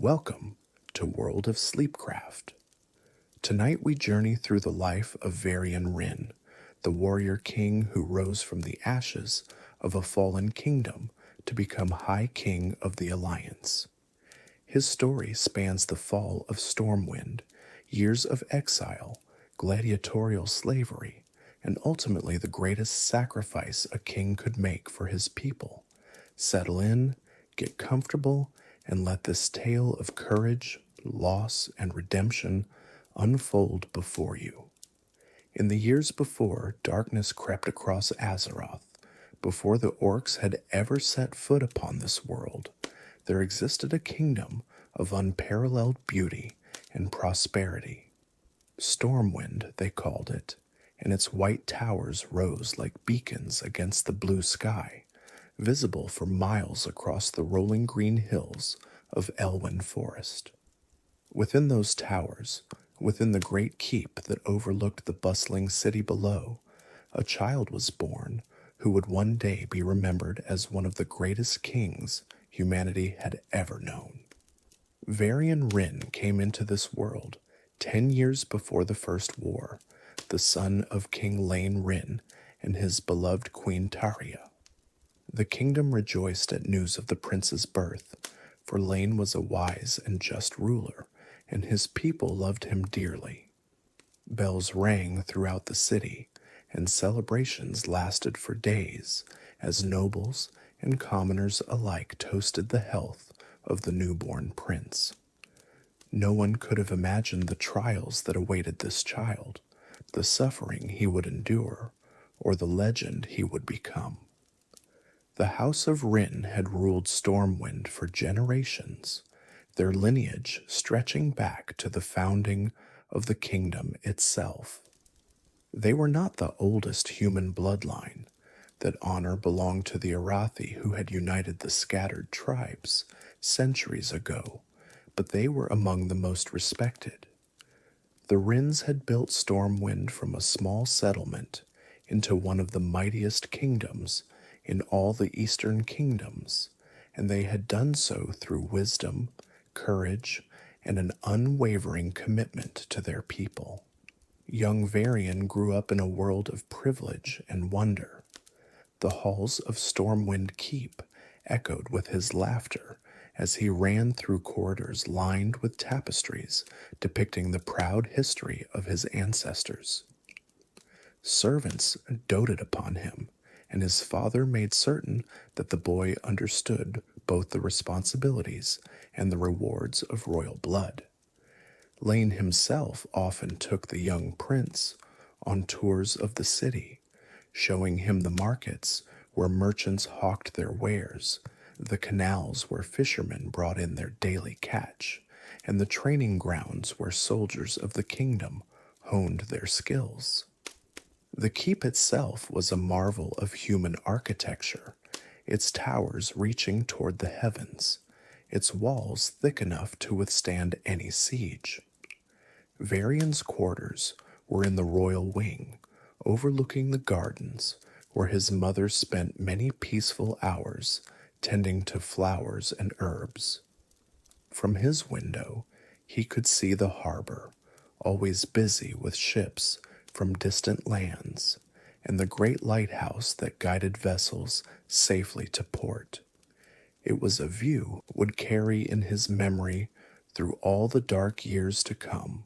Welcome to World of Sleepcraft. Tonight we journey through the life of Varian Wrynn, the warrior king who rose from the ashes of a fallen kingdom to become High King of the Alliance. His story spans the fall of Stormwind, years of exile, gladiatorial slavery, and ultimately the greatest sacrifice a king could make for his people. Settle in, get comfortable, and let this tale of courage, loss, and redemption unfold before you. In the years before darkness crept across Azeroth, before the orcs had ever set foot upon this world, there existed a kingdom of unparalleled beauty and prosperity. Stormwind, they called it, and its white towers rose like beacons against the blue sky, visible for miles across the rolling green hills of Elwyn Forest. Within those towers, within the great keep that overlooked the bustling city below, a child was born who would one day be remembered as one of the greatest kings humanity had ever known. Varian Wrynn came into this world 10 years before the First War, the son of King Wrynn and his beloved Queen Taria. The kingdom rejoiced at news of the prince's birth, for Lane was a wise and just ruler, and his people loved him dearly. Bells rang throughout the city, and celebrations lasted for days as nobles and commoners alike toasted the health of the newborn prince. No one could have imagined the trials that awaited this child, the suffering he would endure, or the legend he would become. The House of Wrynn had ruled Stormwind for generations, their lineage stretching back to the founding of the kingdom itself. They were not the oldest human bloodline. That honor belonged to the Arathi who had united the scattered tribes centuries ago, but they were among the most respected. The Wrynns had built Stormwind from a small settlement into one of the mightiest kingdoms in all the eastern kingdoms, and they had done so through wisdom, courage, and an unwavering commitment to their people. Young Varian grew up in a world of privilege and wonder. The halls of Stormwind Keep echoed with his laughter as he ran through corridors lined with tapestries depicting the proud history of his ancestors. Servants doted upon him, and his father made certain that the boy understood both the responsibilities and the rewards of royal blood. Lane himself often took the young prince on tours of the city, showing him the markets where merchants hawked their wares, the canals where fishermen brought in their daily catch, and the training grounds where soldiers of the kingdom honed their skills. The keep itself was a marvel of human architecture, its towers reaching toward the heavens, its walls thick enough to withstand any siege. Varian's quarters were in the royal wing, overlooking the gardens where his mother spent many peaceful hours tending to flowers and herbs. From his window, he could see the harbor, always busy with ships from distant lands, and the great lighthouse that guided vessels safely to port. It was a view would carry in his memory through all the dark years to come,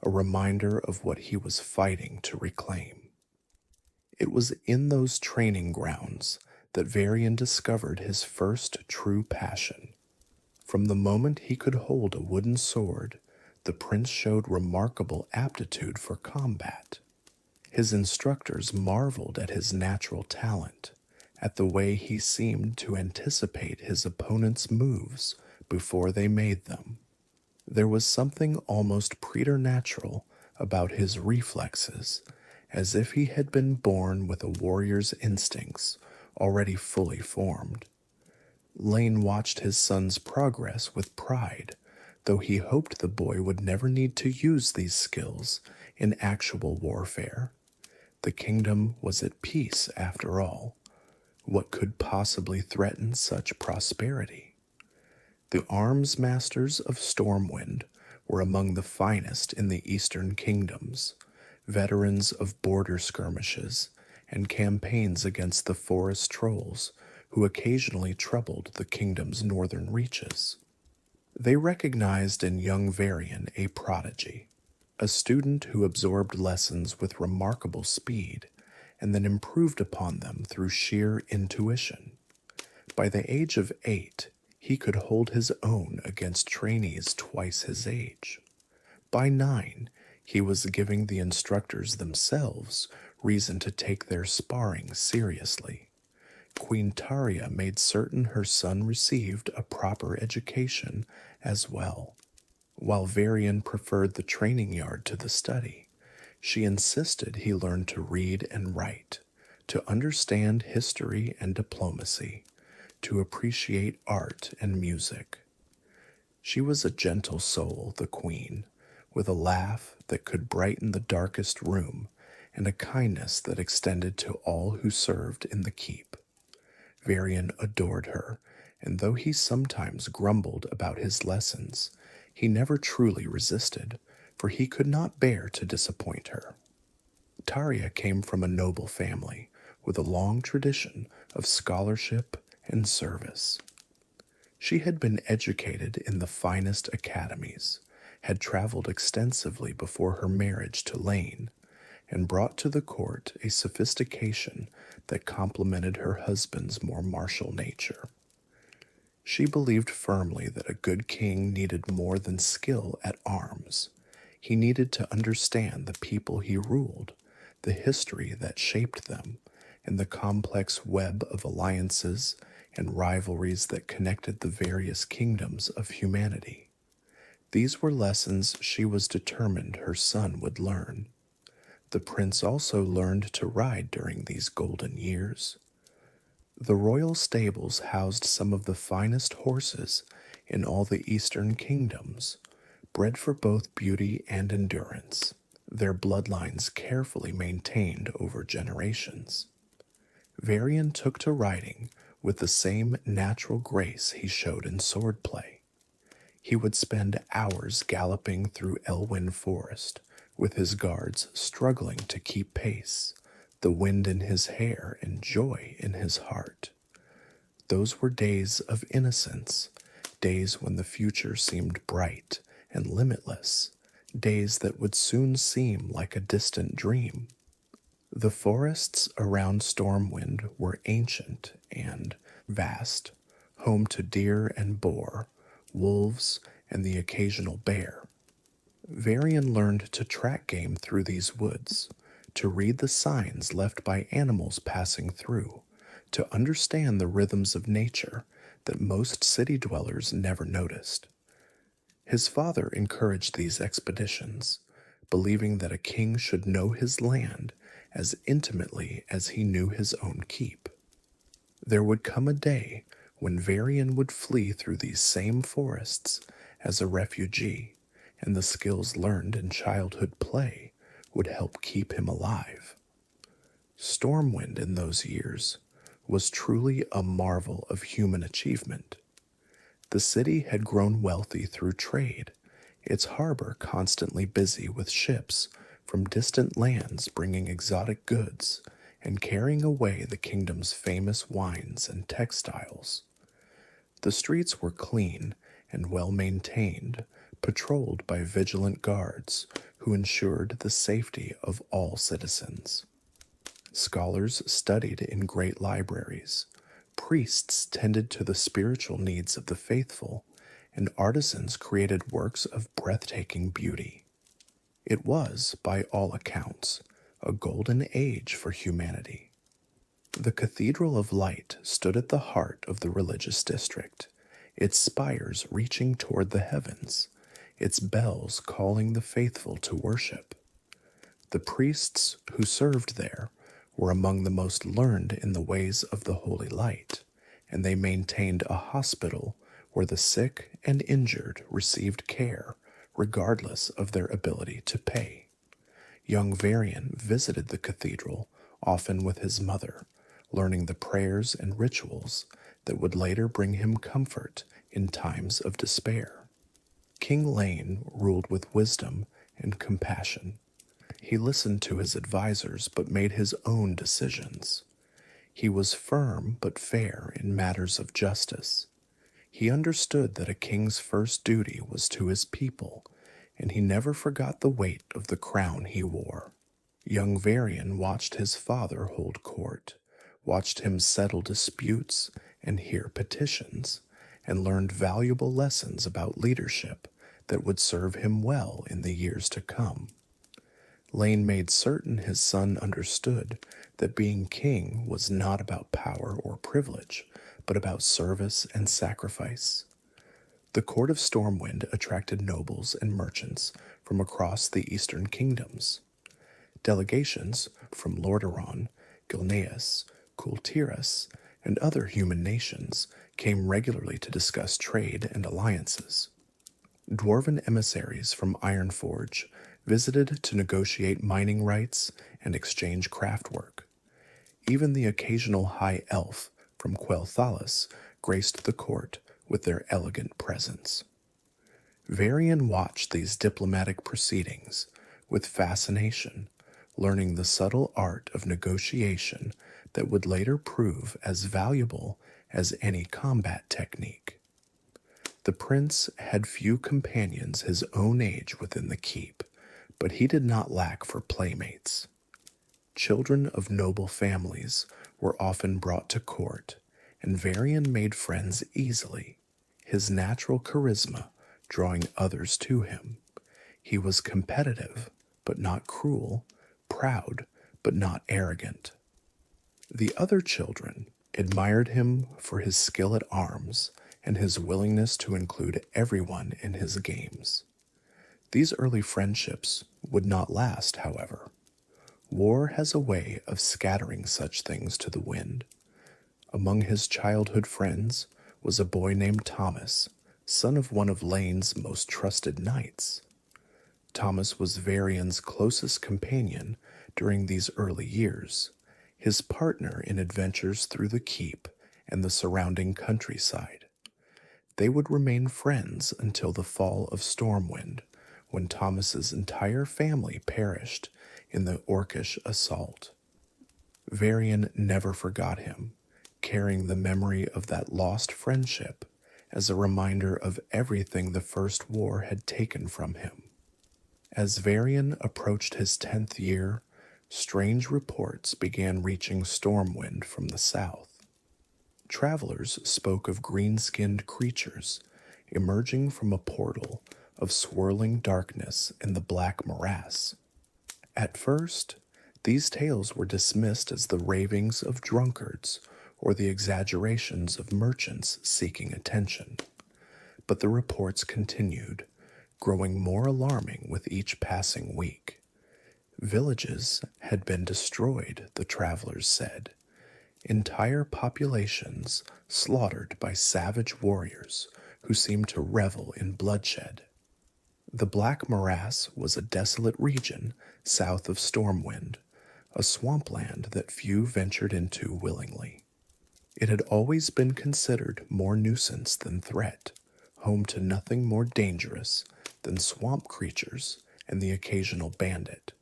a reminder of what he was fighting to reclaim. It was in those training grounds that Varian discovered his first true passion. From the moment he could hold a wooden sword, the prince showed remarkable aptitude for combat. His instructors marveled at his natural talent, at the way he seemed to anticipate his opponent's moves before they made them. There was something almost preternatural about his reflexes, as if he had been born with a warrior's instincts already fully formed. Lane watched his son's progress with pride, though he hoped the boy would never need to use these skills in actual warfare. The kingdom was at peace, after all. What could possibly threaten such prosperity? The arms masters of Stormwind were among the finest in the eastern kingdoms, veterans of border skirmishes and campaigns against the forest trolls who occasionally troubled the kingdom's northern reaches. They recognized in young Varian a prodigy, a student who absorbed lessons with remarkable speed and then improved upon them through sheer intuition. By the age of 8, he could hold his own against trainees twice his age. By 9, he was giving the instructors themselves reason to take their sparring seriously. Queen Taria made certain her son received a proper education as well. While Varian preferred the training yard to the study, she insisted he learn to read and write, to understand history and diplomacy, to appreciate art and music. She was a gentle soul, the queen, with a laugh that could brighten the darkest room and a kindness that extended to all who served in the keep. Varian adored her, and though he sometimes grumbled about his lessons, he never truly resisted, for he could not bear to disappoint her. Taria came from a noble family with a long tradition of scholarship and service. She had been educated in the finest academies, had traveled extensively before her marriage to Lane, and brought to the court a sophistication that complemented her husband's more martial nature. She believed firmly that a good king needed more than skill at arms. He needed to understand the people he ruled, the history that shaped them, and the complex web of alliances and rivalries that connected the various kingdoms of humanity. These were lessons she was determined her son would learn. The prince also learned to ride during these golden years. The royal stables housed some of the finest horses in all the eastern kingdoms, bred for both beauty and endurance, their bloodlines carefully maintained over generations. Varian took to riding with the same natural grace he showed in swordplay. He would spend hours galloping through Elwyn Forest, with his guards struggling to keep pace, the wind in his hair and joy in his heart. Those were days of innocence, days when the future seemed bright and limitless, days that would soon seem like a distant dream. The forests around Stormwind were ancient and vast, home to deer and boar, wolves, and the occasional bear. Varian learned to track game through these woods, to read the signs left by animals passing through, to understand the rhythms of nature that most city dwellers never noticed. His father encouraged these expeditions, believing that a king should know his land as intimately as he knew his own keep. There would come a day when Varian would flee through these same forests as a refugee, and the skills learned in childhood play would help keep him alive. Stormwind in those years was truly a marvel of human achievement. The city had grown wealthy through trade, its harbor constantly busy with ships from distant lands bringing exotic goods and carrying away the kingdom's famous wines and textiles. The streets were clean and well maintained, patrolled by vigilant guards who ensured the safety of all citizens. Scholars studied in great libraries, priests tended to the spiritual needs of the faithful, and artisans created works of breathtaking beauty. It was, by all accounts, a golden age for humanity. The Cathedral of Light stood at the heart of the religious district, its spires reaching toward the heavens, its bells calling the faithful to worship. The priests who served there were among the most learned in the ways of the Holy Light, and they maintained a hospital where the sick and injured received care, regardless of their ability to pay. Young Varian visited the cathedral, often with his mother, learning the prayers and rituals that would later bring him comfort in times of despair. King Lane ruled with wisdom and compassion. He listened to his advisors but made his own decisions. He was firm but fair in matters of justice. He understood that a king's first duty was to his people, and he never forgot the weight of the crown he wore. Young Varian watched his father hold court, watched him settle disputes and hear petitions, and learned valuable lessons about leadership that would serve him well in the years to come. Lane made certain his son understood that being king was not about power or privilege, but about service and sacrifice. The court of Stormwind attracted nobles and merchants from across the eastern kingdoms. Delegations from Lordaeron, Gilneas, Kultiras, and other human nations came regularly to discuss trade and alliances. Dwarven emissaries from Ironforge visited to negotiate mining rights and exchange craftwork. Even the occasional high elf from Quel'Thalas graced the court with their elegant presence. Varian watched these diplomatic proceedings with fascination, learning the subtle art of negotiation that would later prove as valuable as any combat technique. The prince had few companions his own age within the keep, but he did not lack for playmates. Children of noble families were often brought to court, and Varian made friends easily, his natural charisma drawing others to him. He was competitive, but not cruel, proud, but not arrogant. The other children admired him for his skill at arms and his willingness to include everyone in his games. These early friendships would not last, however. War has a way of scattering such things to the wind. Among his childhood friends was a boy named Thomas, son of one of Lane's most trusted knights. Thomas was Varian's closest companion during these early years, his partner in adventures through the keep and the surrounding countryside. They would remain friends until the fall of Stormwind, when Thomas's entire family perished in the Orcish assault. Varian never forgot him, carrying the memory of that lost friendship as a reminder of everything the First War had taken from him. As Varian approached his 10th year, strange reports began reaching Stormwind from the south. Travelers spoke of green-skinned creatures emerging from a portal of swirling darkness in the black morass. At first, these tales were dismissed as the ravings of drunkards or the exaggerations of merchants seeking attention. But the reports continued, growing more alarming with each passing week. Villages had been destroyed, the travelers said. Entire populations slaughtered by savage warriors who seemed to revel in bloodshed. The Black Morass was a desolate region south of Stormwind, a swampland that few ventured into willingly. It had always been considered more nuisance than threat, home to nothing more dangerous than swamp creatures and the occasional bandit.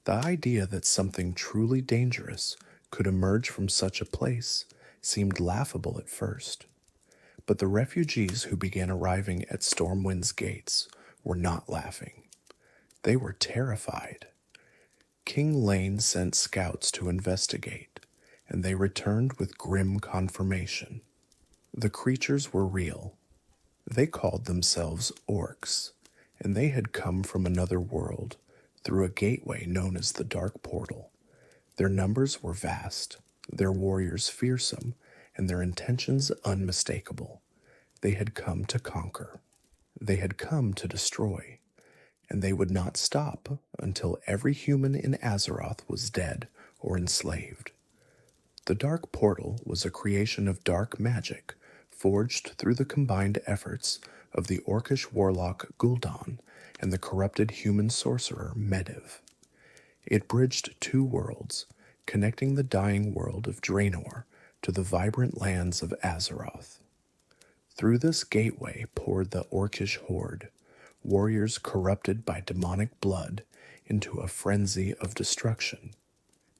The idea that something truly dangerous could emerge from such a place seemed laughable at first. But the refugees who began arriving at Stormwind's gates were not laughing. They were terrified. King Lane sent scouts to investigate, and they returned with grim confirmation. The creatures were real. They called themselves orcs, and they had come from another world through a gateway known as the Dark Portal. Their numbers were vast, their warriors fearsome, and their intentions unmistakable. They had come to conquer. They had come to destroy, and they would not stop until every human in Azeroth was dead or enslaved. The Dark Portal was a creation of dark magic forged through the combined efforts of the Orcish warlock Gul'dan and the corrupted human sorcerer Medivh. It bridged two worlds, connecting the dying world of Draenor to the vibrant lands of Azeroth. Through this gateway poured the orcish horde, warriors corrupted by demonic blood into a frenzy of destruction.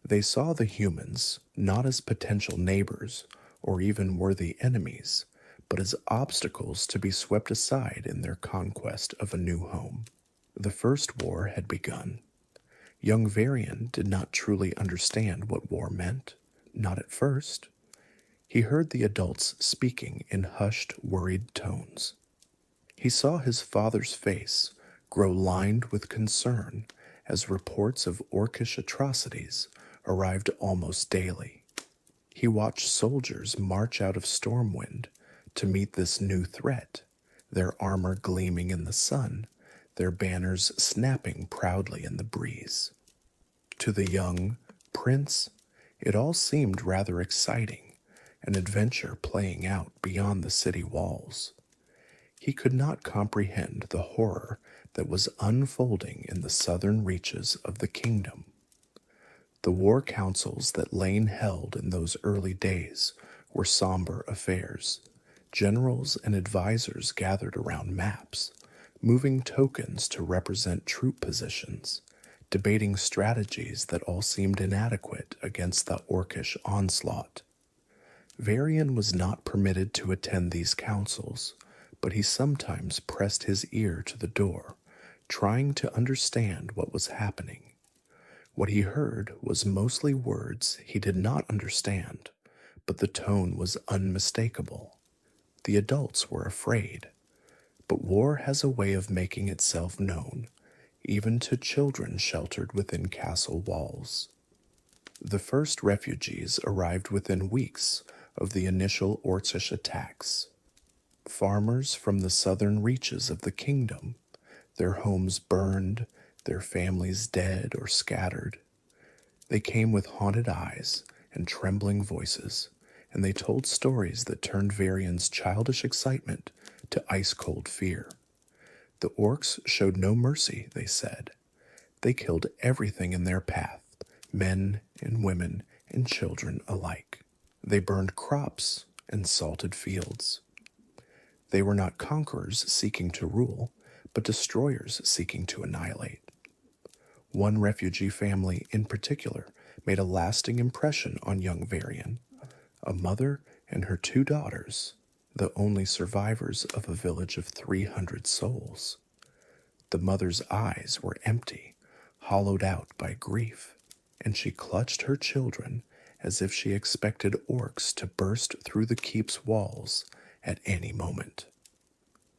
They saw the humans not as potential neighbors or even worthy enemies, but as obstacles to be swept aside in their conquest of a new home. The First War had begun. Young Varian did not truly understand what war meant, not at first. He heard the adults speaking in hushed, worried tones. He saw his father's face grow lined with concern as reports of orcish atrocities arrived almost daily. He watched soldiers march out of Stormwind to meet this new threat, their armor gleaming in the sun, their banners snapping proudly in the breeze. To the young prince, it all seemed rather exciting, an adventure playing out beyond the city walls. He could not comprehend the horror that was unfolding in the southern reaches of the kingdom. The war councils that Lane held in those early days were somber affairs. Generals and advisors gathered around maps, moving tokens to represent troop positions, debating strategies that all seemed inadequate against the orcish onslaught. Varian was not permitted to attend these councils, but he sometimes pressed his ear to the door, trying to understand what was happening. What he heard was mostly words he did not understand, but the tone was unmistakable. The adults were afraid, but war has a way of making itself known, even to children sheltered within castle walls. The first refugees arrived within weeks of the initial orcish attacks. Farmers from the southern reaches of the kingdom, their homes burned, their families dead or scattered. They came with haunted eyes and trembling voices, and they told stories that turned Varian's childish excitement to ice-cold fear. The orcs showed no mercy, they said. They killed everything in their path, men and women and children alike. They burned crops and salted fields. They were not conquerors seeking to rule, but destroyers seeking to annihilate. One refugee family in particular made a lasting impression on young Varian, a mother and her 2 daughters, the only survivors of a village of 300 souls. The mother's eyes were empty, hollowed out by grief, and she clutched her children as if she expected orcs to burst through the keep's walls at any moment.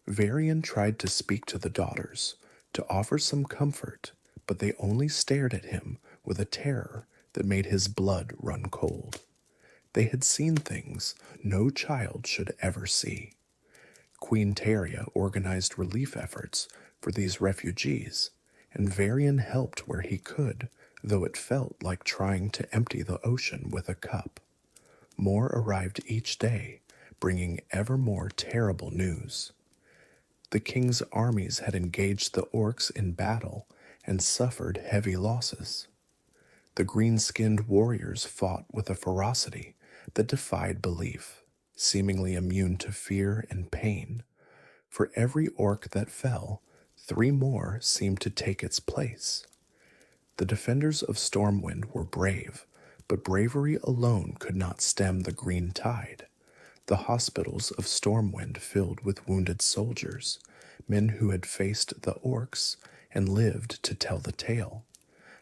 Varian tried to speak to the daughters, to offer some comfort, but they only stared at him with a terror that made his blood run cold. They had seen things no child should ever see. Queen Tiffin organized relief efforts for these refugees, and Varian helped where he could, though it felt like trying to empty the ocean with a cup. More arrived each day, bringing ever more terrible news. The king's armies had engaged the orcs in battle and suffered heavy losses. The green-skinned warriors fought with a ferocity that defied belief, seemingly immune to fear and pain. For every orc that fell, 3 more seemed to take its place. The defenders of Stormwind were brave, but bravery alone could not stem the green tide. The hospitals of Stormwind filled with wounded soldiers, men who had faced the orcs and lived to tell the tale.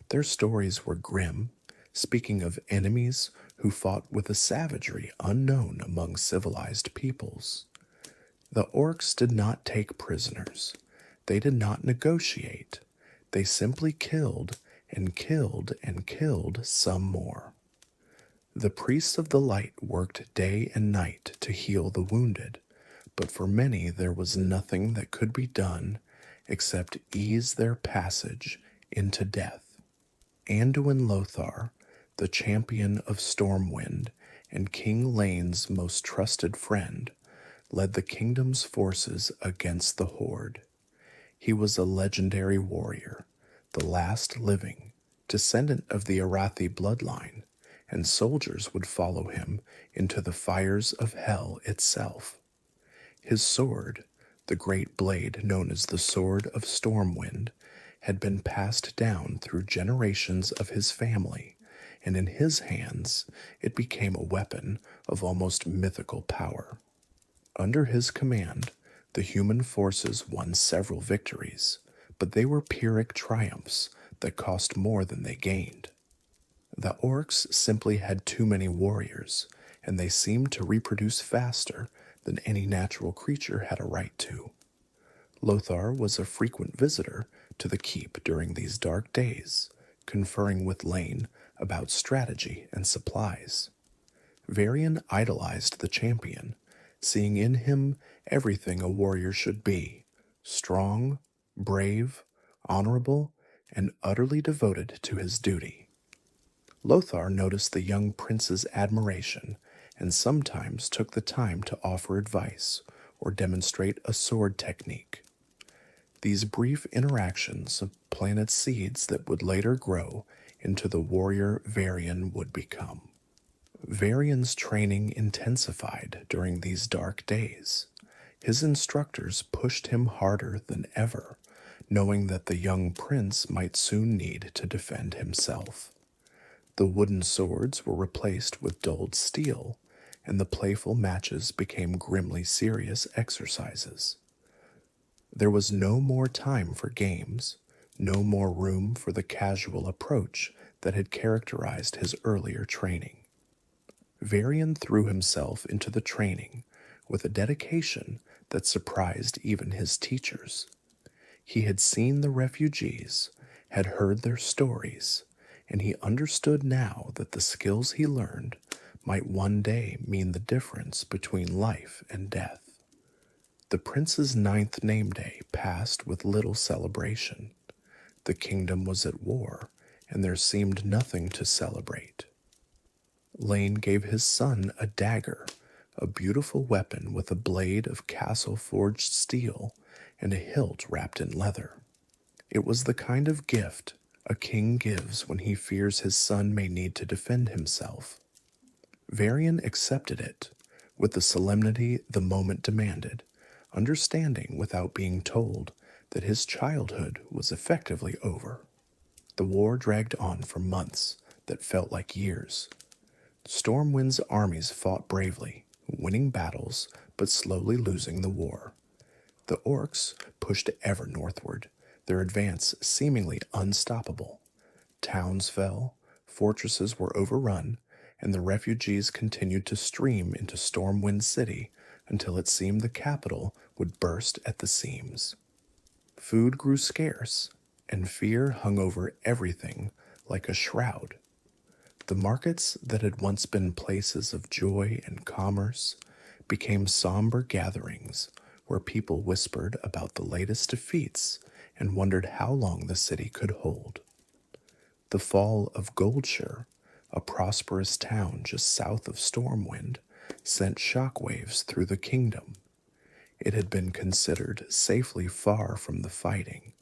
Their stories were grim, speaking of enemies who fought with a savagery unknown among civilized peoples. The orcs did not take prisoners. They did not negotiate. They simply killed and killed and killed some more. The priests of the light worked day and night to heal the wounded, but for many there was nothing that could be done except ease their passage into death. Anduin Lothar, the champion of Stormwind and King Lane's most trusted friend, led the kingdom's forces against the horde. He was a legendary warrior, the last living, descendant of the Arathi bloodline, and soldiers would follow him into the fires of hell itself. His sword, the great blade known as the Sword of Stormwind, had been passed down through generations of his family, and in his hands it became a weapon of almost mythical power. Under his command, the human forces won several victories, but they were Pyrrhic triumphs that cost more than they gained. The orcs simply had too many warriors, and they seemed to reproduce faster than any natural creature had a right to. Lothar was a frequent visitor to the keep during these dark days, conferring with Lane about strategy and supplies. Varian idolized the champion, seeing in him everything a warrior should be: strong, brave, honorable, and utterly devoted to his duty. Lothar noticed the young prince's admiration and sometimes took the time to offer advice or demonstrate a sword technique. These brief interactions planted seeds that would later grow into the warrior Varian would become. Varian's training intensified during these dark days. His instructors pushed him harder than ever, knowing that the young prince might soon need to defend himself. The wooden swords were replaced with dulled steel, and the playful matches became grimly serious exercises. There was no more time for games, no more room for the casual approach that had characterized his earlier training. Varian threw himself into the training with a dedication that surprised even his teachers. He had seen the refugees, had heard their stories, and he understood now that the skills he learned might one day mean the difference between life and death. The prince's 9th name day passed with little celebration. The kingdom was at war, and there seemed nothing to celebrate. Lane gave his son a dagger, a beautiful weapon with a blade of castle-forged steel and a hilt wrapped in leather. It was the kind of gift a king gives when he fears his son may need to defend himself. Varian accepted it with the solemnity the moment demanded, understanding without being told that his childhood was effectively over. The war dragged on for months that felt like years. Stormwind's armies fought bravely, winning battles but slowly losing the war. The orcs pushed ever northward, their advance seemingly unstoppable. Towns fell, fortresses were overrun, and the refugees continued to stream into Stormwind City until it seemed the capital would burst at the seams. Food grew scarce, and fear hung over everything like a shroud. The markets that had once been places of joy and commerce became somber gatherings where people whispered about the latest defeats and wondered how long the city could hold. The fall of Goldshire, a prosperous town just south of Stormwind, sent shockwaves through the kingdom. It had been considered safely far from the fighting,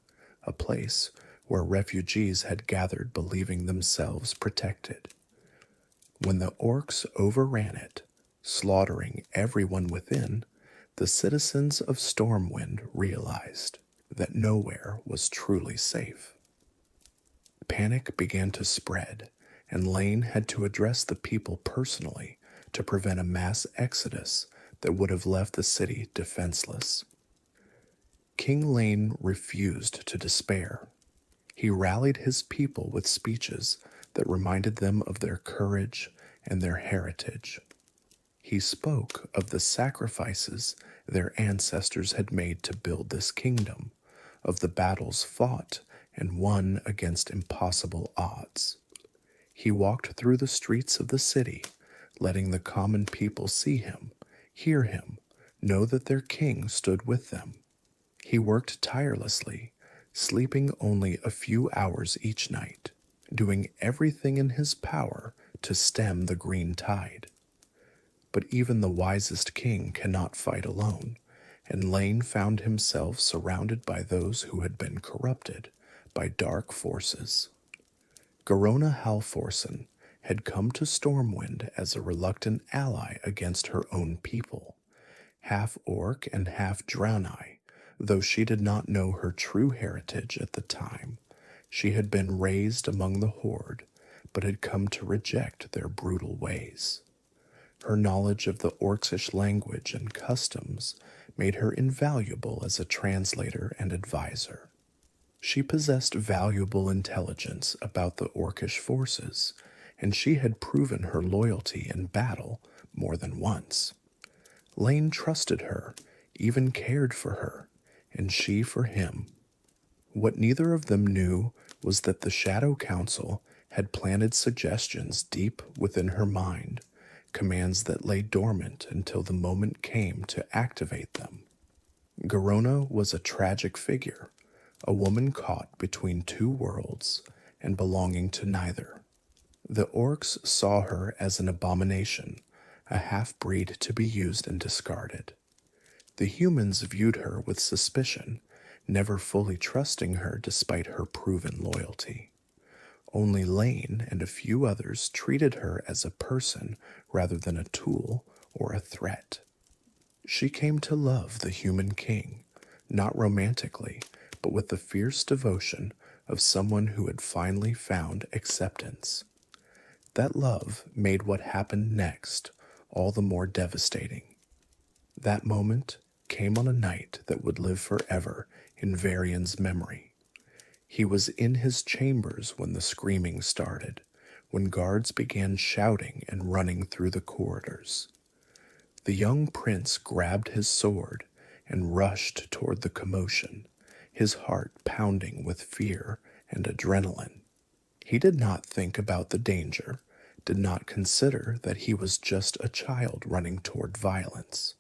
a place where refugees had gathered believing themselves protected. When the orcs overran it, slaughtering everyone within, the citizens of Stormwind realized that nowhere was truly safe. Panic began to spread, and Lane had to address the people personally to prevent a mass exodus that would have left the city defenseless. King Lane refused to despair. He rallied his people with speeches that reminded them of their courage and their heritage. He spoke of the sacrifices their ancestors had made to build this kingdom, of the battles fought and won against impossible odds. He walked through the streets of the city, letting the common people see him, hear him, know that their king stood with them. He worked tirelessly, sleeping only a few hours each night, doing everything in his power to stem the green tide. But even the wisest king cannot fight alone, and Lane found himself surrounded by those who had been corrupted by dark forces. Garona Halforsen had come to Stormwind as a reluctant ally against her own people. half orc and half Draenei, though she did not know her true heritage at the time. She had been raised among the Horde, but had come to reject their brutal ways. Her knowledge of the Orcish language and customs made her invaluable as a translator and advisor. She possessed valuable intelligence about the Orcish forces, and she had proven her loyalty in battle more than once. Lane trusted her, even cared for her, and she for him. What neither of them knew was that the Shadow Council had planted suggestions deep within her mind, commands that lay dormant until the moment came to activate them. Garona was a tragic figure, a woman caught between two worlds and belonging to neither. The orcs saw her as an abomination, a half-breed to be used and discarded. The humans viewed her with suspicion, never fully trusting her despite her proven loyalty. Only Lane and a few others treated her as a person rather than a tool or a threat. She came to love the human king, not romantically, but with the fierce devotion of someone who had finally found acceptance. That love made what happened next all the more devastating. That moment came on a night that would live forever in Varian's memory. He was in his chambers when the screaming started, when guards began shouting and running through the corridors. The young prince grabbed his sword and rushed toward the commotion, his heart pounding with fear and adrenaline. He did not think about the danger, did not consider that he was just a child running toward violence.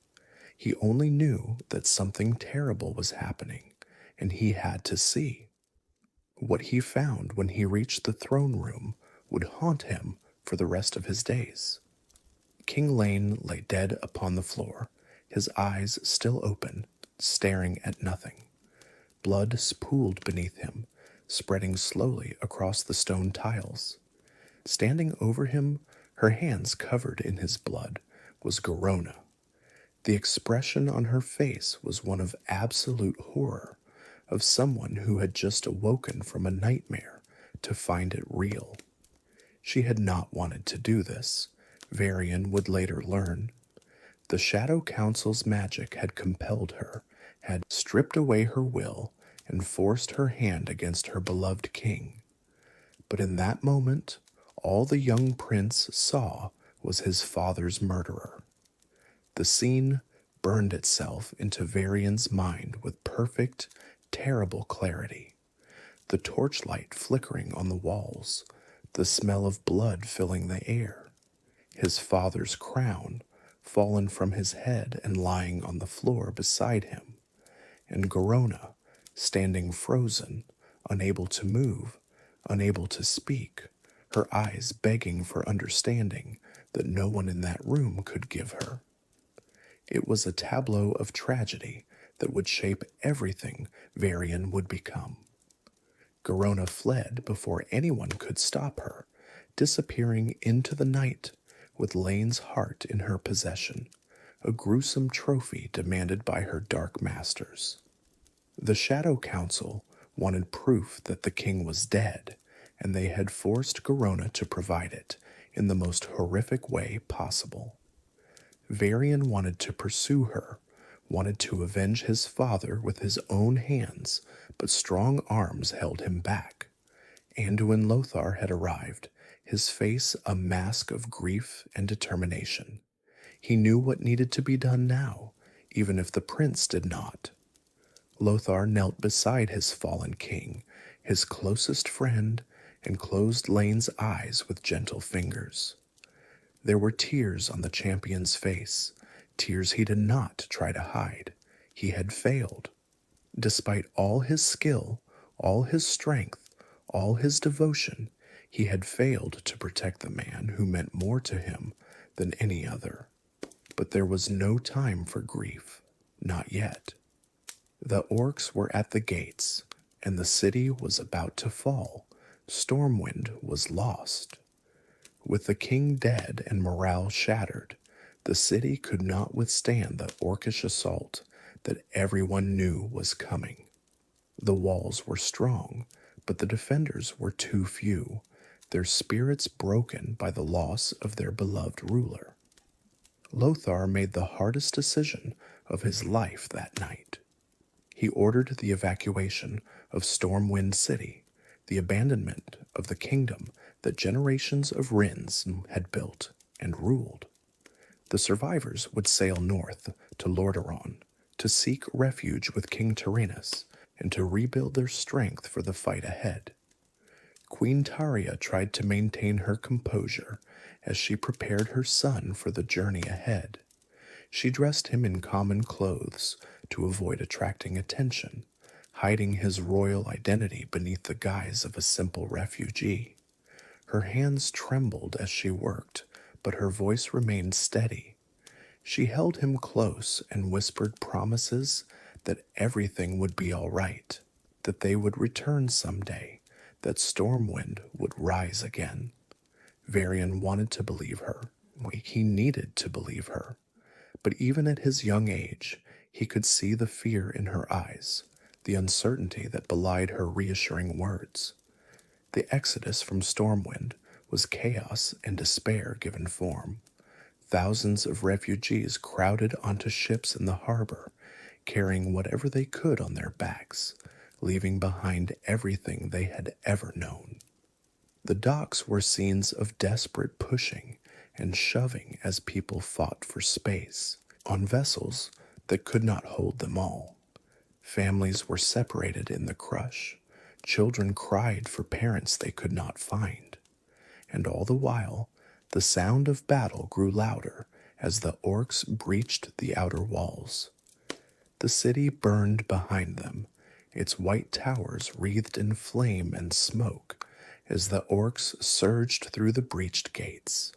He only knew that something terrible was happening, and he had to see. What he found when he reached the throne room would haunt him for the rest of his days. King Lane lay dead upon the floor, his eyes still open, staring at nothing. Blood pooled beneath him, spreading slowly across the stone tiles. Standing over him, her hands covered in his blood, was Garona. The expression on her face was one of absolute horror, of someone who had just awoken from a nightmare to find it real. She had not wanted to do this, Varian would later learn. The Shadow Council's magic had compelled her, had stripped away her will, and forced her hand against her beloved king. But in that moment, all the young prince saw was his father's murderer. The scene burned itself into Varian's mind with perfect, terrible clarity. The torchlight flickering on the walls, the smell of blood filling the air, his father's crown fallen from his head and lying on the floor beside him, and Garona standing frozen, unable to move, unable to speak, her eyes begging for understanding that no one in that room could give her. It was a tableau of tragedy that would shape everything Varian would become. Garona fled before anyone could stop her, disappearing into the night with Lane's heart in her possession, a gruesome trophy demanded by her dark masters. The Shadow Council wanted proof that the king was dead, and they had forced Garona to provide it in the most horrific way possible. Varian wanted to pursue her, wanted to avenge his father with his own hands, but strong arms held him back. Anduin Lothar had arrived, his face a mask of grief and determination. He knew what needed to be done now, even if the prince did not. Lothar knelt beside his fallen king, his closest friend, and closed Lane's eyes with gentle fingers. There were tears on the champion's face, tears he did not try to hide. He had failed. Despite all his skill, all his strength, all his devotion, he had failed to protect the man who meant more to him than any other. But there was no time for grief, not yet. The orcs were at the gates, and the city was about to fall. Stormwind was lost. With the king dead and morale shattered, The city could not withstand the orcish assault that everyone knew was coming. The walls were strong, but the defenders were too few, their spirits broken by the loss of their beloved ruler. Lothar made the hardest decision of his life that night. He ordered the evacuation of Stormwind City, the abandonment of the kingdom that generations of Wrynns had built and ruled. The survivors would sail north to Lordaeron to seek refuge with King Tyrannus and to rebuild their strength for the fight ahead. Queen Taria tried to maintain her composure as she prepared her son for the journey ahead. She dressed him in common clothes to avoid attracting attention, hiding his royal identity beneath the guise of a simple refugee. Her hands trembled as she worked, but her voice remained steady. She held him close and whispered promises that everything would be all right, that they would return someday, that Stormwind would rise again. Varian wanted to believe her. He needed to believe her. But even at his young age, he could see the fear in her eyes, the uncertainty that belied her reassuring words. The exodus from Stormwind was chaos and despair given form. Thousands of refugees crowded onto ships in the harbor, carrying whatever they could on their backs, leaving behind everything they had ever known. The docks were scenes of desperate pushing and shoving as people fought for space on vessels that could not hold them all. Families were separated in the crush. Children cried for parents they could not find. And all the while, the sound of battle grew louder as the orcs breached the outer walls. The city burned behind them, its white towers wreathed in flame and smoke as the orcs surged through the breached gates.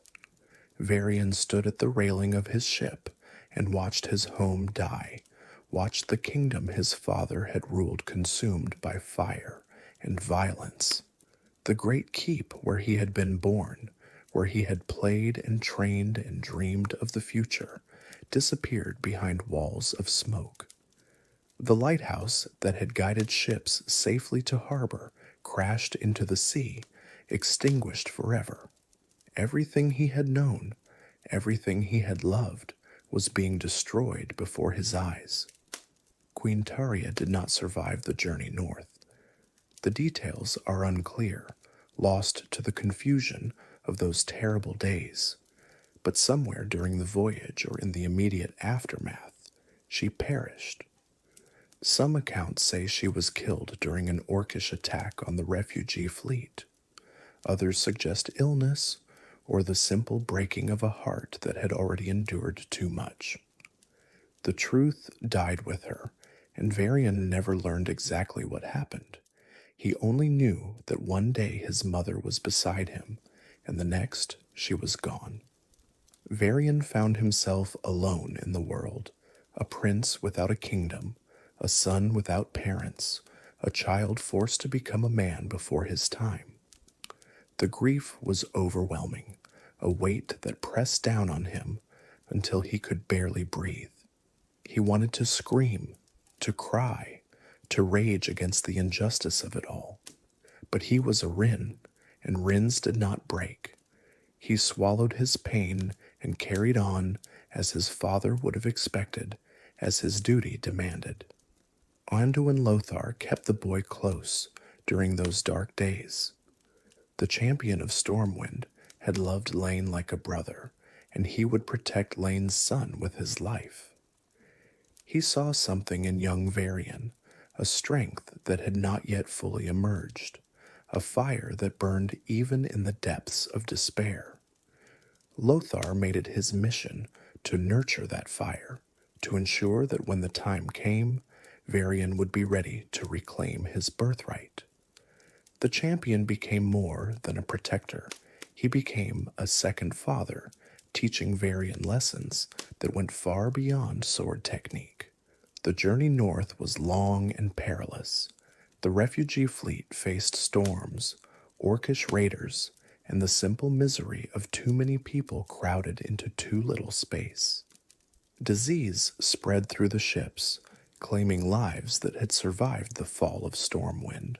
Varian stood at the railing of his ship and watched his home die, watched the kingdom his father had ruled consumed by fire and violence. The great keep where he had been born, where he had played and trained and dreamed of the future, disappeared behind walls of smoke. The lighthouse that had guided ships safely to harbor crashed into the sea, extinguished forever. Everything he had known, everything he had loved, was being destroyed before his eyes. Queen Taria did not survive the journey north. The details are unclear, lost to the confusion of those terrible days. But somewhere during the voyage or in the immediate aftermath, she perished. Some accounts say she was killed during an orcish attack on the refugee fleet. Others suggest illness or the simple breaking of a heart that had already endured too much. The truth died with her, and Varian never learned exactly what happened. He only knew that one day his mother was beside him, and the next she was gone. Varian found himself alone in the world, a prince without a kingdom, a son without parents, a child forced to become a man before his time. The grief was overwhelming, a weight that pressed down on him until he could barely breathe. He wanted to scream, to cry, to rage against the injustice of it all. But he was a Wrynn, and Wrynns did not break. He swallowed his pain and carried on as his father would have expected, as his duty demanded. Anduin Lothar kept the boy close during those dark days. The champion of Stormwind had loved Lane like a brother, and he would protect Lane's son with his life. He saw something in young Varian, a strength that had not yet fully emerged, a fire that burned even in the depths of despair. Lothar made it his mission to nurture that fire, to ensure that when the time came, Varian would be ready to reclaim his birthright. The champion became more than a protector. He became a second father, teaching Varian lessons that went far beyond sword technique. The journey north was long and perilous. The refugee fleet faced storms, orcish raiders, and the simple misery of too many people crowded into too little space. Disease spread through the ships, claiming lives that had survived the fall of Stormwind.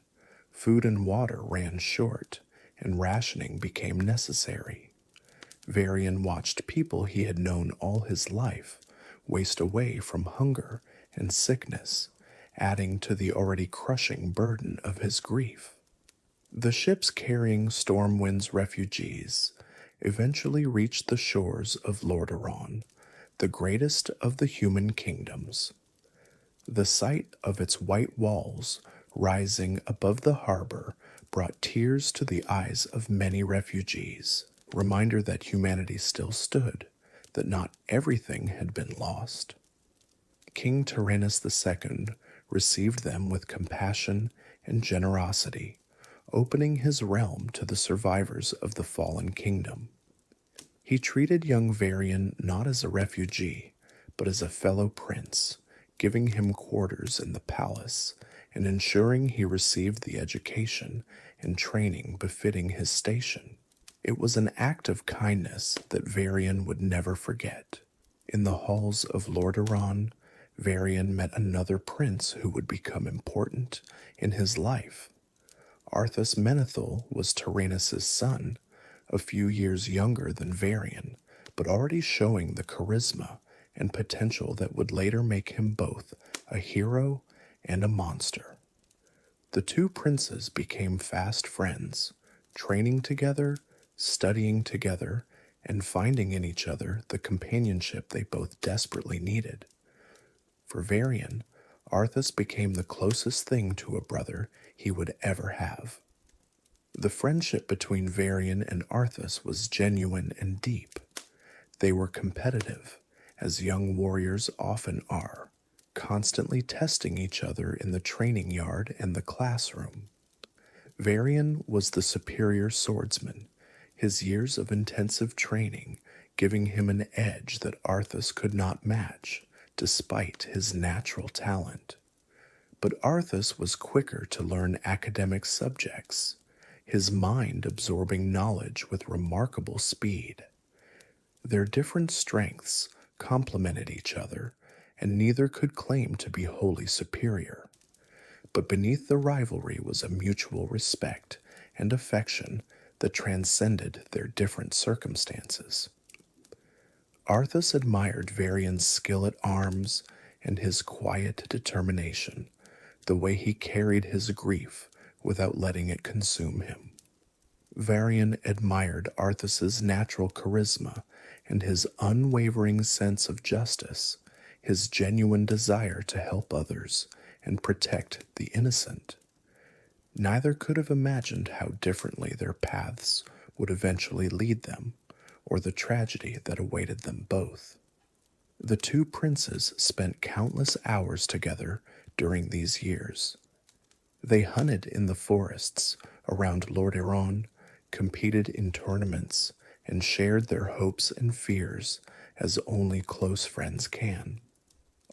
Food and water ran short, and rationing became necessary. Varian watched people he had known all his life waste away from hunger and sickness, adding to the already crushing burden of his grief. The ships carrying Stormwind's refugees eventually reached the shores of Lordaeron, the greatest of the human kingdoms. The sight of its white walls rising above the harbor brought tears to the eyes of many refugees, reminder that humanity still stood, that not everything had been lost. King Tyrannus II received them with compassion and generosity, opening his realm to the survivors of the fallen kingdom. He treated young Varian not as a refugee, but as a fellow prince, giving him quarters in the palace and ensuring he received the education and training befitting his station. It was an act of kindness that Varian would never forget. In the halls of Lordaeron, Varian met another prince who would become important in his life. Arthas Menethil was Tyrannus' son, a few years younger than Varian, but already showing the charisma and potential that would later make him both a hero and a monster. The two princes became fast friends, training together, studying together, and finding in each other the companionship they both desperately needed. For Varian, Arthas became the closest thing to a brother he would ever have. The friendship between Varian and Arthas was genuine and deep. They were competitive, as young warriors often are, constantly testing each other in the training yard and the classroom. Varian was the superior swordsman, his years of intensive training giving him an edge that Arthas could not match, despite his natural talent. But Arthas was quicker to learn academic subjects, his mind absorbing knowledge with remarkable speed. Their different strengths complemented each other, and neither could claim to be wholly superior. But beneath the rivalry was a mutual respect and affection that transcended their different circumstances. Arthas admired Varian's skill at arms and his quiet determination, the way he carried his grief without letting it consume him. Varian admired Arthas's natural charisma and his unwavering sense of justice, his genuine desire to help others and protect the innocent. Neither could have imagined how differently their paths would eventually lead them, or the tragedy that awaited them both. The two princes spent countless hours together during these years. They hunted in the forests around Lordaeron, competed in tournaments, and shared their hopes and fears as only close friends can.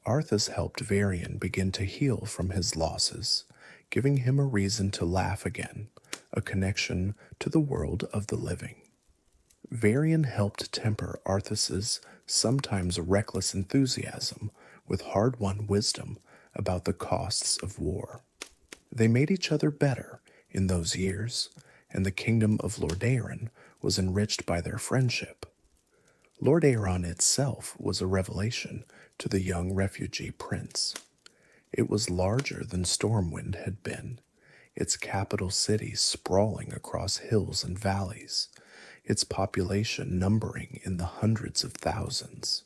Arthas helped Varian begin to heal from his losses, giving him a reason to laugh again, a connection to the world of the living. Varian helped temper Arthas's sometimes reckless enthusiasm with hard-won wisdom about the costs of war. They made each other better in those years, and the kingdom of Lordaeron was enriched by their friendship. Lordaeron itself was a revelation to the young refugee prince. It was larger than Stormwind had been, its capital city sprawling across hills and valleys, its population numbering in the hundreds of thousands.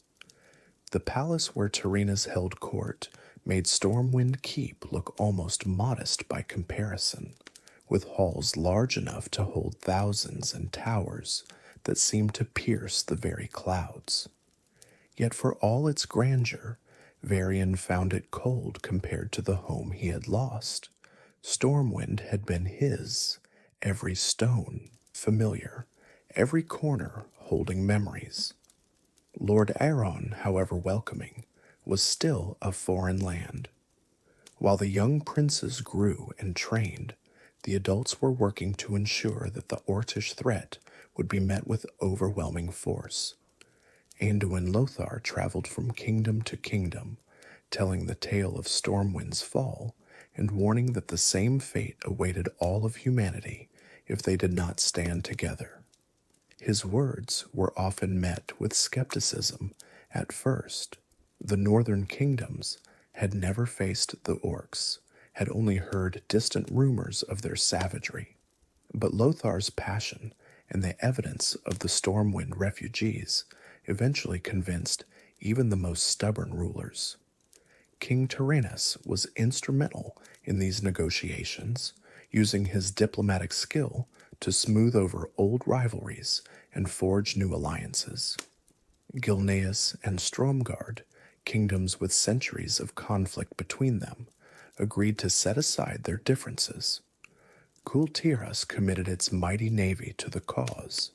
The palace where Tyrannus held court made Stormwind Keep look almost modest by comparison, with halls large enough to hold thousands and towers that seemed to pierce the very clouds. Yet for all its grandeur, Varian found it cold compared to the home he had lost. Stormwind had been his, every stone familiar, every corner holding memories. Lordaeron, however welcoming, was still a foreign land. While the young princes grew and trained, The adults were working to ensure that the Orcish threat would be met with overwhelming force. Anduin Lothar traveled from kingdom to kingdom, telling the tale of Stormwind's fall and warning that the same fate awaited all of humanity if they did not stand together. His words were often met with skepticism at first. The northern kingdoms had never faced the orcs, had only heard distant rumors of their savagery. But Lothar's passion and the evidence of the Stormwind refugees eventually convinced even the most stubborn rulers. King Tyrannus was instrumental in these negotiations, using his diplomatic skill to smooth over old rivalries and forge new alliances. Gilneas and Stromgard, kingdoms with centuries of conflict between them, agreed to set aside their differences. Kultiras committed its mighty navy to the cause.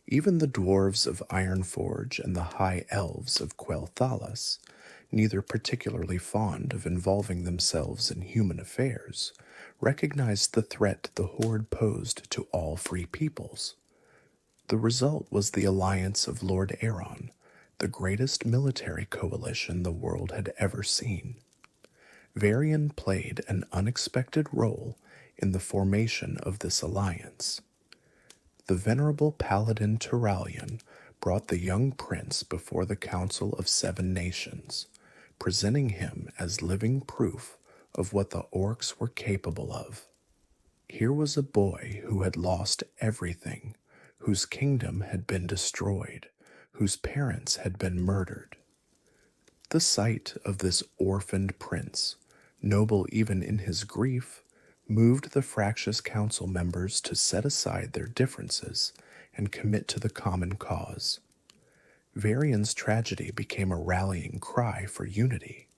Even the dwarves of Ironforge and the high elves of Quel'Thalas, neither particularly fond of involving themselves in human affairs, recognized the threat the Horde posed to all free peoples. The result was the alliance of Lordaeron, the greatest military coalition the world had ever seen. Varian played an unexpected role in the formation of this alliance. The venerable paladin Turalian brought the young prince before the Council of Seven Nations, presenting him as living proof of what the orcs were capable of. Here was a boy who had lost everything, whose kingdom had been destroyed, whose parents had been murdered. The sight of this orphaned prince, noble even in his grief, moved the fractious council members to set aside their differences and commit to the common cause. Varian's tragedy became a rallying cry for unity.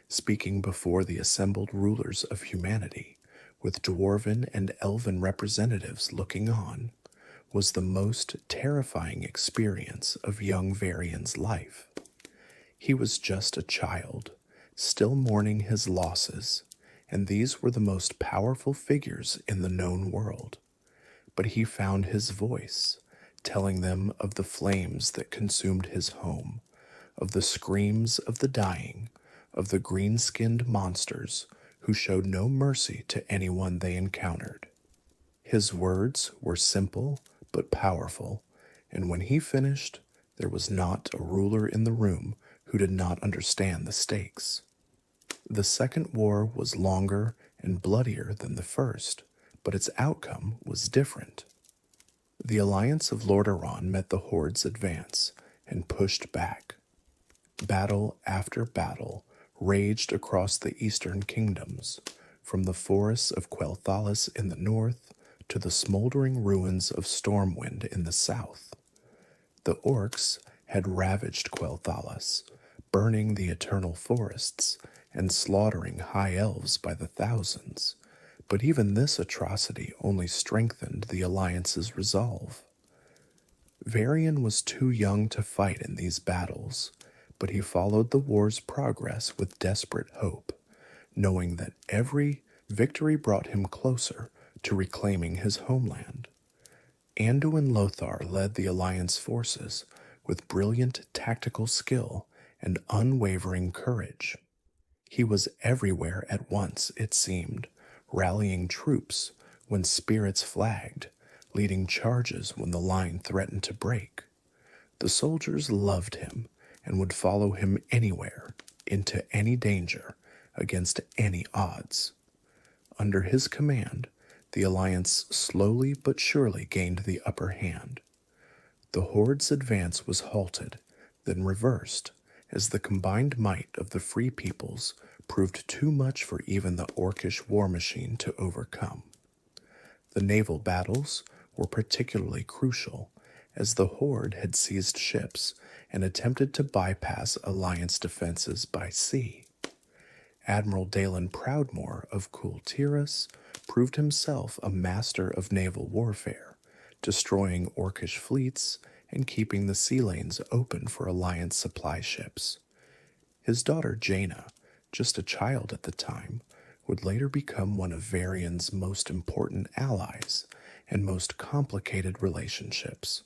Speaking before the assembled rulers of humanity, with dwarven and elven representatives looking on, was the most terrifying experience of young Varian's life. He was just a child, still mourning his losses, and these were the most powerful figures in the known world. But he found his voice, telling them of the flames that consumed his home, of the screams of the dying, of the green-skinned monsters who showed no mercy to anyone they encountered. His words were simple but powerful, and when he finished, there was not a ruler in the room who did not understand the stakes. The Second War was longer and bloodier than the first, but its outcome was different. The alliance of Lordaeron met the Horde's advance and pushed back. Battle after battle raged across the eastern kingdoms, from the forests of Quel'Thalas in the north to the smoldering ruins of Stormwind in the south. The orcs had ravaged Quel'Thalas, burning the eternal forests and slaughtering high elves by the thousands, but even this atrocity only strengthened the alliance's resolve. Varian was too young to fight in these battles, but he followed the war's progress with desperate hope, knowing that every victory brought him closer to reclaiming his homeland. Anduin Lothar led the alliance forces with brilliant tactical skill and unwavering courage. He was everywhere at once, it seemed, rallying troops when spirits flagged, leading charges when the line threatened to break. The soldiers loved him and would follow him anywhere, into any danger, against any odds. Under his command, the alliance slowly but surely gained the upper hand. The Horde's advance was halted, then reversed, as the combined might of the free peoples proved too much for even the orcish war machine to overcome. The naval battles were particularly crucial, as the Horde had seized ships and attempted to bypass alliance defenses by sea. Admiral Dalen Proudmoore of Kultiras proved himself a master of naval warfare, destroying orcish fleets and keeping the sea lanes open for alliance supply ships. His daughter Jaina, just a child at the time, would later become one of Varian's most important allies and most complicated relationships.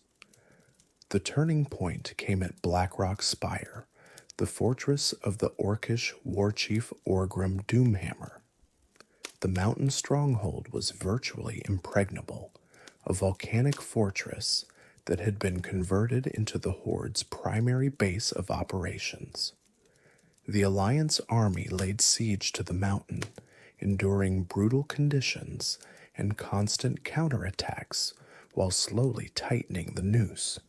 The turning point came at Blackrock Spire, the fortress of the Orcish war chief Orgrim Doomhammer. The mountain stronghold was virtually impregnable, a volcanic fortress that had been converted into the Horde's primary base of operations. The Alliance army laid siege to the mountain, enduring brutal conditions and constant counterattacks while slowly tightening the noose.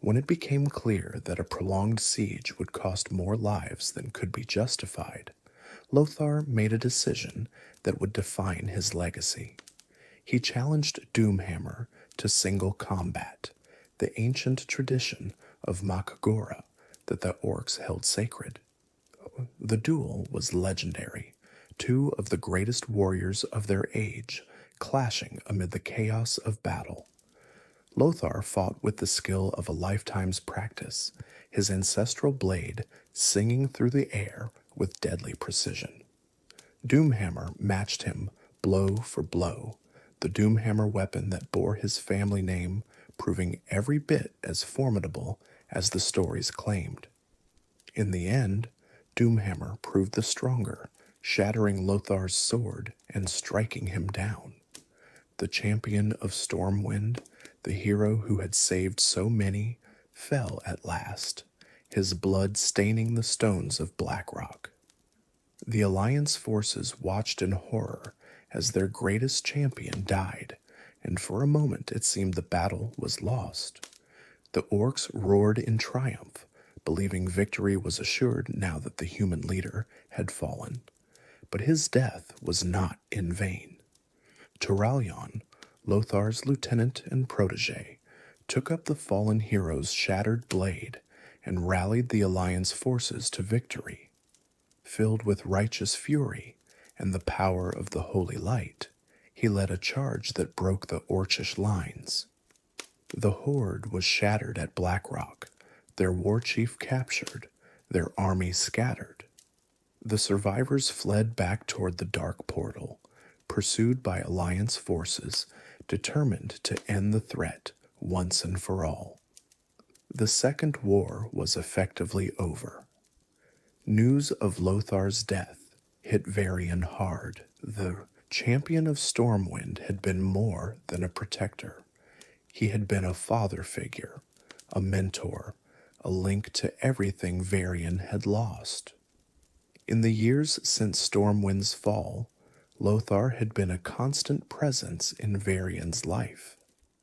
When it became clear that a prolonged siege would cost more lives than could be justified, Lothar made a decision that would define his legacy. He challenged Doomhammer to single combat, the ancient tradition of Mak'gora that the orcs held sacred. The duel was legendary, two of the greatest warriors of their age clashing amid the chaos of battle. Lothar fought with the skill of a lifetime's practice, his ancestral blade singing through the air with deadly precision. Doomhammer matched him blow for blow, the Doomhammer weapon that bore his family name proving every bit as formidable as the stories claimed. In the end, Doomhammer proved the stronger, shattering Lothar's sword and striking him down. The champion of Stormwind, the hero who had saved so many, fell at last, his blood staining the stones of Blackrock. The Alliance forces watched in horror as their greatest champion died, and for a moment it seemed the battle was lost. The orcs roared in triumph, believing victory was assured now that the human leader had fallen. But his death was not in vain. Turalyon, Lothar's lieutenant and protege, took up the fallen hero's shattered blade and rallied the Alliance forces to victory. Filled with righteous fury and the power of the Holy Light, he led a charge that broke the Orcish lines. The Horde was shattered at Blackrock, their war chief captured, their army scattered. The survivors fled back toward the Dark Portal, pursued by Alliance forces determined to end the threat once and for all. The Second War was effectively over. News of Lothar's death hit Varian hard. The champion of Stormwind had been more than a protector. He had been a father figure, a mentor, a link to everything Varian had lost. In the years since Stormwind's fall, Lothar had been a constant presence in Varian's life,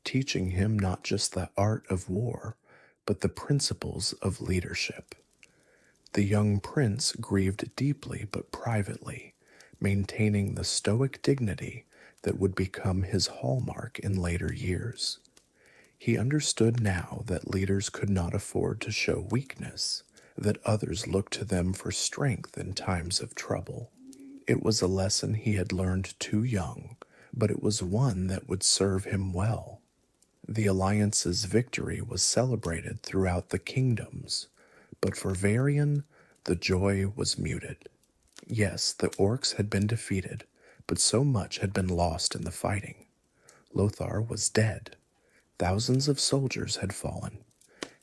teaching him not just the art of war, but the principles of leadership. The young prince grieved deeply but privately, maintaining the stoic dignity that would become his hallmark in later years. He understood now that leaders could not afford to show weakness, that others looked to them for strength in times of trouble. It was a lesson he had learned too young, but it was one that would serve him well. The Alliance's victory was celebrated throughout the kingdoms, but for Varian, the joy was muted. Yes, the orcs had been defeated, but so much had been lost in the fighting. Lothar was dead. Thousands of soldiers had fallen,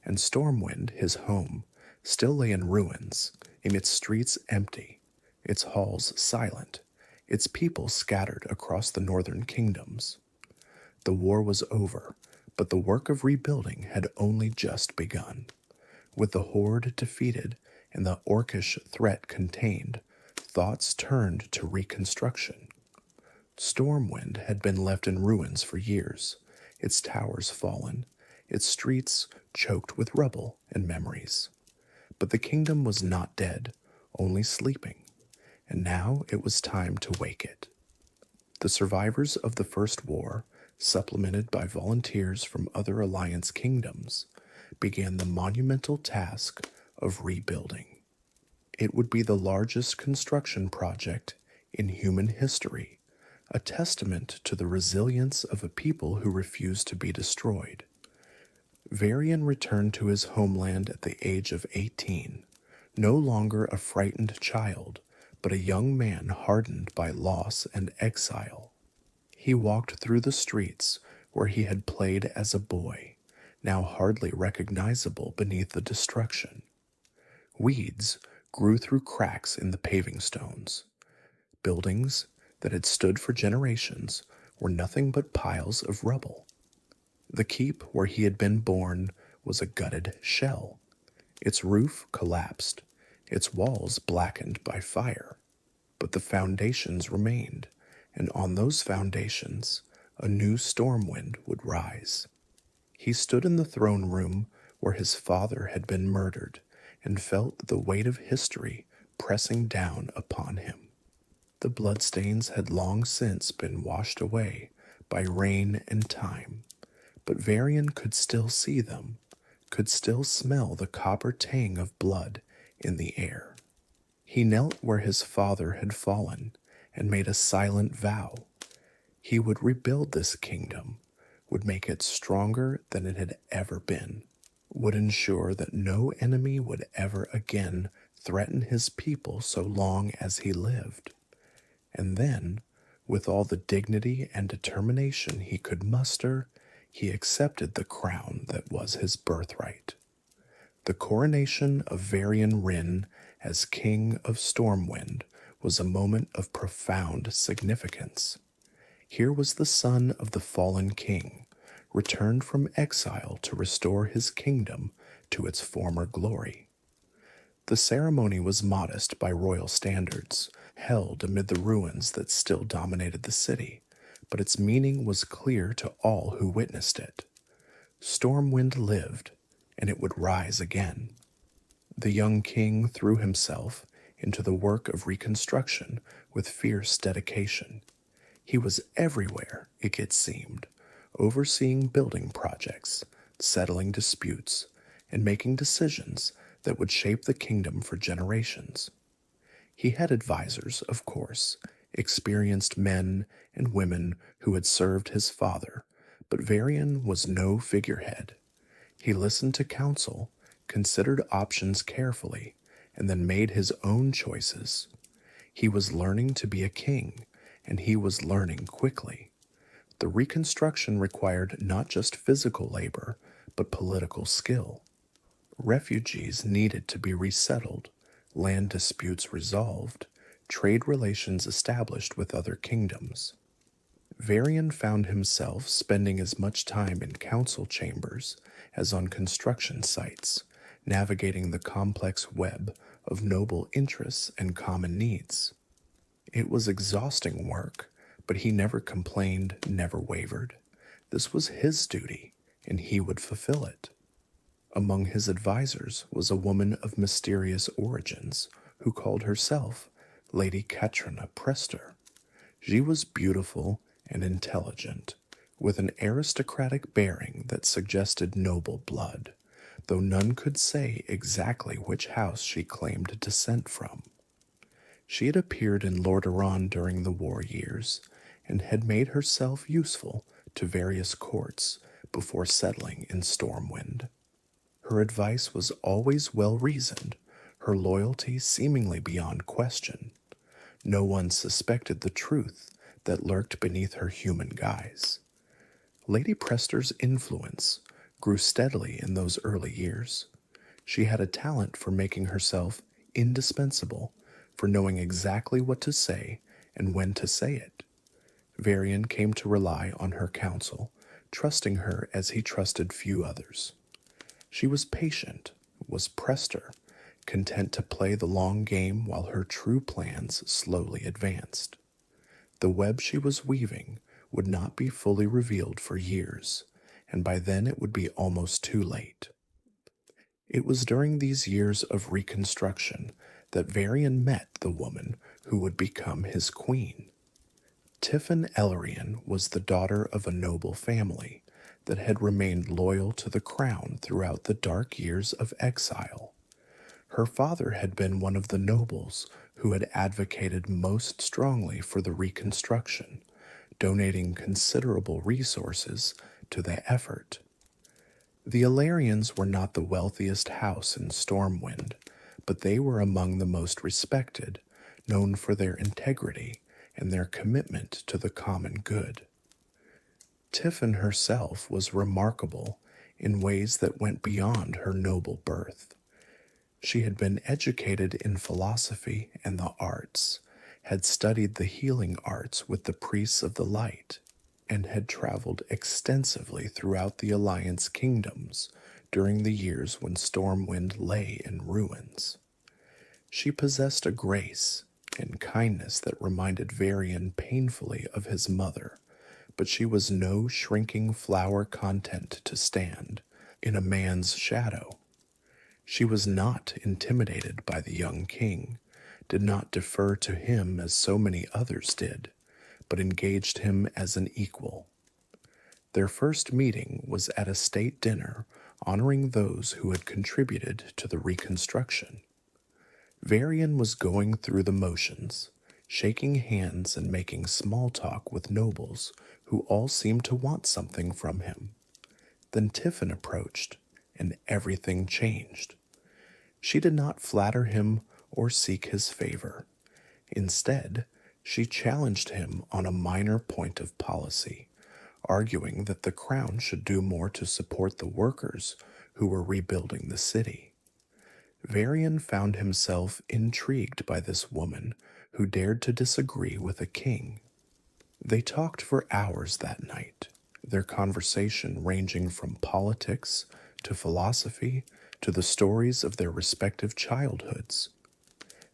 and Stormwind, his home, still lay in ruins, in its streets empty, its halls silent, its people scattered across the northern kingdoms. The war was over, but the work of rebuilding had only just begun. With the Horde defeated and the Orcish threat contained, thoughts turned to reconstruction. Stormwind had been left in ruins for years, its towers fallen, its streets choked with rubble and memories. But the kingdom was not dead, only sleeping, and now it was time to wake it. The survivors of the First War, supplemented by volunteers from other Alliance kingdoms, began the monumental task of rebuilding. It would be the largest construction project in human history, a testament to the resilience of a people who refused to be destroyed. Varian returned to his homeland at the age of 18, no longer a frightened child, but a young man hardened by loss and exile. He walked through the streets where he had played as a boy, now hardly recognizable beneath the destruction. Weeds grew through cracks in the paving stones. Buildings that had stood for generations were nothing but piles of rubble. The keep where he had been born was a gutted shell. Its roof collapsed, its walls blackened by fire. But the foundations remained, and on those foundations a new Stormwind would rise. He stood in the throne room where his father had been murdered and felt the weight of history pressing down upon him. The bloodstains had long since been washed away by rain and time, but Varian could still see them, could still smell the copper tang of blood in the air. He knelt where his father had fallen and made a silent vow. He would rebuild this kingdom, would make it stronger than it had ever been, would ensure that no enemy would ever again threaten his people so long as he lived. And then, with all the dignity and determination he could muster, he accepted the crown that was his birthright. The coronation of Varian Wrynn as King of Stormwind was a moment of profound significance. Here was the son of the fallen king, returned from exile to restore his kingdom to its former glory. The ceremony was modest by royal standards, held amid the ruins that still dominated the city, but its meaning was clear to all who witnessed it. Stormwind lived, and it would rise again. The young king threw himself into the work of reconstruction with fierce dedication. He was everywhere, it seemed, overseeing building projects, settling disputes, and making decisions that would shape the kingdom for generations. He had advisors, of course, experienced men and women who had served his father, but Varian was no figurehead. He listened to counsel, considered options carefully, and then made his own choices. He was learning to be a king, and he was learning quickly. The reconstruction required not just physical labor, but political skill. Refugees needed to be resettled, land disputes resolved, trade relations established with other kingdoms. Varian found himself spending as much time in council chambers as on construction sites, navigating the complex web of noble interests and common needs. It was exhausting work, but he never complained, never wavered. This was his duty, and he would fulfill it. Among his advisors was a woman of mysterious origins who called herself Lady Katrina Prester. She was beautiful and intelligent, with an aristocratic bearing that suggested noble blood, though none could say exactly which house she claimed descent from. She had appeared in Lordaeron during the war years, and had made herself useful to various courts before settling in Stormwind. Her advice was always well-reasoned, her loyalty seemingly beyond question. No one suspected the truth that lurked beneath her human guise. Lady Prester's influence grew steadily in those early years. She had a talent for making herself indispensable, for knowing exactly what to say and when to say it. Varian came to rely on her counsel, trusting her as he trusted few others. She was patient, was Prester, content to play the long game while her true plans slowly advanced. The web she was weaving would not be fully revealed for years, and by then it would be almost too late. It was during these years of reconstruction that Varian met the woman who would become his queen. Tiffin was the daughter of a noble family that had remained loyal to the crown throughout the dark years of exile. Her father had been one of the nobles who had advocated most strongly for the reconstruction, donating considerable resources to the effort. The Illyrians were not the wealthiest house in Stormwind, but they were among the most respected, known for their integrity and their commitment to the common good. Tiffin herself was remarkable in ways that went beyond her noble birth. She had been educated in philosophy and the arts, had studied the healing arts with the priests of the light, and had traveled extensively throughout the Alliance kingdoms during the years when Stormwind lay in ruins. She possessed a grace and kindness that reminded Varian painfully of his mother, but she was no shrinking flower content to stand in a man's shadow. She was not intimidated by the young king, did not defer to him as so many others did, but engaged him as an equal. Their first meeting was at a state dinner honoring those who had contributed to the reconstruction. Varian was going through the motions, shaking hands and making small talk with nobles who all seemed to want something from him. Then Tiffin approached, and everything changed. She did not flatter him or seek his favor. Instead, she challenged him on a minor point of policy, arguing that the crown should do more to support the workers who were rebuilding the city. Varian found himself intrigued by this woman who dared to disagree with a king. They talked for hours that night, their conversation ranging from politics to philosophy to the stories of their respective childhoods.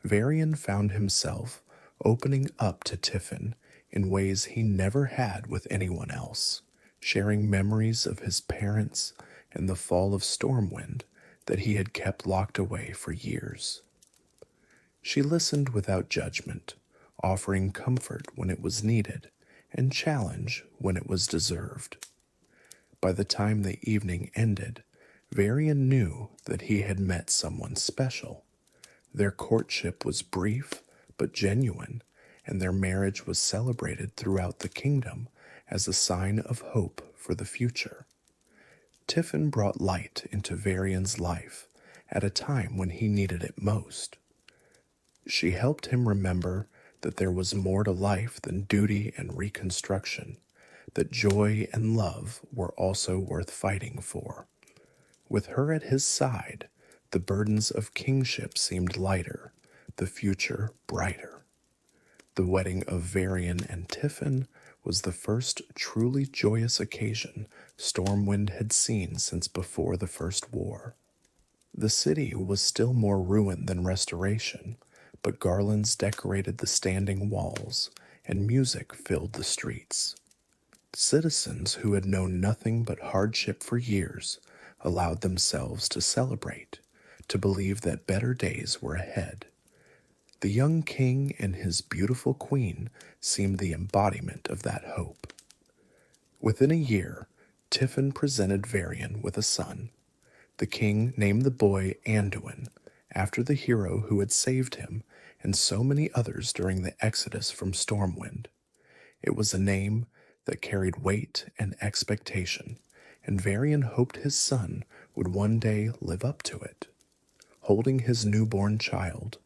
Varian found himself opening up to Tiffin in ways he never had with anyone else, sharing memories of his parents and the fall of Stormwind that he had kept locked away for years. She listened without judgment, offering comfort when it was needed and challenge when it was deserved. By the time the evening ended, Varian knew that he had met someone special. Their courtship was brief but genuine, and their marriage was celebrated throughout the kingdom as a sign of hope for the future. Tiffin brought light into Varian's life at a time when he needed it most. She helped him remember that there was more to life than duty and reconstruction, that joy and love were also worth fighting for. With her at his side, the burdens of kingship seemed lighter, the future brighter. The wedding of Varian and Tiffin was the first truly joyous occasion Stormwind had seen since before the First War. The city was still more ruin than restoration, but garlands decorated the standing walls, and music filled the streets. Citizens who had known nothing but hardship for years allowed themselves to celebrate, to believe that better days were ahead. The young king and his beautiful queen seemed the embodiment of that hope. Within a year, Tiffin presented Varian with a son. The king named the boy Anduin, after the hero who had saved him and so many others during the exodus from Stormwind. It was a name that carried weight and expectation, and Varian hoped his son would one day live up to it. Holding his newborn child,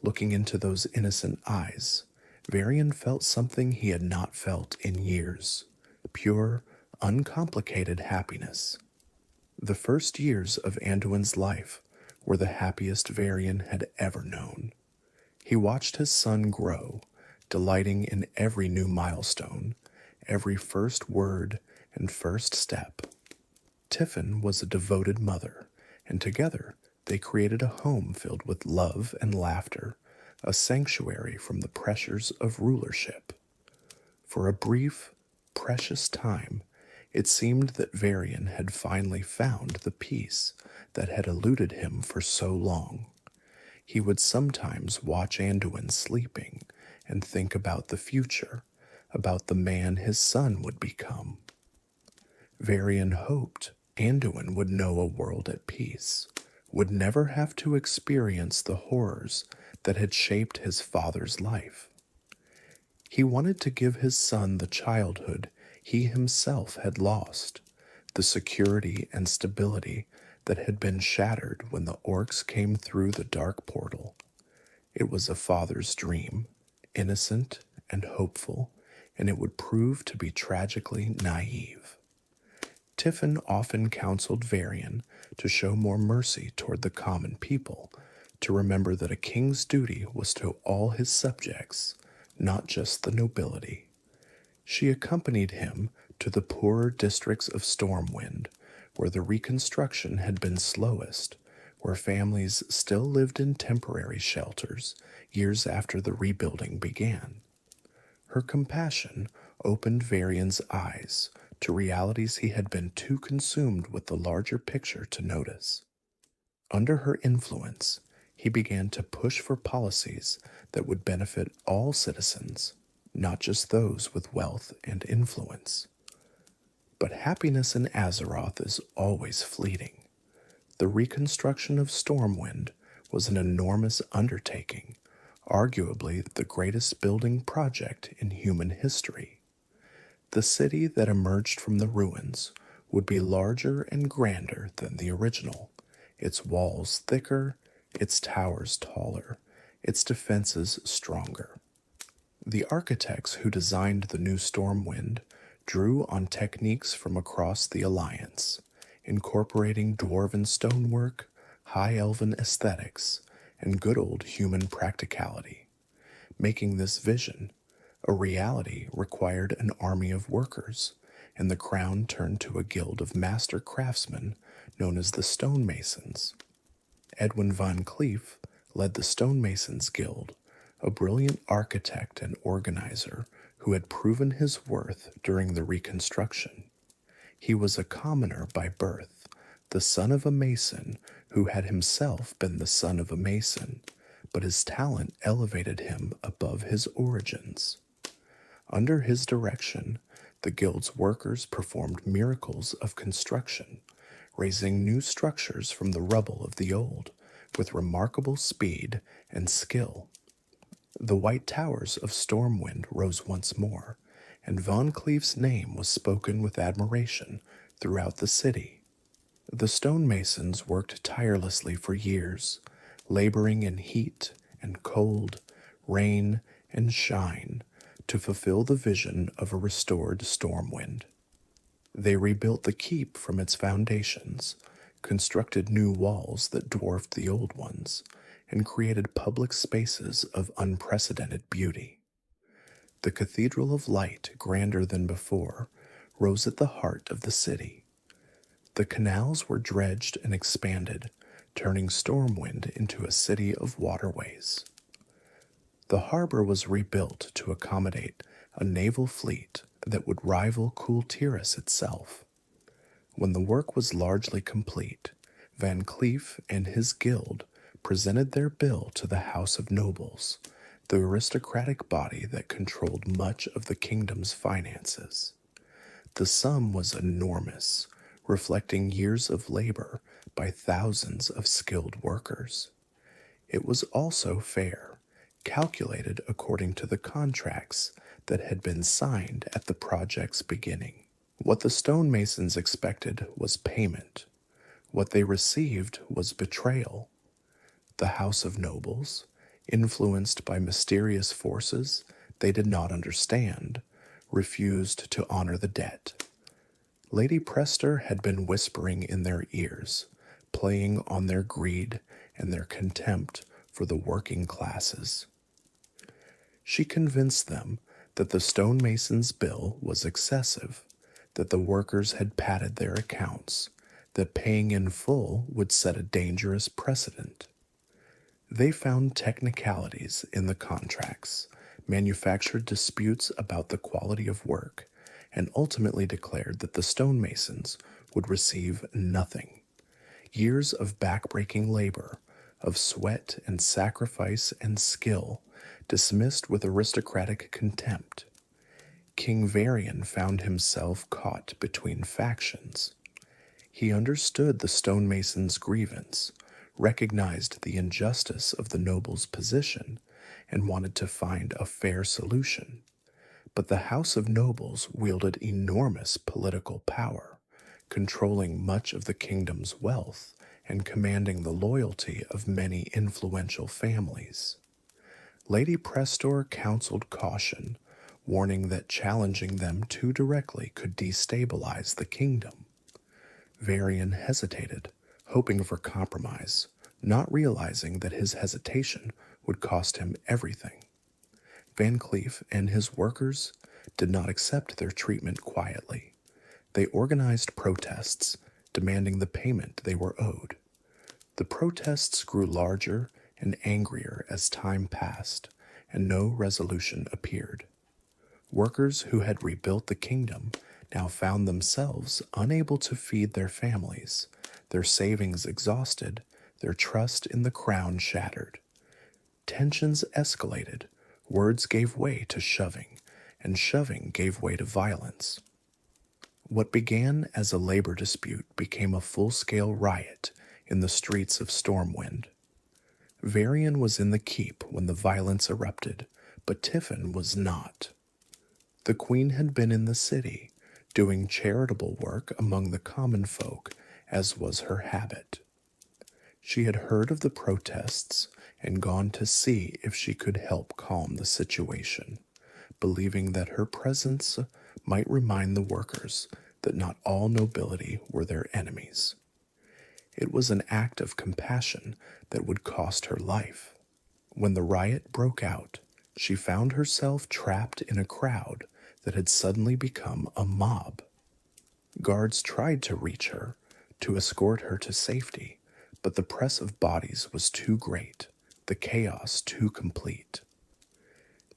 looking into those innocent eyes, Varian felt something he had not felt in years: pure, uncomplicated happiness. The first years of Anduin's life were the happiest Varian had ever known. He watched his son grow, delighting in every new milestone, every first word and first step. Tiffin was a devoted mother, and together they created a home filled with love and laughter, a sanctuary from the pressures of rulership. For a brief, precious time, it seemed that Varian had finally found the peace that had eluded him for so long. He would sometimes watch Anduin sleeping and think about the future, about the man his son would become. Varian hoped Anduin would know a world at peace, would never have to experience the horrors that had shaped his father's life. He wanted to give his son the childhood he himself had lost, the security and stability that had been shattered when the orcs came through the dark portal. It was a father's dream, innocent and hopeful, and it would prove to be tragically naive. Tiffin often counseled Varian to show more mercy toward the common people, to remember that a king's duty was to all his subjects, not just the nobility. She accompanied him to the poorer districts of Stormwind, where the reconstruction had been slowest, where families still lived in temporary shelters years after the rebuilding began. Her compassion opened Varian's eyes to realities he had been too consumed with the larger picture to notice. Under her influence, he began to push for policies that would benefit all citizens, not just those with wealth and influence. But happiness in Azeroth is always fleeting. The reconstruction of Stormwind was an enormous undertaking, arguably the greatest building project in human history. The city that emerged from the ruins would be larger and grander than the original, its walls thicker, its towers taller, its defenses stronger. The architects who designed the new Stormwind drew on techniques from across the Alliance, incorporating dwarven stonework, high elven aesthetics, and good old human practicality. Making this vision a reality required an army of workers, and the crown turned to a guild of master craftsmen known as the Stonemasons. Edwin Van Cleef led the Stonemasons Guild, a brilliant architect and organizer who had proven his worth during the Reconstruction. He was a commoner by birth, the son of a mason who had himself been the son of a mason, but his talent elevated him above his origins. Under his direction, the guild's workers performed miracles of construction, raising new structures from the rubble of the old with remarkable speed and skill. The white towers of Stormwind rose once more, and Von Cleef's name was spoken with admiration throughout the city. The stonemasons worked tirelessly for years, laboring in heat and cold, rain and shine, to fulfill the vision of a restored Stormwind. They rebuilt the keep from its foundations, constructed new walls that dwarfed the old ones, and created public spaces of unprecedented beauty. The Cathedral of Light, grander than before, rose at the heart of the city. The canals were dredged and expanded, turning Stormwind into a city of waterways. The harbor was rebuilt to accommodate a naval fleet that would rival Cool Tiras itself. When the work was largely complete, Van Cleef and his guild presented their bill to the House of Nobles, the aristocratic body that controlled much of the kingdom's finances. The sum was enormous, reflecting years of labor by thousands of skilled workers. It was also fair, calculated according to the contracts that had been signed at the project's beginning. What the stonemasons expected was payment. What they received was betrayal. The House of Nobles, influenced by mysterious forces they did not understand, refused to honor the debt. Lady Prester had been whispering in their ears, playing on their greed and their contempt for the working classes. She convinced them that the stonemasons' bill was excessive, that the workers had padded their accounts, that paying in full would set a dangerous precedent. They found technicalities in the contracts, manufactured disputes about the quality of work, and ultimately declared that the stonemasons would receive nothing. Years of backbreaking labor, of sweat and sacrifice and skill, dismissed with aristocratic contempt. King Varian found himself caught between factions. He understood the stonemasons' grievance, recognized the injustice of the nobles' position, and wanted to find a fair solution. But the House of Nobles wielded enormous political power, controlling much of the kingdom's wealth and commanding the loyalty of many influential families. Lady Prestor counseled caution, warning that challenging them too directly could destabilize the kingdom. Varian hesitated, hoping for compromise, not realizing that his hesitation would cost him everything. Van Cleef and his workers did not accept their treatment quietly. They organized protests, demanding the payment they were owed. The protests grew larger and angrier as time passed, and no resolution appeared. Workers who had rebuilt the kingdom now found themselves unable to feed their families, their savings exhausted, their trust in the crown shattered. Tensions escalated, words gave way to shoving, and shoving gave way to violence. What began as a labor dispute became a full-scale riot in the streets of Stormwind. Varian was in the keep when the violence erupted, but Tiffin was not. The queen had been in the city, doing charitable work among the common folk, as was her habit. She had heard of the protests and gone to see if she could help calm the situation, believing that her presence might remind the workers that not all nobility were their enemies. It was an act of compassion that would cost her life. When the riot broke out, she found herself trapped in a crowd that had suddenly become a mob. Guards tried to reach her, to escort her to safety, but the press of bodies was too great, the chaos too complete.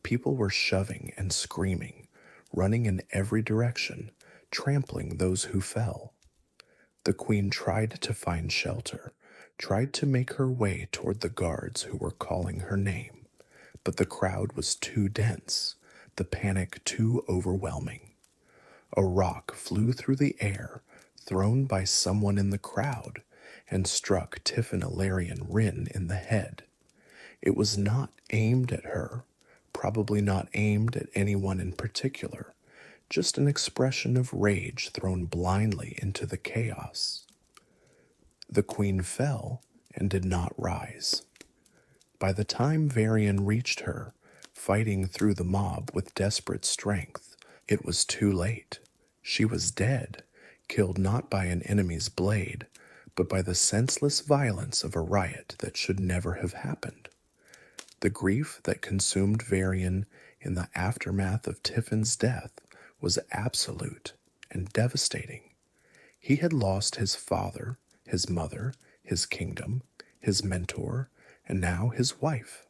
People were shoving and screaming, running in every direction, trampling those who fell. The queen tried to find shelter, tried to make her way toward the guards who were calling her name, but the crowd was too dense, the panic too overwhelming. A rock flew through the air, thrown by someone in the crowd, and struck Tiffin Wrynn in the head. It was not aimed at her, probably not aimed at anyone in particular, just an expression of rage thrown blindly into the chaos. The queen fell and did not rise. By the time Varian reached her, fighting through the mob with desperate strength, it was too late. She was dead, killed not by an enemy's blade, but by the senseless violence of a riot that should never have happened. The grief that consumed Varian in the aftermath of Tiffin's death was absolute and devastating. He had lost his father, his mother, his kingdom, his mentor, and now his wife.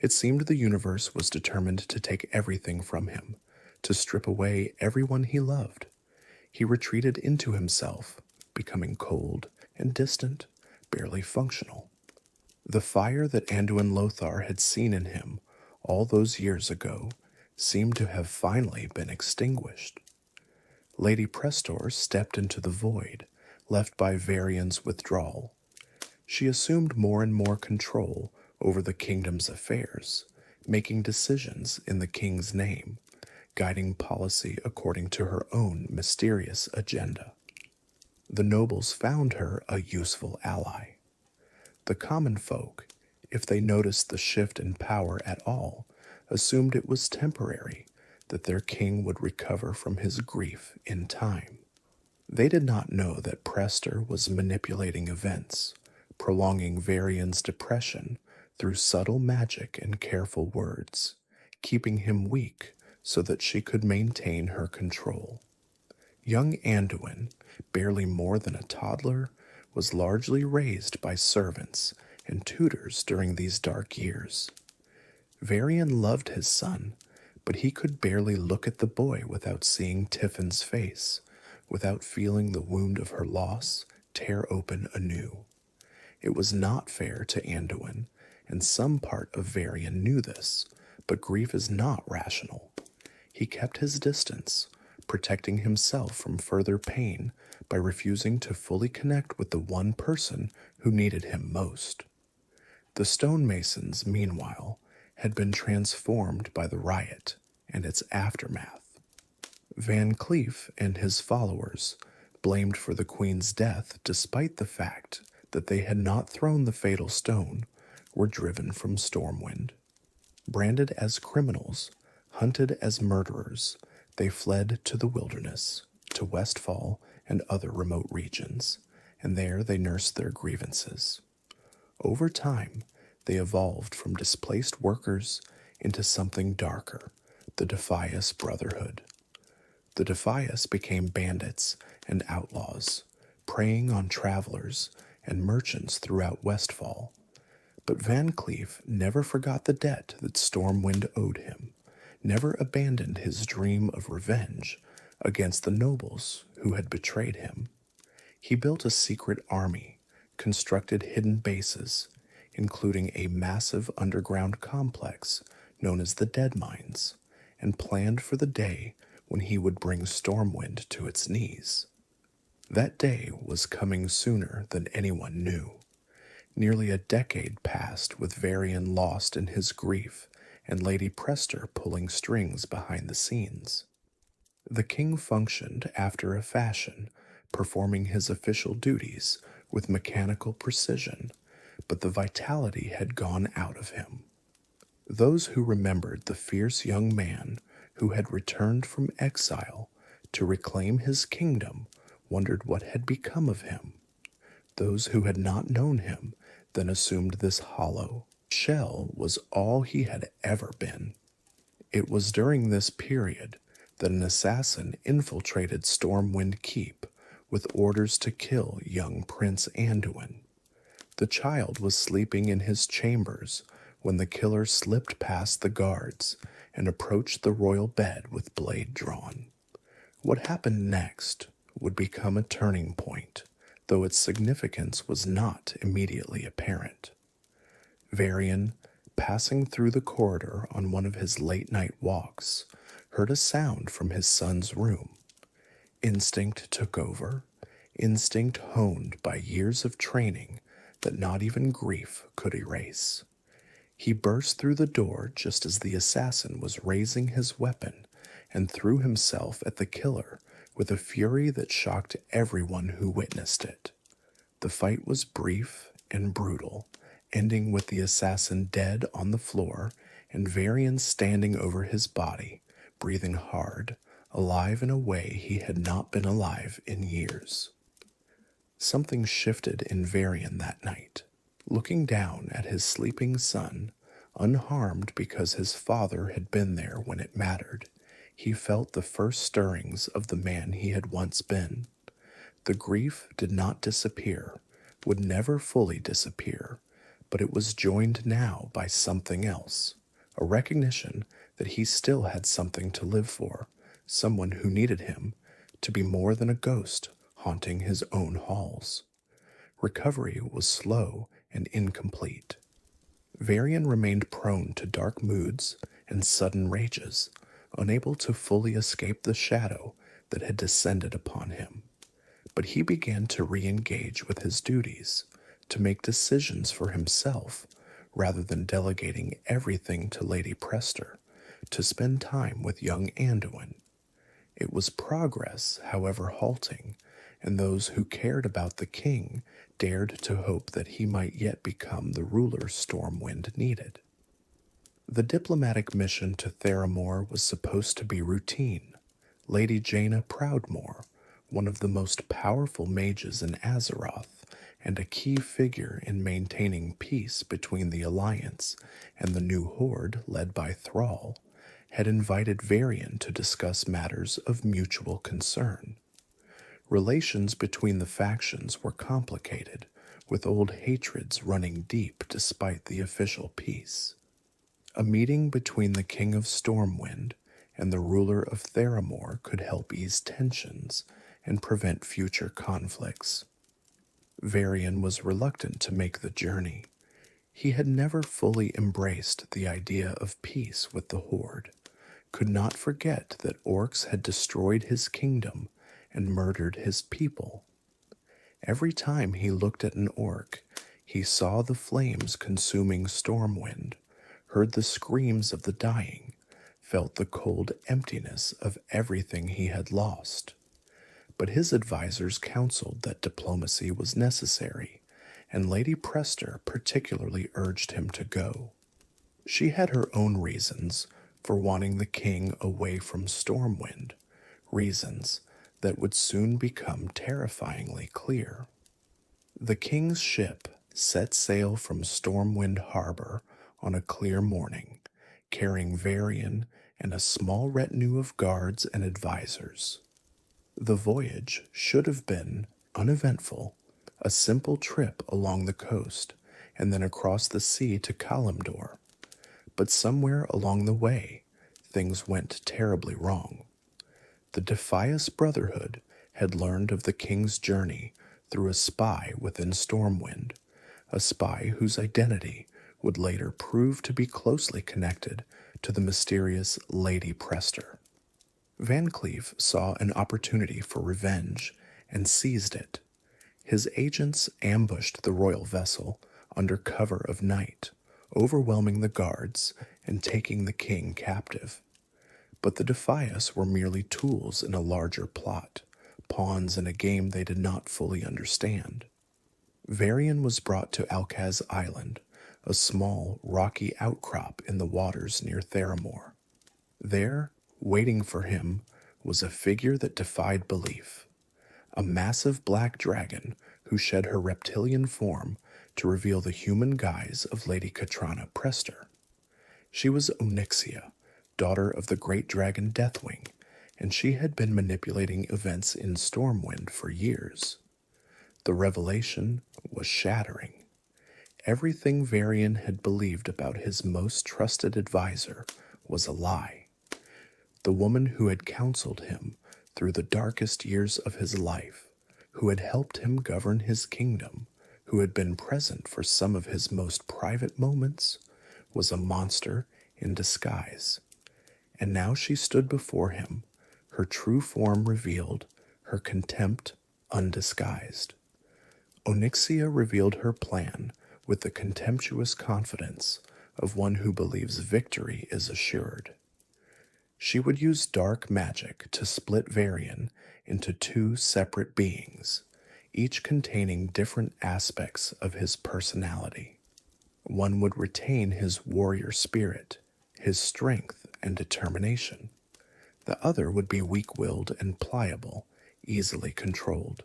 It seemed the universe was determined to take everything from him, to strip away everyone he loved. He retreated into himself, becoming cold and distant, barely functional. The fire that Anduin Lothar had seen in him all those years ago seemed to have finally been extinguished. Lady Prestor stepped into the void, left by Varian's withdrawal. She assumed more and more control over the kingdom's affairs, making decisions in the king's name, guiding policy according to her own mysterious agenda. The nobles found her a useful ally. The common folk, if they noticed the shift in power at all, assumed it was temporary, that their king would recover from his grief in time. They did not know that Prestor was manipulating events, prolonging Varian's depression through subtle magic and careful words, keeping him weak so that she could maintain her control. Young Anduin, barely more than a toddler, was largely raised by servants and tutors during these dark years. Varian loved his son, but he could barely look at the boy without seeing Tiffin's face, without feeling the wound of her loss tear open anew. It was not fair to Anduin, and some part of Varian knew this, but grief is not rational. He kept his distance, protecting himself from further pain by refusing to fully connect with the one person who needed him most. The Stonemasons, meanwhile, had been transformed by the riot and its aftermath. Van Cleef and his followers, blamed for the queen's death despite the fact that they had not thrown the fatal stone, were driven from Stormwind. Branded as criminals, hunted as murderers, they fled to the wilderness, to Westfall and other remote regions, and there they nursed their grievances. Over time, they evolved from displaced workers into something darker, the Defias Brotherhood. The Defias became bandits and outlaws, preying on travelers and merchants throughout Westfall. But Van Cleef never forgot the debt that Stormwind owed him, never abandoned his dream of revenge against the nobles who had betrayed him. He built a secret army, constructed hidden bases, including a massive underground complex known as the Dead Mines, and planned for the day when he would bring Stormwind to its knees. That day was coming sooner than anyone knew. Nearly a decade passed with Varian lost in his grief and Lady Prester pulling strings behind the scenes. The king functioned after a fashion, performing his official duties with mechanical precision, but the vitality had gone out of him. Those who remembered the fierce young man who had returned from exile to reclaim his kingdom wondered what had become of him. Those who had not known him then assumed this hollow shell was all he had ever been. It was during this period that an assassin infiltrated Stormwind Keep with orders to kill young Prince Anduin. The child was sleeping in his chambers when the killer slipped past the guards and approached the royal bed with blade drawn. What happened next would become a turning point, though its significance was not immediately apparent. Varian, passing through the corridor on one of his late-night walks, heard a sound from his son's room. Instinct took over, instinct honed by years of training that not even grief could erase. He burst through the door just as the assassin was raising his weapon and threw himself at the killer with a fury that shocked everyone who witnessed it. The fight was brief and brutal, ending with the assassin dead on the floor and Varian standing over his body, breathing hard, alive in a way he had not been alive in years. Something shifted in Varian that night. Looking down at his sleeping son, unharmed because his father had been there when it mattered, he felt the first stirrings of the man he had once been. The grief did not disappear, would never fully disappear, but it was joined now by something else, a recognition that he still had something to live for, someone who needed him, to be more than a ghost haunting his own halls. Recovery was slow and incomplete. Varian remained prone to dark moods and sudden rages, unable to fully escape the shadow that had descended upon him. But he began to re-engage with his duties, to make decisions for himself, rather than delegating everything to Lady Prester, to spend time with young Anduin. It was progress, however halting, and those who cared about the king dared to hope that he might yet become the ruler Stormwind needed. The diplomatic mission to Theramore was supposed to be routine. Lady Jaina Proudmoore, one of the most powerful mages in Azeroth, and a key figure in maintaining peace between the Alliance and the new horde led by Thrall, had invited Varian to discuss matters of mutual concern. Relations between the factions were complicated, with old hatreds running deep despite the official peace. A meeting between the King of Stormwind and the ruler of Theramore could help ease tensions and prevent future conflicts. Varian was reluctant to make the journey. He had never fully embraced the idea of peace with the Horde, could not forget that orcs had destroyed his kingdom and murdered his people. Every time he looked at an orc, he saw the flames consuming Stormwind, heard the screams of the dying, felt the cold emptiness of everything he had lost. But his advisors counseled that diplomacy was necessary, and Lady Prester particularly urged him to go. She had her own reasons for wanting the king away from Stormwind, reasons that would soon become terrifyingly clear. The king's ship set sail from Stormwind Harbor on a clear morning, carrying Varian and a small retinue of guards and advisors. The voyage should have been uneventful, a simple trip along the coast and then across the sea to Kalimdor. But somewhere along the way, things went terribly wrong. The Defias Brotherhood had learned of the king's journey through a spy within Stormwind, a spy whose identity would later prove to be closely connected to the mysterious Lady Prester. Van Cleef saw an opportunity for revenge and seized it. His agents ambushed the royal vessel under cover of night, overwhelming the guards and taking the king captive. But the Defias were merely tools in a larger plot, pawns in a game they did not fully understand. Varian was brought to Alcaz Island, a small, rocky outcrop in the waters near Theramore. There, waiting for him, was a figure that defied belief. A massive black dragon who shed her reptilian form to reveal the human guise of Lady Katrana Prester. She was Onyxia, daughter of the great dragon Deathwing, and she had been manipulating events in Stormwind for years. The revelation was shattering. Everything Varian had believed about his most trusted advisor was a lie. The woman who had counseled him through the darkest years of his life, who had helped him govern his kingdom, who had been present for some of his most private moments, was a monster in disguise. And now she stood before him, her true form revealed, her contempt undisguised. Onyxia revealed her plan with the contemptuous confidence of one who believes victory is assured. She would use dark magic to split Varian into two separate beings, each containing different aspects of his personality. One would retain his warrior spirit, his strength and determination. The other would be weak-willed and pliable, easily controlled.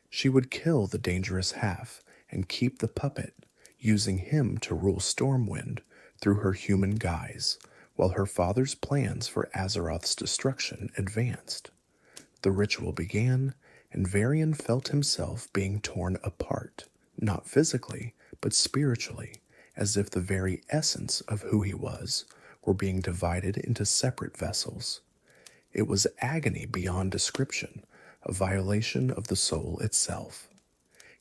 She would kill the dangerous half and keep the puppet, using him to rule Stormwind through her human guise, while her father's plans for Azeroth's destruction advanced. The ritual began, and Varian felt himself being torn apart, not physically, but spiritually, as if the very essence of who he was were being divided into separate vessels. It was agony beyond description, a violation of the soul itself.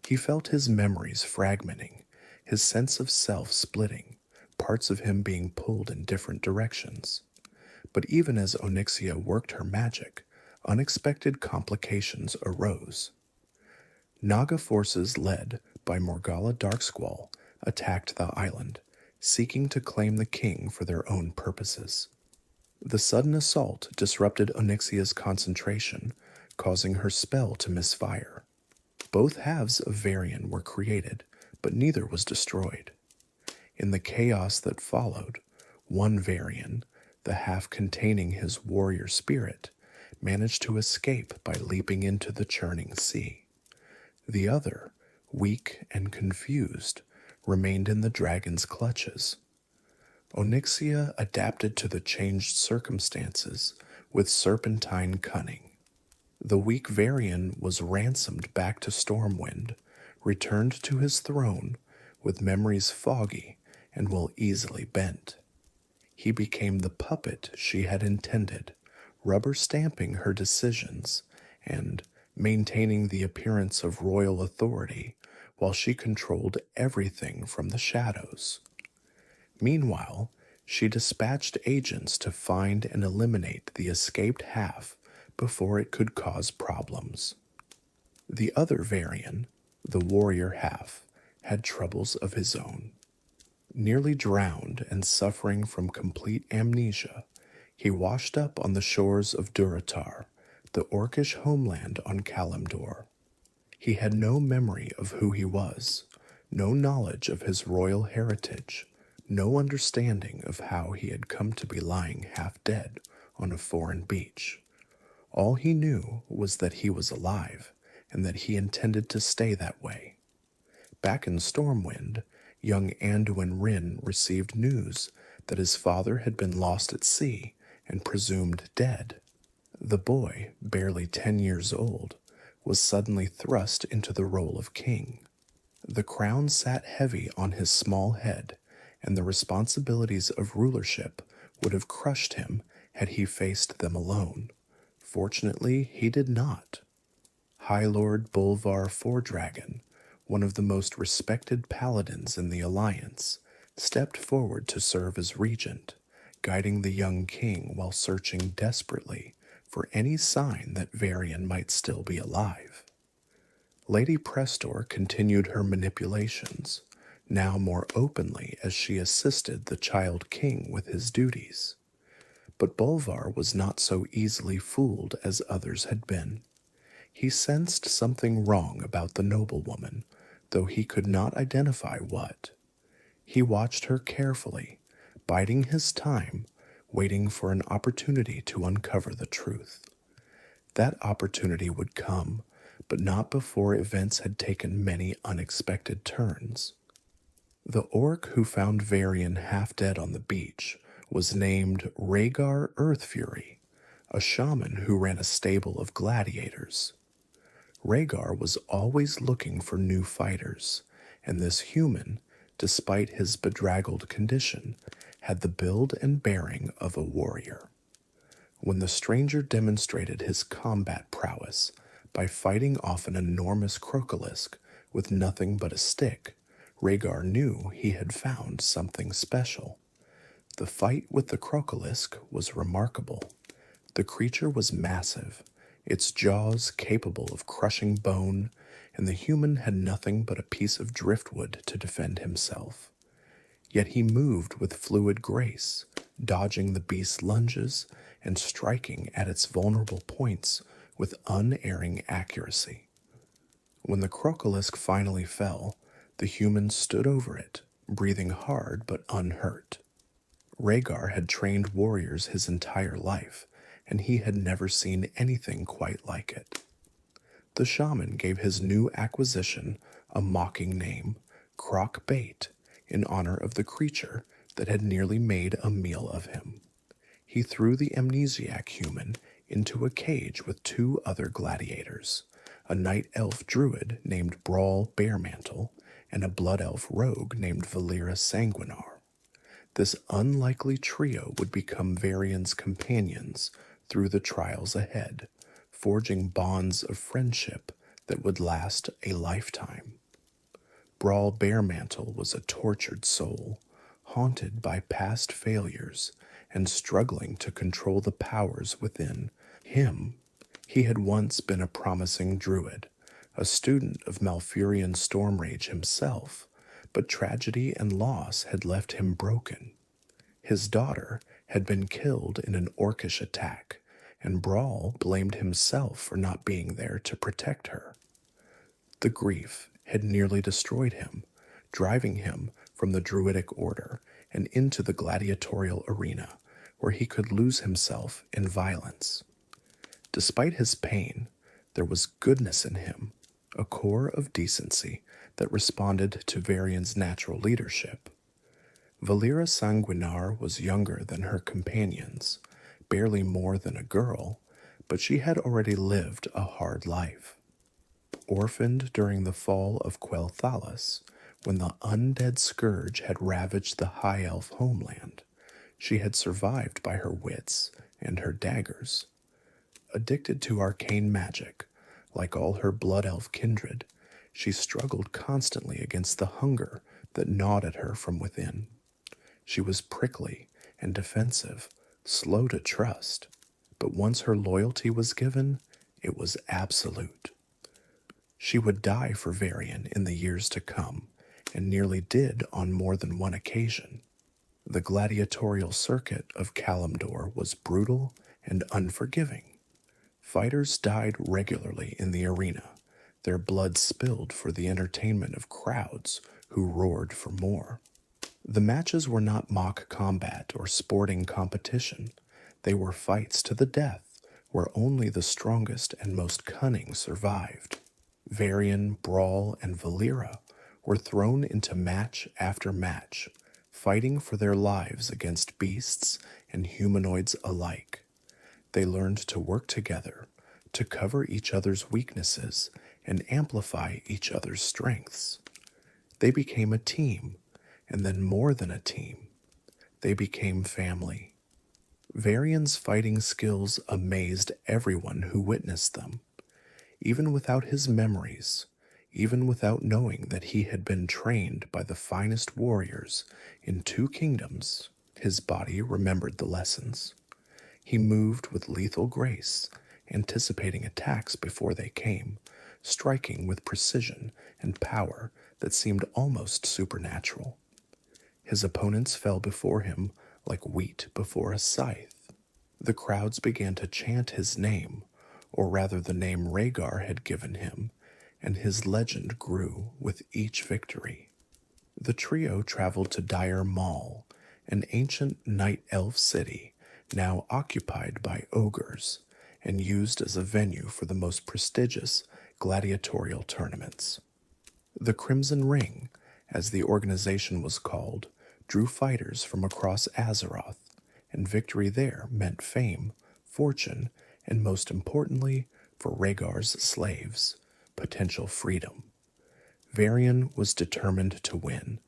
He felt his memories fragmenting, his sense of self splitting, parts of him being pulled in different directions. But even as Onyxia worked her magic, unexpected complications arose. Naga forces led by Morgalla Darksquall attacked the island, seeking to claim the king for their own purposes. The sudden assault disrupted Onyxia's concentration, causing her spell to misfire. Both halves of Varian were created, but neither was destroyed. In the chaos that followed, one Varian, the half containing his warrior spirit, managed to escape by leaping into the churning sea. The other, weak and confused, remained in the dragon's clutches. Onyxia adapted to the changed circumstances with serpentine cunning. The weak Varian was ransomed back to Stormwind, returned to his throne with memories foggy and will easily bent. He became the puppet she had intended, rubber stamping her decisions and maintaining the appearance of royal authority while she controlled everything from the shadows. Meanwhile, she dispatched agents to find and eliminate the escaped half before it could cause problems. The other Varian, the warrior half, had troubles of his own. Nearly drowned and suffering from complete amnesia, he washed up on the shores of Durotar, the Orcish homeland on Kalimdor. He had no memory of who he was, no knowledge of his royal heritage, no understanding of how he had come to be lying half dead on a foreign beach. All he knew was that he was alive and that he intended to stay that way. Back in Stormwind, young Anduin Wrynn received news that his father had been lost at sea and presumed dead. The boy, barely 10 years old, was suddenly thrust into the role of king. The crown sat heavy on his small head, and the responsibilities of rulership would have crushed him had he faced them alone. Fortunately, he did not. High Lord Bolvar Fordragon, one of the most respected paladins in the Alliance, stepped forward to serve as regent, guiding the young king while searching desperately for any sign that Varian might still be alive. Lady Prestor continued her manipulations, now more openly as she assisted the child king with his duties. But Bolvar was not so easily fooled as others had been. He sensed something wrong about the noblewoman, though he could not identify what. He watched her carefully, biding his time, waiting for an opportunity to uncover the truth. That opportunity would come, but not before events had taken many unexpected turns. The orc who found Varian half dead on the beach was named Rhaegar Earthfury, a shaman who ran a stable of gladiators. Rhaegar was always looking for new fighters, and this human, despite his bedraggled condition, had the build and bearing of a warrior. When the stranger demonstrated his combat prowess by fighting off an enormous crocolisk with nothing but a stick, Rhaegar knew he had found something special. The fight with the crocolisk was remarkable. The creature was massive, its jaws capable of crushing bone, and the human had nothing but a piece of driftwood to defend himself. Yet he moved with fluid grace, dodging the beast's lunges and striking at its vulnerable points with unerring accuracy. When the crocolisk finally fell, the human stood over it, breathing hard but unhurt. Rhaegar had trained warriors his entire life, and he had never seen anything quite like it. The shaman gave his new acquisition a mocking name, Croc Bait, in honor of the creature that had nearly made a meal of him. He threw the amnesiac human into a cage with 2 other gladiators, a night elf druid named Brawl Bearmantle, and a blood elf rogue named Valera Sanguinar. This unlikely trio would become Varian's companions through the trials ahead, forging bonds of friendship that would last a lifetime. Brawl Bearmantle was a tortured soul, haunted by past failures and struggling to control the powers within him. He had once been a promising druid, a student of Malfurion Stormrage himself, but tragedy and loss had left him broken. His daughter had been killed in an orcish attack, and Brawl blamed himself for not being there to protect her. The grief had nearly destroyed him, driving him from the druidic order and into the gladiatorial arena, where he could lose himself in violence. Despite his pain, there was goodness in him, a core of decency that responded to Varian's natural leadership. Valera Sanguinar was younger than her companions, barely more than a girl, but she had already lived a hard life. Orphaned during the fall of Quel'Thalas, when the undead scourge had ravaged the High Elf homeland, she had survived by her wits and her daggers. Addicted to arcane magic, like all her blood elf kindred, she struggled constantly against the hunger that gnawed at her from within. She was prickly and defensive, slow to trust, but once her loyalty was given, it was absolute. She would die for Varian in the years to come, and nearly did on more than one occasion. The gladiatorial circuit of Kalimdor was brutal and unforgiving. Fighters died regularly in the arena, their blood spilled for the entertainment of crowds who roared for more. The matches were not mock combat or sporting competition. They were fights to the death, where only the strongest and most cunning survived. Varian, Brawl, and Valera were thrown into match after match, fighting for their lives against beasts and humanoids alike. They learned to work together, to cover each other's weaknesses and amplify each other's strengths. They became a team, and then more than a team. They became family. Varian's fighting skills amazed everyone who witnessed them. Even without his memories, even without knowing that he had been trained by the finest warriors in 2 kingdoms, his body remembered the lessons. He moved with lethal grace, anticipating attacks before they came, striking with precision and power that seemed almost supernatural. His opponents fell before him like wheat before a scythe. The crowds began to chant his name, or rather the name Rhaegar had given him, and his legend grew with each victory. The trio traveled to Dire Maul, an ancient night elf city now occupied by ogres and used as a venue for the most prestigious gladiatorial tournaments. The Crimson Ring, as the organization was called, drew fighters from across Azeroth, and victory there meant fame, fortune, and most importantly, for Rhaegar's slaves, potential freedom. Varian was determined to win,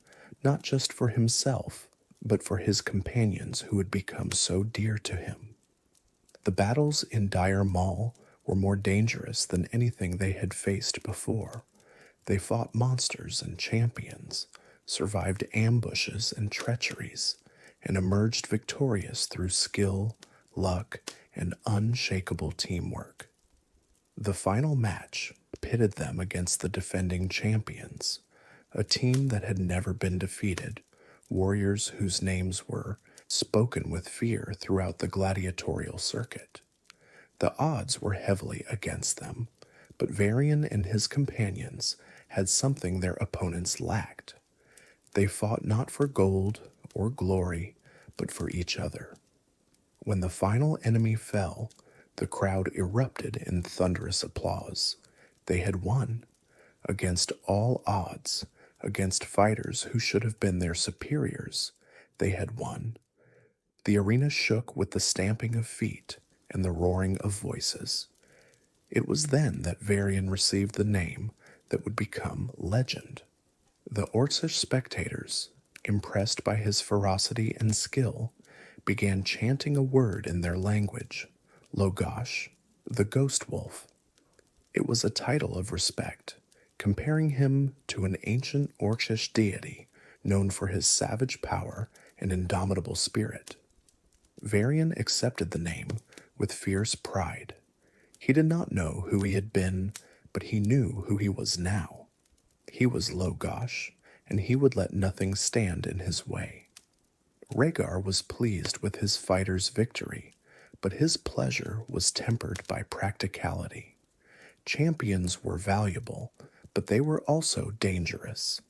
not just for himself, but for his companions who had become so dear to him. The battles in Dire Maul were more dangerous than anything they had faced before. They fought monsters and champions, survived ambushes and treacheries, and emerged victorious through skill, luck, and unshakable teamwork. The final match pitted them against the defending champions, a team that had never been defeated, warriors whose names were spoken with fear throughout the gladiatorial circuit. The odds were heavily against them, but Varian and his companions had something their opponents lacked. They fought not for gold or glory, but for each other. When the final enemy fell, the crowd erupted in thunderous applause. They had won. Against all odds, against fighters who should have been their superiors, they had won. The arena shook with the stamping of feet and the roaring of voices. It was then that Varian received the name that would become legend. The Orcish spectators, impressed by his ferocity and skill, began chanting a word in their language, Logash, the Ghost Wolf. It was a title of respect, comparing him to an ancient Orcish deity known for his savage power and indomitable spirit. Varian accepted the name with fierce pride. He did not know who he had been, but he knew who he was now. He was Logash, and he would let nothing stand in his way. Rhaegar was pleased with his fighter's victory, but his pleasure was tempered by practicality. Champions were valuable, but they were also dangerous.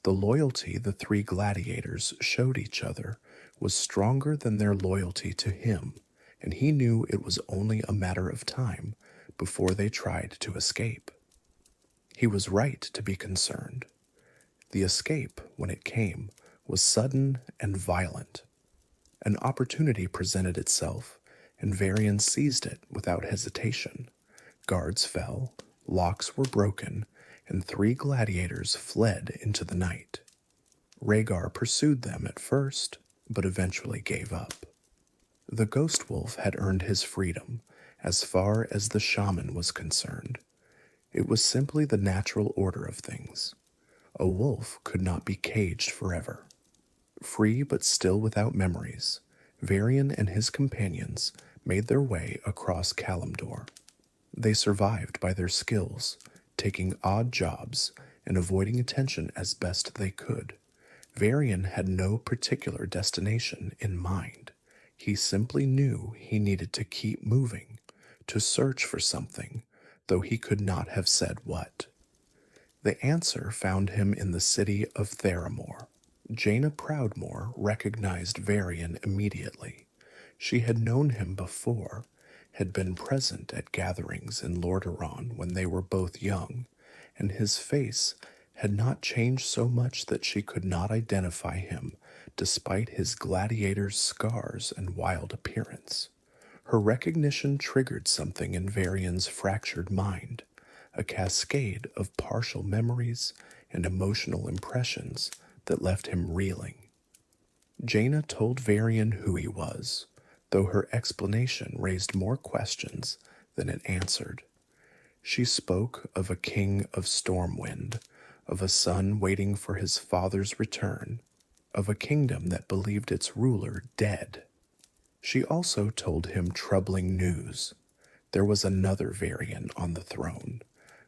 The loyalty the 3 gladiators showed each other was stronger than their loyalty to him, and he knew it was only a matter of time before they tried to escape. He was right to be concerned. The escape, when it came, was sudden and violent. An opportunity presented itself, and Varian seized it without hesitation. Guards fell, locks were broken, and 3 gladiators fled into the night. Rhaegar pursued them at first, but eventually gave up. The Ghost Wolf had earned his freedom, as far as the shaman was concerned. It was simply the natural order of things. A wolf could not be caged forever. Free but still without memories, Varian and his companions made their way across Kalimdor. They survived by their skills, taking odd jobs and avoiding attention as best they could. Varian had no particular destination in mind. He simply knew he needed to keep moving, to search for something, though he could not have said what. The answer found him in the city of Theramore. Jaina Proudmoore recognized Varian immediately. She had known him before, had been present at gatherings in Lordaeron when they were both young, and his face had not changed so much that she could not identify him despite his gladiator's scars and wild appearance. Her recognition triggered something in Varian's fractured mind, a cascade of partial memories and emotional impressions that left him reeling. Jaina told Varian who he was, though her explanation raised more questions than it answered. She spoke of a king of Stormwind, of a son waiting for his father's return, of a kingdom that believed its ruler dead. She also told him troubling news. There was another Varian on the throne,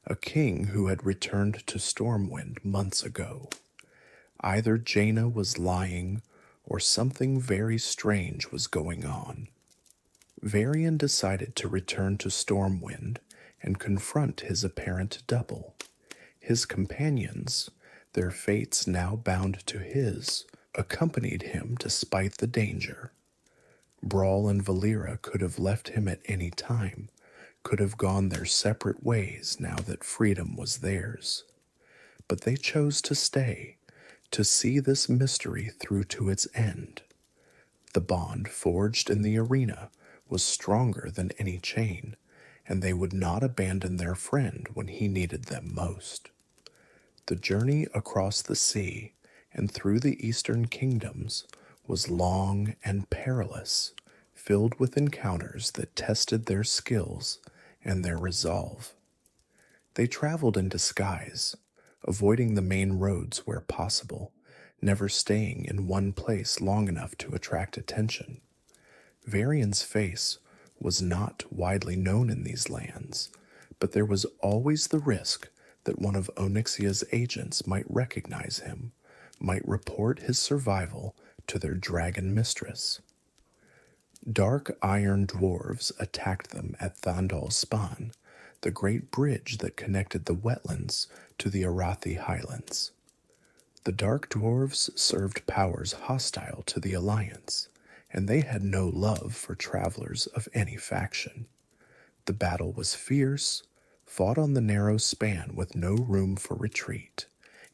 a king who had returned to Stormwind months ago. Either Jaina was lying, or something very strange was going on. Varian decided to return to Stormwind and confront his apparent double. His companions, their fates now bound to his, accompanied him despite the danger. Brawl and Valera could have left him at any time, could have gone their separate ways now that freedom was theirs. But they chose to stay, to see this mystery through to its end. The bond forged in the arena was stronger than any chain, and they would not abandon their friend when he needed them most. The journey across the sea and through the eastern kingdoms was long and perilous, filled with encounters that tested their skills and their resolve. They traveled in disguise, avoiding the main roads where possible, never staying in one place long enough to attract attention. Varian's face was not widely known in these lands, but there was always the risk that one of Onyxia's agents might recognize him, might report his survival to their dragon mistress. Dark iron dwarves attacked them at Thandal's Span, the great bridge that connected the wetlands to the Arathi Highlands. The dark dwarves served powers hostile to the Alliance, and they had no love for travelers of any faction. The battle was fierce, fought on the narrow span with no room for retreat,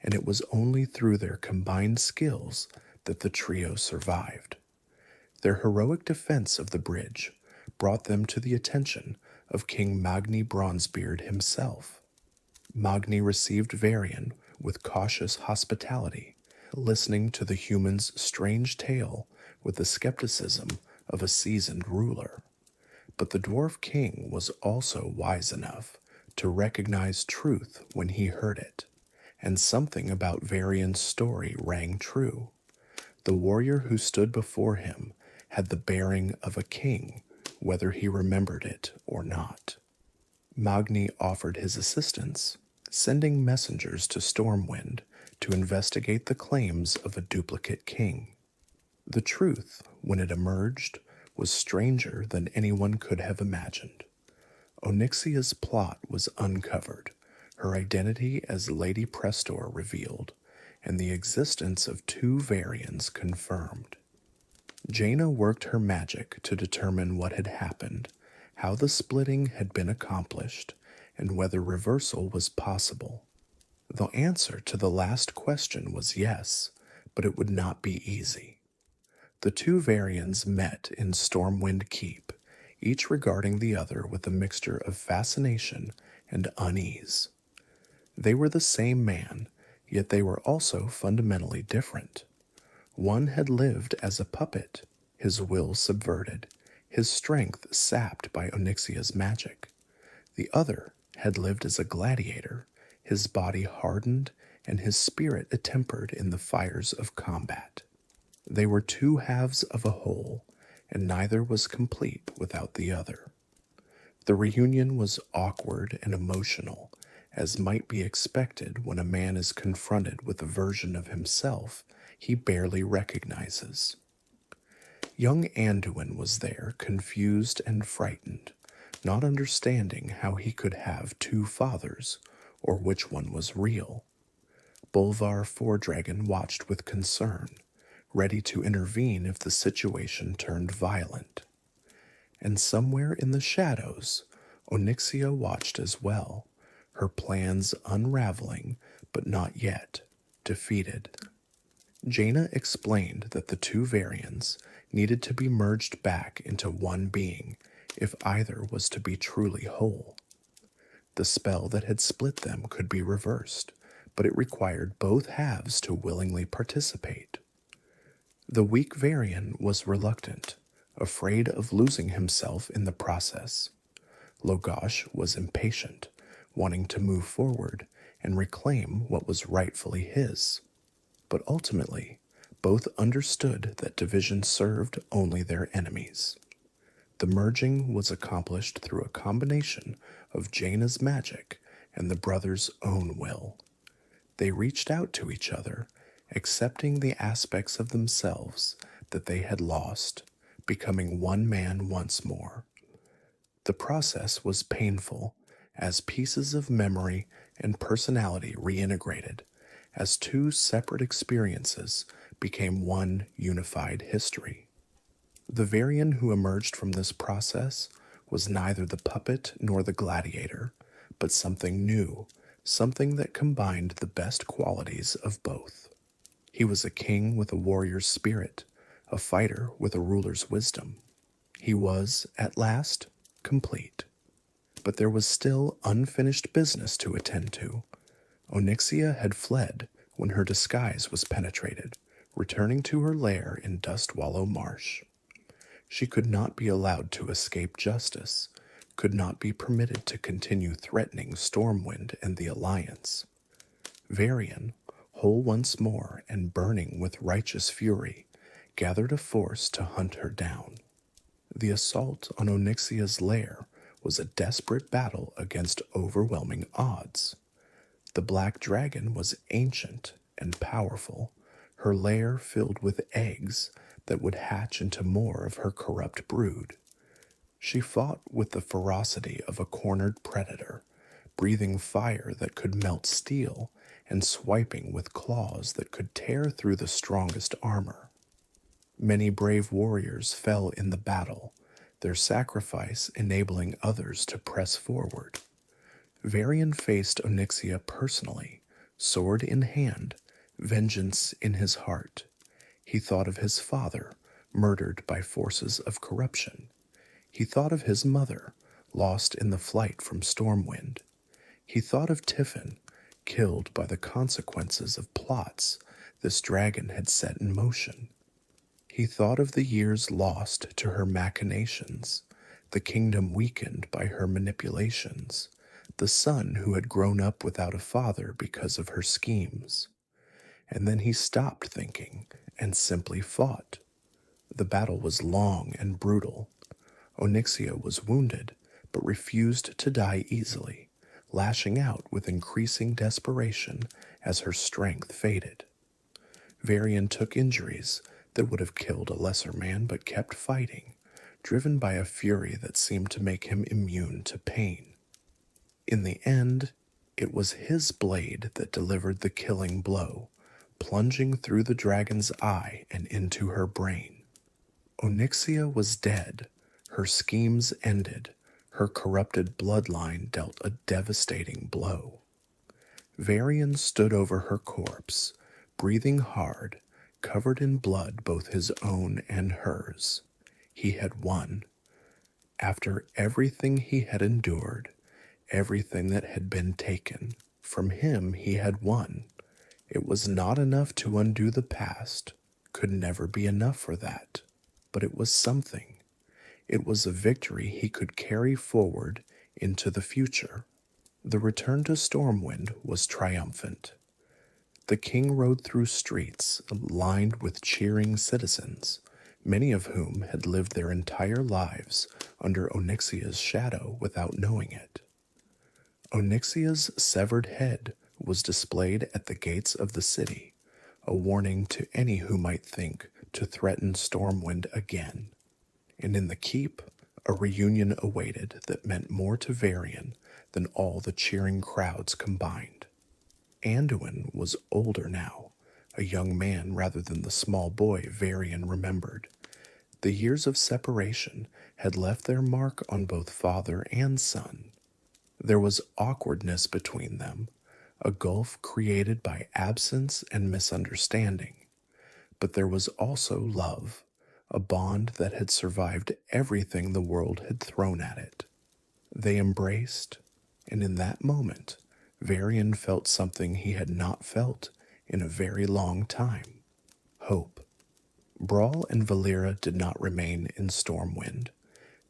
and it was only through their combined skills that the trio survived. Their heroic defense of the bridge brought them to the attention of King Magni Bronzebeard himself. Magni received Varian with cautious hospitality, listening to the human's strange tale with the skepticism of a seasoned ruler. But the dwarf king was also wise enough to recognize truth when he heard it, and something about Varian's story rang true. The warrior who stood before him had the bearing of a king, whether he remembered it or not. Magni offered his assistance, sending messengers to Stormwind to investigate the claims of a duplicate king. The truth, when it emerged, was stranger than anyone could have imagined. Onyxia's plot was uncovered, her identity as Lady Prestor revealed, and the existence of two Varians confirmed. Jaina worked her magic to determine what had happened, how the splitting had been accomplished, and whether reversal was possible. The answer to the last question was yes, but it would not be easy. The two Varians met in Stormwind Keep, each regarding the other with a mixture of fascination and unease. They were the same man, yet they were also fundamentally different. One had lived as a puppet, his will subverted, his strength sapped by Onyxia's magic. The other had lived as a gladiator, his body hardened and his spirit attempered in the fires of combat. They were two halves of a whole, and neither was complete without the other. The reunion was awkward and emotional, as might be expected when a man is confronted with a version of himself he barely recognizes. Young Anduin was there, confused and frightened, not understanding how he could have two fathers, or which one was real. Bolvar Foredragon watched with concern, ready to intervene if the situation turned violent. And somewhere in the shadows, Onyxia watched as well, her plans unraveling, but not yet defeated. Jaina explained that the two Varians needed to be merged back into one being if either was to be truly whole. The spell that had split them could be reversed, but it required both halves to willingly participate. The weak Varian was reluctant, afraid of losing himself in the process. Logosh was impatient, wanting to move forward and reclaim what was rightfully his. But ultimately, both understood that division served only their enemies. The merging was accomplished through a combination of Jaina's magic and the brothers' own will. They reached out to each other, accepting the aspects of themselves that they had lost, becoming one man once more. The process was painful, as pieces of memory and personality reintegrated, as two separate experiences became one unified history. The Varian who emerged from this process was neither the puppet nor the gladiator, but something new, something that combined the best qualities of both. He was a king with a warrior's spirit, a fighter with a ruler's wisdom. He was, at last, complete. But there was still unfinished business to attend to. Onyxia had fled when her disguise was penetrated, returning to her lair in Dustwallow Marsh. She could not be allowed to escape justice, could not be permitted to continue threatening Stormwind and the Alliance. Varian, whole once more and burning with righteous fury, gathered a force to hunt her down. The assault on Onyxia's lair was a desperate battle against overwhelming odds. The black dragon was ancient and powerful, her lair filled with eggs that would hatch into more of her corrupt brood. She fought with the ferocity of a cornered predator, breathing fire that could melt steel and swiping with claws that could tear through the strongest armor. Many brave warriors fell in the battle, their sacrifice enabling others to press forward. Varian faced Onyxia personally, sword in hand, vengeance in his heart. He thought of his father, murdered by forces of corruption. He thought of his mother, lost in the flight from Stormwind. He thought of Tiffin, killed by the consequences of plots this dragon had set in motion. He thought of the years lost to her machinations, the kingdom weakened by her manipulations, the son who had grown up without a father because of her schemes. And then he stopped thinking and simply fought. The battle was long and brutal. Onyxia was wounded, but refused to die easily, lashing out with increasing desperation as her strength faded. Varian took injuries that would have killed a lesser man, but kept fighting, driven by a fury that seemed to make him immune to pain. In the end, it was his blade that delivered the killing blow, plunging through the dragon's eye and into her brain. Onyxia was dead, her schemes ended, her corrupted bloodline dealt a devastating blow. Varian stood over her corpse, breathing hard, covered in blood both his own and hers. He had won. After everything he had endured, everything that had been taken, from him he had won. It was not enough to undo the past, could never be enough for that, but it was something. It was a victory he could carry forward into the future. The return to Stormwind was triumphant. The king rode through streets lined with cheering citizens, many of whom had lived their entire lives under Onyxia's shadow without knowing it. Onyxia's severed head was displayed at the gates of the city, a warning to any who might think to threaten Stormwind again. And in the keep, a reunion awaited that meant more to Varian than all the cheering crowds combined. Anduin was older now, a young man rather than the small boy Varian remembered. The years of separation had left their mark on both father and son. There was awkwardness between them, a gulf created by absence and misunderstanding. But there was also love, a bond that had survived everything the world had thrown at it. They embraced, and in that moment, Varian felt something he had not felt in a very long time: hope. Brawl and Valera did not remain in Stormwind.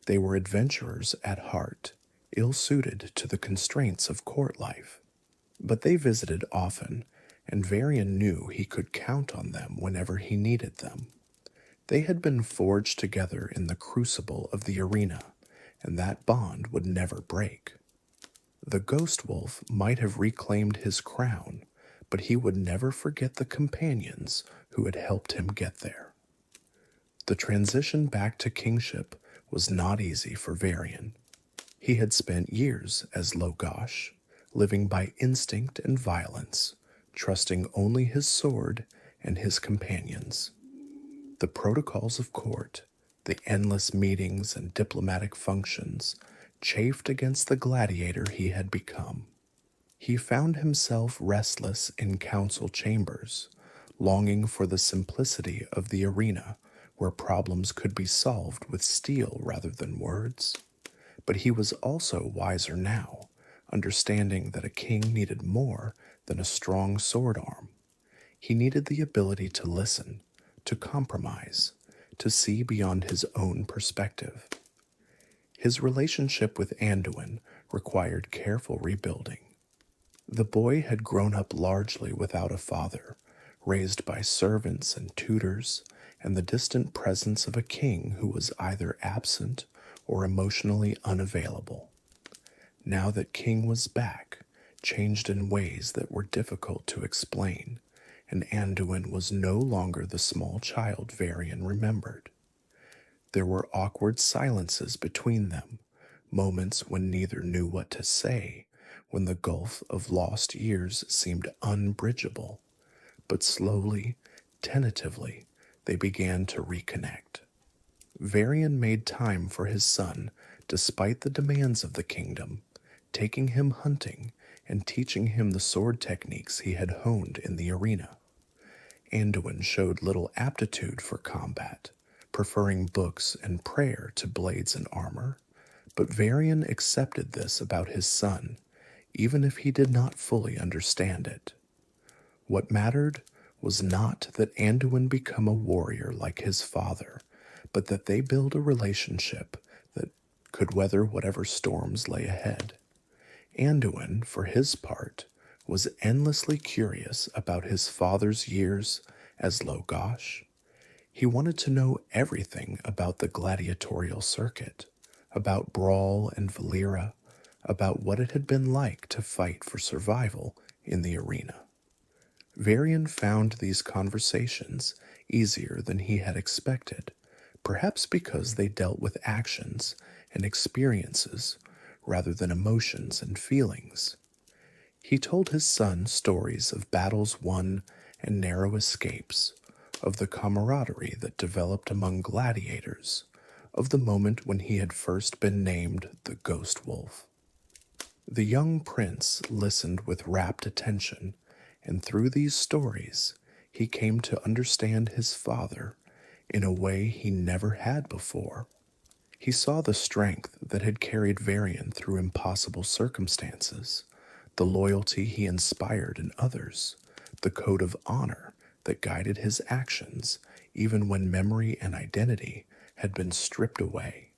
They were adventurers at heart, ill-suited to the constraints of court life. But they visited often, and Varian knew he could count on them whenever he needed them. They had been forged together in the crucible of the arena, and that bond would never break. The Ghost Wolf might have reclaimed his crown, but he would never forget the companions who had helped him get there. The transition back to kingship was not easy for Varian. He had spent years as Logash, living by instinct and violence, trusting only his sword and his companions. The protocols of court, the endless meetings and diplomatic functions, chafed against the gladiator he had become. He found himself restless in council chambers, longing for the simplicity of the arena where problems could be solved with steel rather than words. But he was also wiser now, understanding that a king needed more than a strong sword arm. He needed the ability to listen, to compromise, to see beyond his own perspective. His relationship with Anduin required careful rebuilding. The boy had grown up largely without a father, raised by servants and tutors, and the distant presence of a king who was either absent or emotionally unavailable. Now that King was back, changed in ways that were difficult to explain, and Anduin was no longer the small child Varian remembered. There were awkward silences between them, moments when neither knew what to say, when the gulf of lost years seemed unbridgeable. But slowly, tentatively, they began to reconnect. Varian made time for his son despite the demands of the kingdom, taking him hunting and teaching him the sword techniques he had honed in the arena. Anduin showed little aptitude for combat, preferring books and prayer to blades and armor, but Varian accepted this about his son, even if he did not fully understand it. What mattered was not that Anduin become a warrior like his father, but that they build a relationship that could weather whatever storms lay ahead. Anduin, for his part, was endlessly curious about his father's years as Logash. He wanted to know everything about the gladiatorial circuit, about Brawl and Valera, about what it had been like to fight for survival in the arena. Varian found these conversations easier than he had expected, perhaps because they dealt with actions and experiences rather than emotions and feelings. He told his son stories of battles won and narrow escapes, of the camaraderie that developed among gladiators, of the moment when he had first been named the Ghost Wolf. The young prince listened with rapt attention, and through these stories he came to understand his father in a way he never had before. He saw the strength that had carried Varian through impossible circumstances, the loyalty he inspired in others, the code of honor that guided his actions even when memory and identity had been stripped away.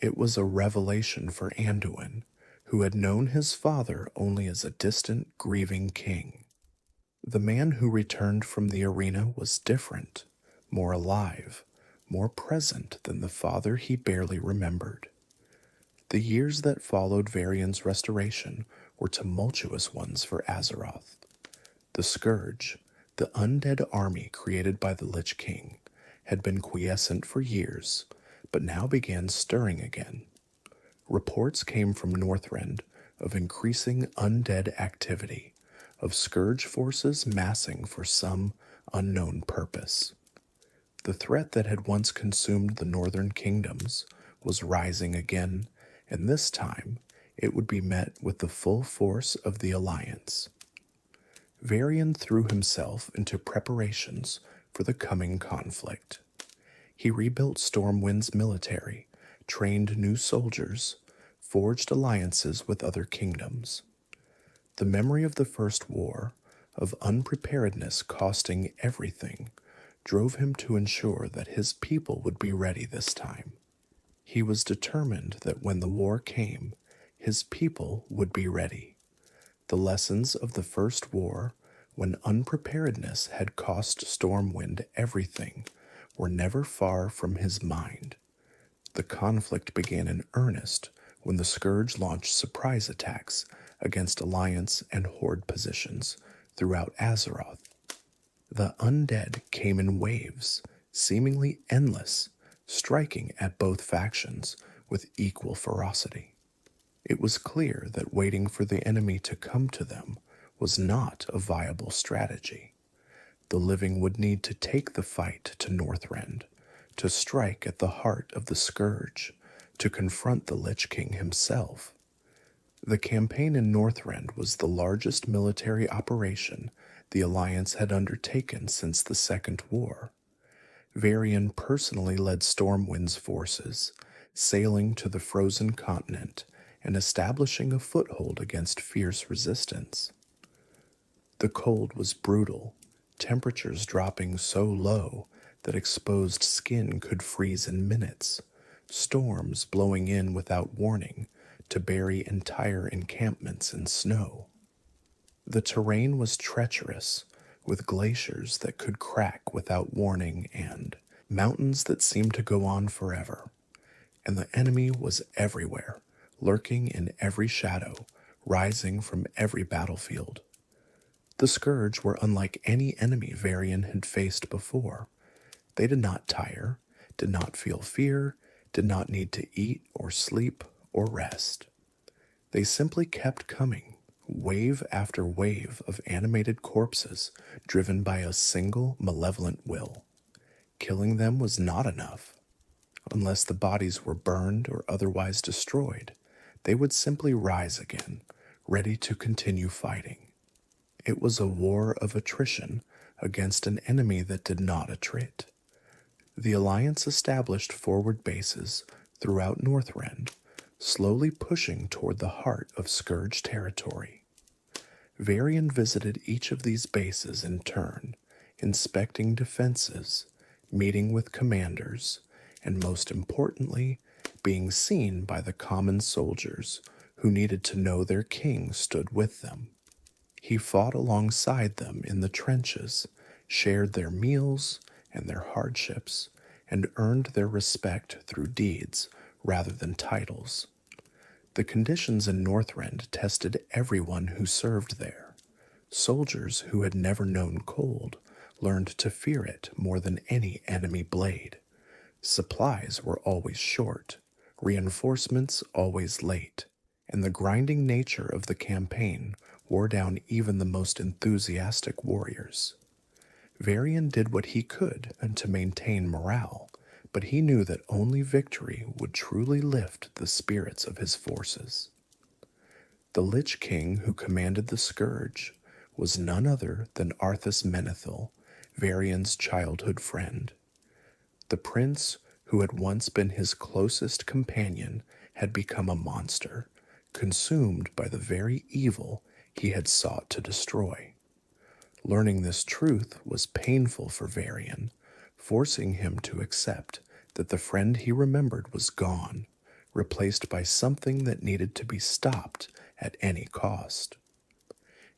It was a revelation for Anduin, who had known his father only as a distant, grieving king. The man who returned from the arena was different, more alive, more present than the father he barely remembered. The years that followed Varian's restoration were tumultuous ones for Azeroth. The Scourge, the undead army created by the Lich King, had been quiescent for years, but now began stirring again. Reports came from Northrend of increasing undead activity, of Scourge forces massing for some unknown purpose. The threat that had once consumed the northern kingdoms was rising again, and this time it would be met with the full force of the alliance. Varian threw himself into preparations for the coming conflict. He rebuilt Stormwind's military, trained new soldiers, forged alliances with other kingdoms. The memory of the First War, of unpreparedness costing everything, drove him to ensure that his people would be ready this time. He was determined that when the war came, his people would be ready. The lessons of the First War, when unpreparedness had cost Stormwind everything, were never far from his mind. The conflict began in earnest when the Scourge launched surprise attacks against Alliance and Horde positions throughout Azeroth. The undead came in waves, seemingly endless, striking at both factions with equal ferocity. It was clear that waiting for the enemy to come to them was not a viable strategy. The living would need to take the fight to Northrend, to strike at the heart of the Scourge, to confront the Lich King himself. The campaign in Northrend was the largest military operation the Alliance had undertaken since the Second War. Varian personally led Stormwind's forces, sailing to the frozen continent and establishing a foothold against fierce resistance. The cold was brutal, temperatures dropping so low that exposed skin could freeze in minutes, storms blowing in without warning to bury entire encampments in snow. The terrain was treacherous, with glaciers that could crack without warning and mountains that seemed to go on forever. And the enemy was everywhere, lurking in every shadow, rising from every battlefield. The Scourge were unlike any enemy Varian had faced before. They did not tire, did not feel fear, did not need to eat or sleep or rest. They simply kept coming, wave after wave of animated corpses driven by a single malevolent will. Killing them was not enough. Unless the bodies were burned or otherwise destroyed, they would simply rise again, ready to continue fighting. It was a war of attrition against an enemy that did not attrit. The Alliance established forward bases throughout Northrend, slowly pushing toward the heart of Scourge territory. Varian visited each of these bases in turn, inspecting defenses, meeting with commanders, and most importantly, being seen by the common soldiers who needed to know their king stood with them. He fought alongside them in the trenches, shared their meals and their hardships, and earned their respect through deeds rather than titles. The conditions in Northrend tested everyone who served there. Soldiers who had never known cold learned to fear it more than any enemy blade. Supplies were always short, reinforcements always late, and the grinding nature of the campaign wore down even the most enthusiastic warriors. Varian did what he could to maintain morale, but he knew that only victory would truly lift the spirits of his forces. The Lich King who commanded the Scourge was none other than Arthas Menethil, Varian's childhood friend. The prince, who had once been his closest companion, had become a monster, consumed by the very evil he had sought to destroy. Learning this truth was painful for Varian, forcing him to accept that the friend he remembered was gone, replaced by something that needed to be stopped at any cost.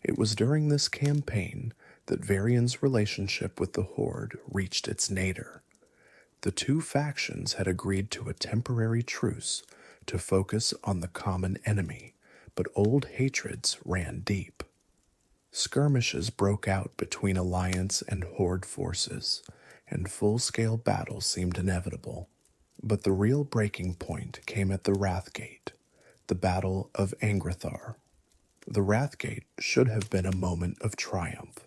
It was during this campaign that Varian's relationship with the Horde reached its nadir. The two factions had agreed to a temporary truce to focus on the common enemy, but old hatreds ran deep. Skirmishes broke out between Alliance and Horde forces, and full-scale battle seemed inevitable. But the real breaking point came at the Wrathgate, the Battle of Angrathar. The Wrathgate should have been a moment of triumph.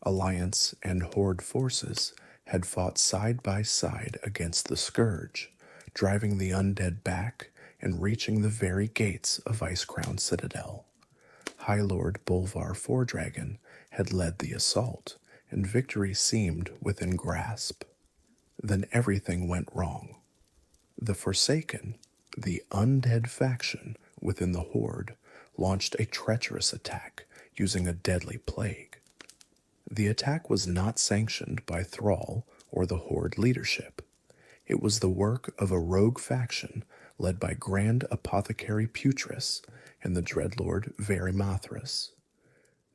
Alliance and Horde forces had fought side by side against the Scourge, driving the undead back and reaching the very gates of Icecrown Citadel. High Lord Bolvar Fordragon had led the assault, and victory seemed within grasp. Then everything went wrong. The Forsaken, the undead faction within the Horde, launched a treacherous attack using a deadly plague. The attack was not sanctioned by Thrall or the Horde leadership. It was the work of a rogue faction led by Grand Apothecary Putris and the Dreadlord Varimathras.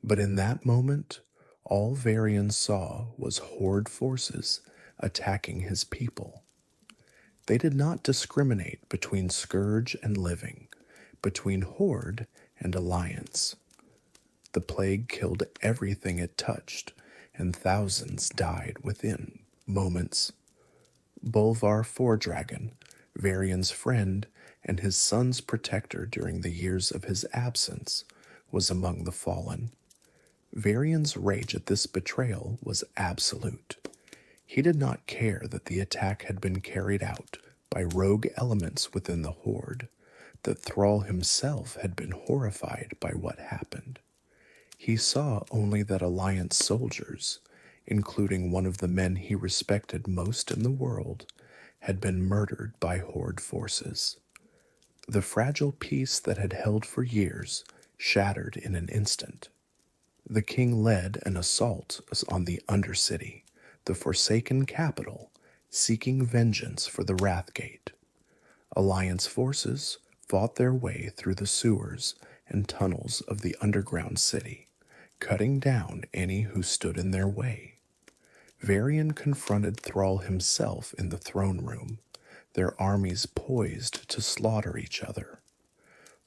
But in that moment, all Varian saw was Horde forces attacking his people. They did not discriminate between Scourge and Living, between Horde and Alliance. The plague killed everything it touched, and thousands died within moments. Bolvar Fordragon, Varian's friend and his son's protector during the years of his absence, was among the fallen. Varian's rage at this betrayal was absolute. He did not care that the attack had been carried out by rogue elements within the Horde, that Thrall himself had been horrified by what happened. He saw only that Alliance soldiers, including one of the men he respected most in the world, had been murdered by Horde forces. The fragile peace that had held for years shattered in an instant. The king led an assault on the Undercity, the Forsaken capital, seeking vengeance for the Wrathgate. Alliance forces fought their way through the sewers and tunnels of the underground city, cutting down any who stood in their way. Varian confronted Thrall himself in the throne room, their armies poised to slaughter each other.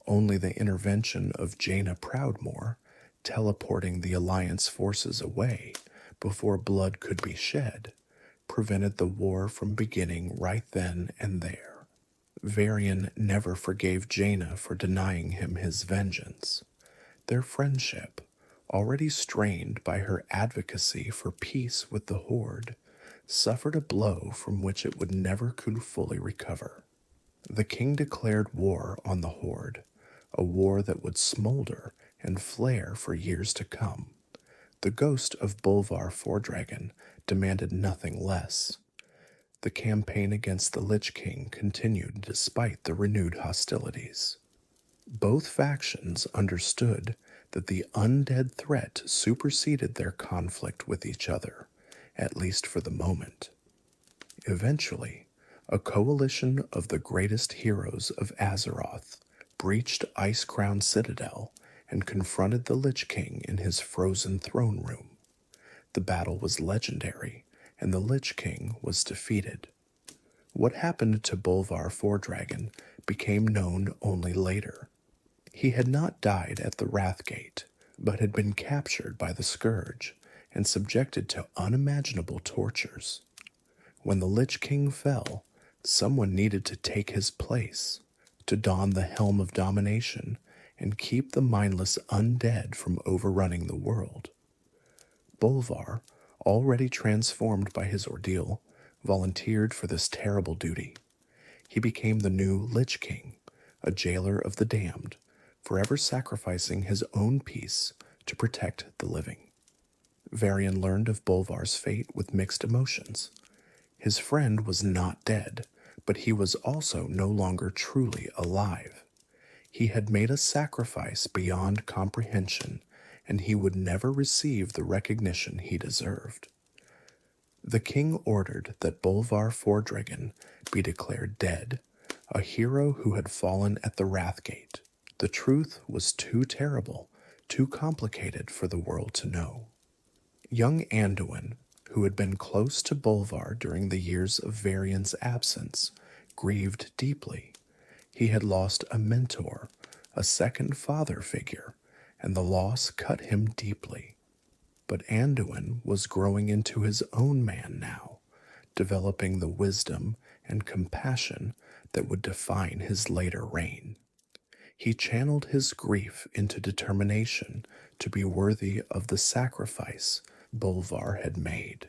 Only the intervention of Jaina Proudmoore, teleporting the Alliance forces away before blood could be shed, prevented the war from beginning right then and there. Varian never forgave Jaina for denying him his vengeance. Their friendship, already strained by her advocacy for peace with the Horde, suffered a blow from which it would never could fully recover. The king declared war on the Horde, a war that would smolder and flare for years to come. The ghost of Bolvar Fordragon demanded nothing less. The campaign against the Lich King continued despite the renewed hostilities. Both factions understood that the undead threat superseded their conflict with each other, at least for the moment. Eventually, a coalition of the greatest heroes of Azeroth breached Icecrown Citadel and confronted the Lich King in his frozen throne room. The battle was legendary, and the Lich King was defeated. What happened to Bolvar Fordragon became known only later. He had not died at the Wrathgate, but had been captured by the Scourge and subjected to unimaginable tortures. When the Lich King fell, someone needed to take his place, to don the helm of domination and keep the mindless undead from overrunning the world. Bolvar, already transformed by his ordeal, volunteered for this terrible duty. He became the new Lich King, a jailer of the damned, forever sacrificing his own peace to protect the living. Varian learned of Bolvar's fate with mixed emotions. His friend was not dead, but he was also no longer truly alive. He had made a sacrifice beyond comprehension, and he would never receive the recognition he deserved. The king ordered that Bolvar Fordragon be declared dead, a hero who had fallen at the Wrathgate. The truth was too terrible, too complicated for the world to know. Young Anduin, who had been close to Bolvar during the years of Varian's absence, grieved deeply. He had lost a mentor, a second father figure, and the loss cut him deeply. But Anduin was growing into his own man now, developing the wisdom and compassion that would define his later reign. He channeled his grief into determination to be worthy of the sacrifice Bolvar had made.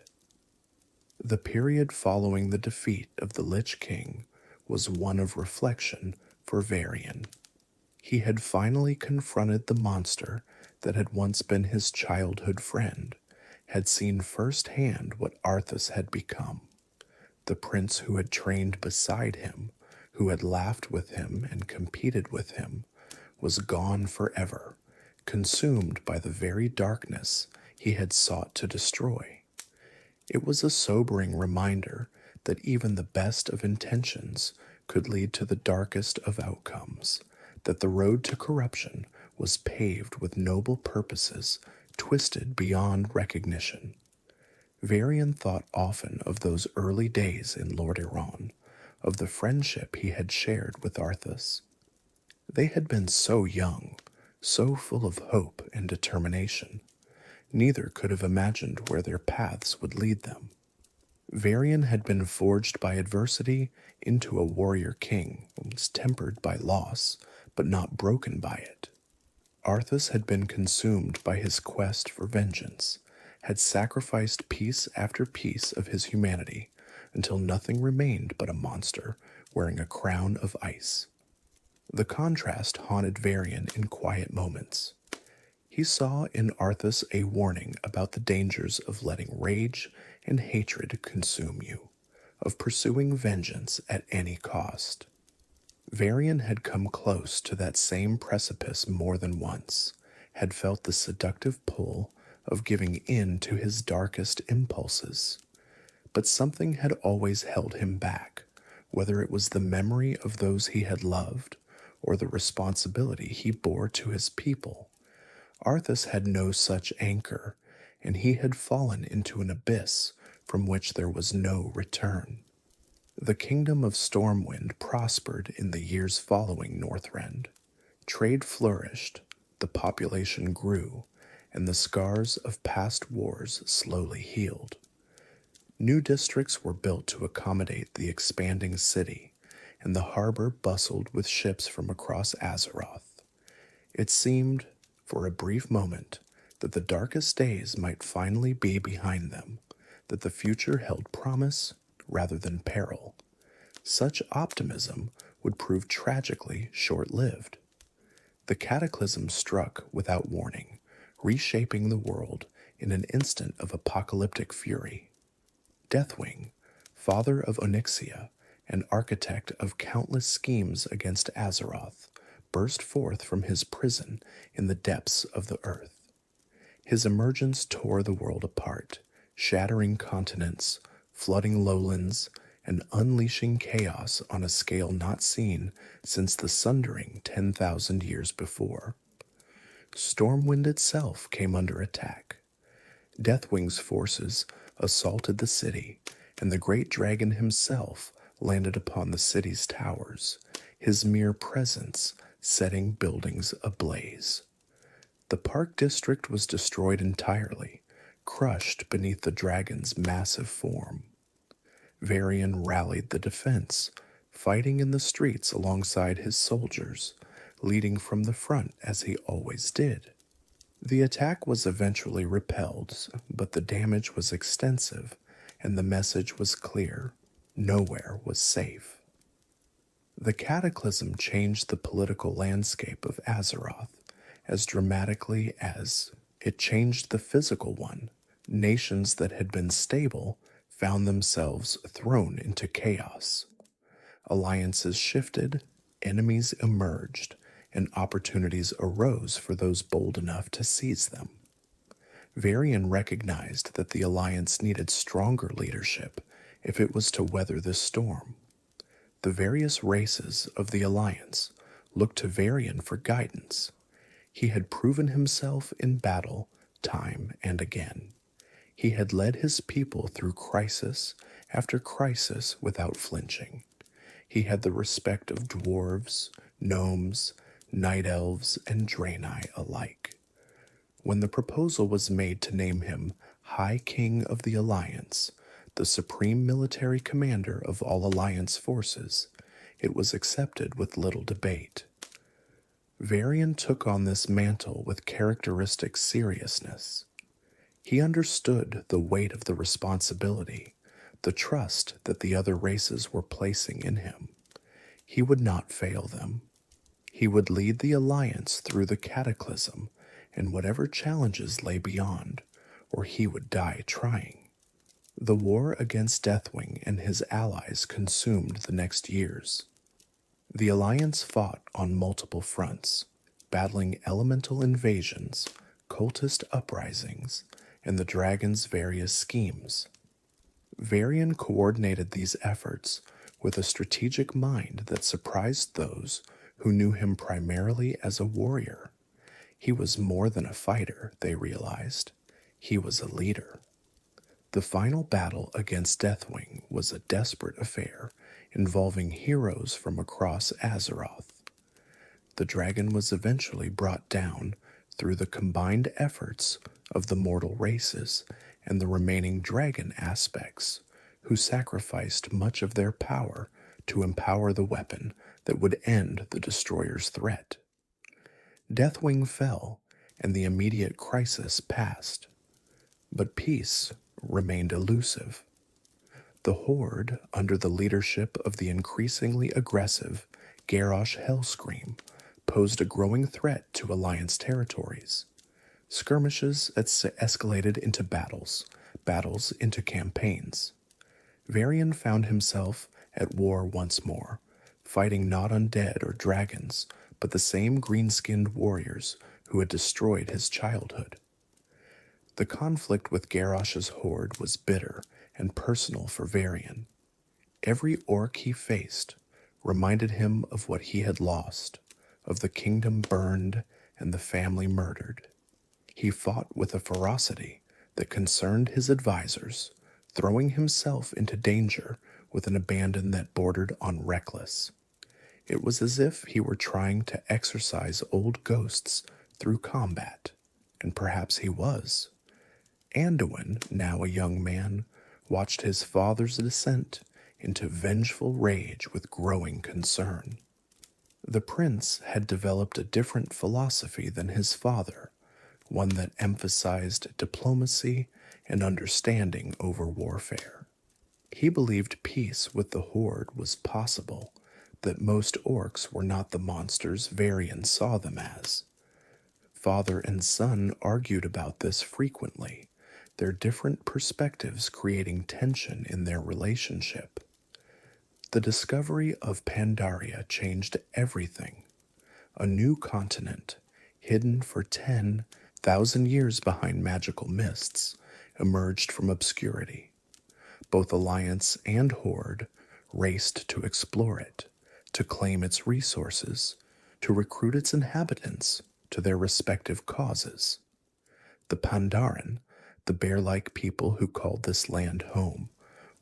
The period following the defeat of the Lich King was one of reflection for Varian. He had finally confronted the monster that had once been his childhood friend, had seen firsthand what Arthas had become. The prince who had trained beside him, who had laughed with him and competed with him, was gone forever, consumed by the very darkness he had sought to destroy. It was a sobering reminder that even the best of intentions could lead to the darkest of outcomes, that the road to corruption was paved with noble purposes twisted beyond recognition. Varian thought often of those early days in Lordaeron, of the friendship he had shared with Arthas. They had been so young, so full of hope and determination. Neither could have imagined where their paths would lead them. Varian had been forged by adversity into a warrior king, was tempered by loss, but not broken by it. Arthas had been consumed by his quest for vengeance, had sacrificed piece after piece of his humanity until nothing remained but a monster wearing a crown of ice. The contrast haunted Varian in quiet moments. He saw in Arthas a warning about the dangers of letting rage and hatred consume you, of pursuing vengeance at any cost. Varian had come close to that same precipice more than once, had felt the seductive pull of giving in to his darkest impulses. But something had always held him back, whether it was the memory of those he had loved or the responsibility he bore to his people. Arthas had no such anchor, and he had fallen into an abyss from which there was no return. The kingdom of Stormwind prospered in the years following Northrend. Trade flourished, the population grew, and the scars of past wars slowly healed. New districts were built to accommodate the expanding city, and the harbor bustled with ships from across Azeroth. It seemed, for a brief moment, that the darkest days might finally be behind them, that the future held promise rather than peril. Such optimism would prove tragically short-lived. The Cataclysm struck without warning, reshaping the world in an instant of apocalyptic fury. Deathwing, father of Onyxia and architect of countless schemes against Azeroth, burst forth from his prison in the depths of the earth. His emergence tore the world apart, shattering continents, flooding lowlands, and unleashing chaos on a scale not seen since the Sundering 10,000 years before. Stormwind itself came under attack. Deathwing's forces assaulted the city, and the great dragon himself landed upon the city's towers, his mere presence setting buildings ablaze. The Park District was destroyed entirely, crushed beneath the dragon's massive form. Varian rallied the defense, fighting in the streets alongside his soldiers, leading from the front as he always did. The attack was eventually repelled, but the damage was extensive, and the message was clear: nowhere was safe. The Cataclysm changed the political landscape of Azeroth as dramatically as it changed the physical one. Nations that had been stable found themselves thrown into chaos. Alliances shifted, enemies emerged, and opportunities arose for those bold enough to seize them. Varian recognized that the Alliance needed stronger leadership if it was to weather this storm. The various races of the Alliance looked to Varian for guidance. He had proven himself in battle time and again. He had led his people through crisis after crisis without flinching. He had the respect of dwarves, gnomes, night elves, and Draenei alike. When the proposal was made to name him High King of the Alliance, the supreme military commander of all Alliance forces, it was accepted with little debate. Varian took on this mantle with characteristic seriousness. He understood the weight of the responsibility, the trust that the other races were placing in him. He would not fail them. He would lead the alliance through the Cataclysm and whatever challenges lay beyond, or he would die trying. The war against Deathwing and his allies consumed the next years. The alliance fought on multiple fronts, battling elemental invasions, cultist uprisings, and the dragon's various schemes. Varian coordinated these efforts with a strategic mind that surprised those who knew him primarily as a warrior. He was more than a fighter, they realized. He was a leader. The final battle against Deathwing was a desperate affair involving heroes from across Azeroth. The dragon was eventually brought down through the combined efforts of the mortal races and the remaining dragon aspects, who sacrificed much of their power to empower the weapon that would end the destroyer's threat. Deathwing fell, and the immediate crisis passed. But peace remained elusive. The Horde, under the leadership of the increasingly aggressive Garrosh Hellscream, posed a growing threat to Alliance territories. Skirmishes escalated into battles, battles into campaigns. Varian found himself at war once more, fighting not undead or dragons, but the same green-skinned warriors who had destroyed his childhood. The conflict with Garrosh's horde was bitter and personal for Varian. Every orc he faced reminded him of what he had lost, of the kingdom burned and the family murdered. He fought with a ferocity that concerned his advisors, throwing himself into danger with an abandon that bordered on reckless. It was as if he were trying to exorcise old ghosts through combat, and perhaps he was. Anduin, now a young man, watched his father's descent into vengeful rage with growing concern. The prince had developed a different philosophy than his father, one that emphasized diplomacy and understanding over warfare. He believed peace with the Horde was possible, that most orcs were not the monsters Varian saw them as. Father and son argued about this frequently, their different perspectives creating tension in their relationship. The discovery of Pandaria changed everything. A new continent, hidden for 10,000 years behind magical mists, emerged from obscurity. Both Alliance and Horde raced to explore it, to claim its resources, to recruit its inhabitants to their respective causes. The Pandaren, the bear-like people who called this land home,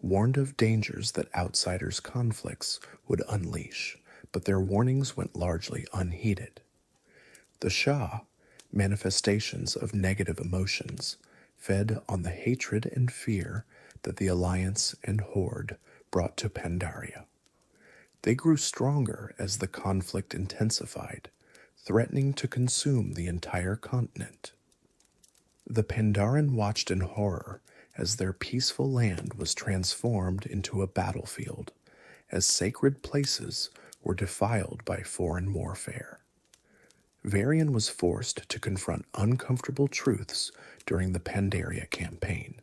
warned of dangers that outsiders' conflicts would unleash, but their warnings went largely unheeded. The Shah, manifestations of negative emotions, fed on the hatred and fear that the Alliance and Horde brought to Pandaria. They grew stronger as the conflict intensified, threatening to consume the entire continent. The Pandaren watched in horror as their peaceful land was transformed into a battlefield, as sacred places were defiled by foreign warfare. Varian was forced to confront uncomfortable truths during the Pandaria campaign.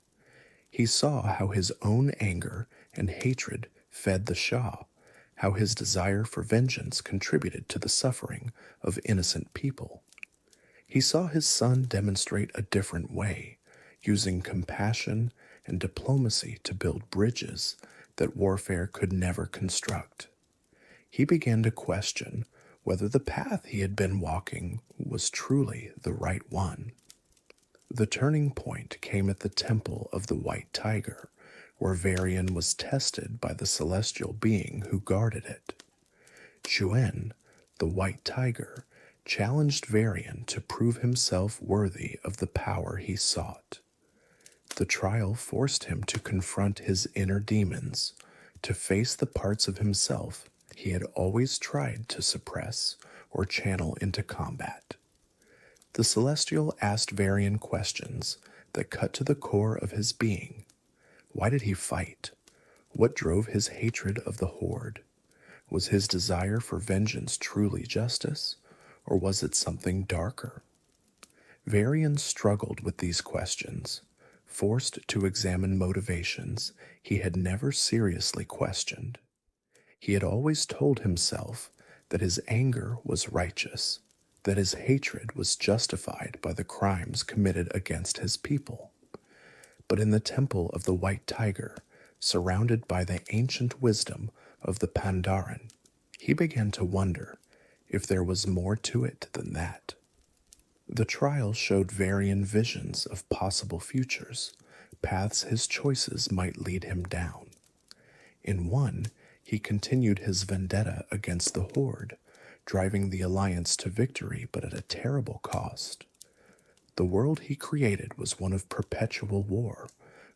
He saw how his own anger and hatred fed the Shah, how his desire for vengeance contributed to the suffering of innocent people. He saw his son demonstrate a different way, using compassion and diplomacy to build bridges that warfare could never construct. He began to question whether the path he had been walking was truly the right one. The turning point came at the Temple of the White Tiger, where Varian was tested by the celestial being who guarded it. Chuen, the White Tiger, challenged Varian to prove himself worthy of the power he sought. The trial forced him to confront his inner demons, to face the parts of himself he had always tried to suppress or channel into combat. The Celestial asked Varian questions that cut to the core of his being. Why did he fight? What drove his hatred of the Horde? Was his desire for vengeance truly justice, or was it something darker? Varian struggled with these questions, forced to examine motivations he had never seriously questioned. He had always told himself that his anger was righteous, that his hatred was justified by the crimes committed against his people. But in the temple of the White Tiger, surrounded by the ancient wisdom of the Pandaren, he began to wonder if there was more to it than that. The trial showed Varian visions of possible futures, paths his choices might lead him down. In one, he continued his vendetta against the Horde, driving the Alliance to victory but at a terrible cost. The world he created was one of perpetual war,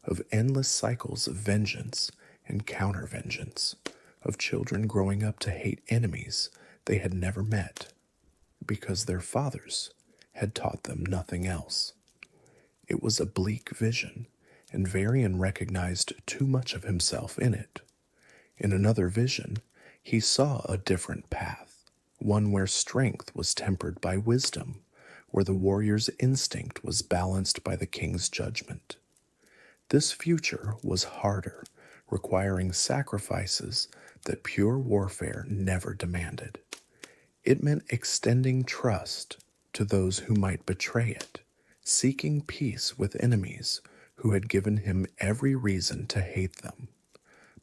of endless cycles of vengeance and counter-vengeance, of children growing up to hate enemies they had never met, because their fathers had taught them nothing else. It was a bleak vision, and Varian recognized too much of himself in it. In another vision, he saw a different path, one where strength was tempered by wisdom, where the warrior's instinct was balanced by the king's judgment. This future was harder, requiring sacrifices that pure warfare never demanded. It meant extending trust to those who might betray it, seeking peace with enemies who had given him every reason to hate them.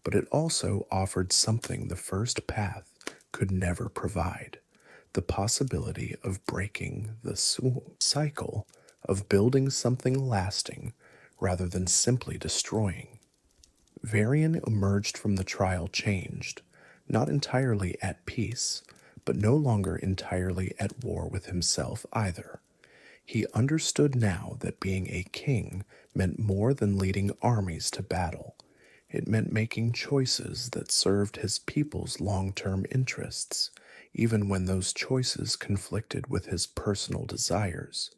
But it also offered something the first path could never provide, the possibility of breaking the cycle of building something lasting rather than simply destroying. Varian emerged from the trial changed, not entirely at peace, but no longer entirely at war with himself either. He understood now that being a king meant more than leading armies to battle. It meant making choices that served his people's long-term interests, even when those choices conflicted with his personal desires.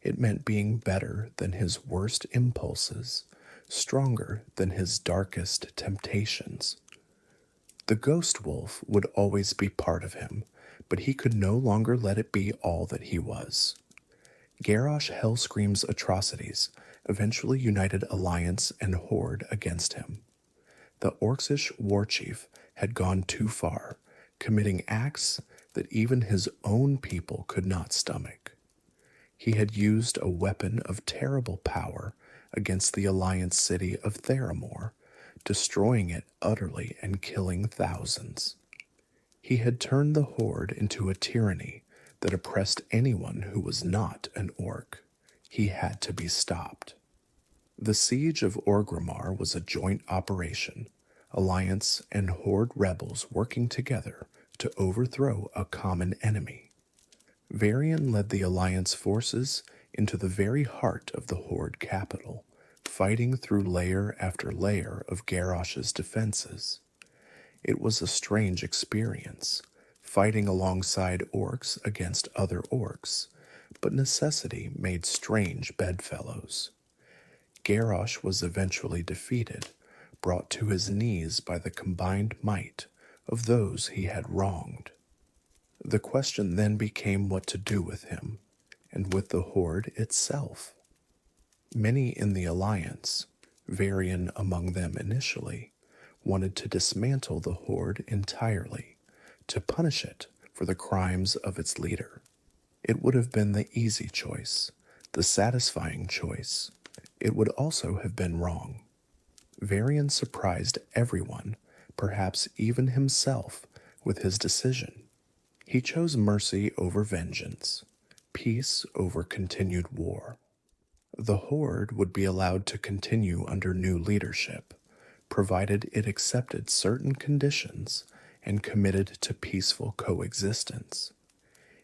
It meant being better than his worst impulses, stronger than his darkest temptations. The ghost wolf would always be part of him, but he could no longer let it be all that he was. Garrosh Hellscream's atrocities eventually united Alliance and Horde against him. The Orcish warchief had gone too far, committing acts that even his own people could not stomach. He had used a weapon of terrible power against the Alliance city of Theramore, destroying it utterly and killing thousands. He had turned the Horde into a tyranny that oppressed anyone who was not an orc. He had to be stopped. The siege of Orgrimmar was a joint operation, Alliance and Horde rebels working together to overthrow a common enemy. Varian led the Alliance forces into the very heart of the Horde capital, fighting through layer after layer of Garrosh's defenses. It was a strange experience, fighting alongside orcs against other orcs, but necessity made strange bedfellows. Garrosh was eventually defeated, brought to his knees by the combined might of those he had wronged. The question then became what to do with him, and with the Horde itself. Many in the Alliance, Varian among them initially, wanted to dismantle the Horde entirely, to punish it for the crimes of its leader. It would have been the easy choice, the satisfying choice. It would also have been wrong. Varian surprised everyone, perhaps even himself, with his decision. He chose mercy over vengeance, peace over continued war. The Horde would be allowed to continue under new leadership, provided it accepted certain conditions and committed to peaceful coexistence.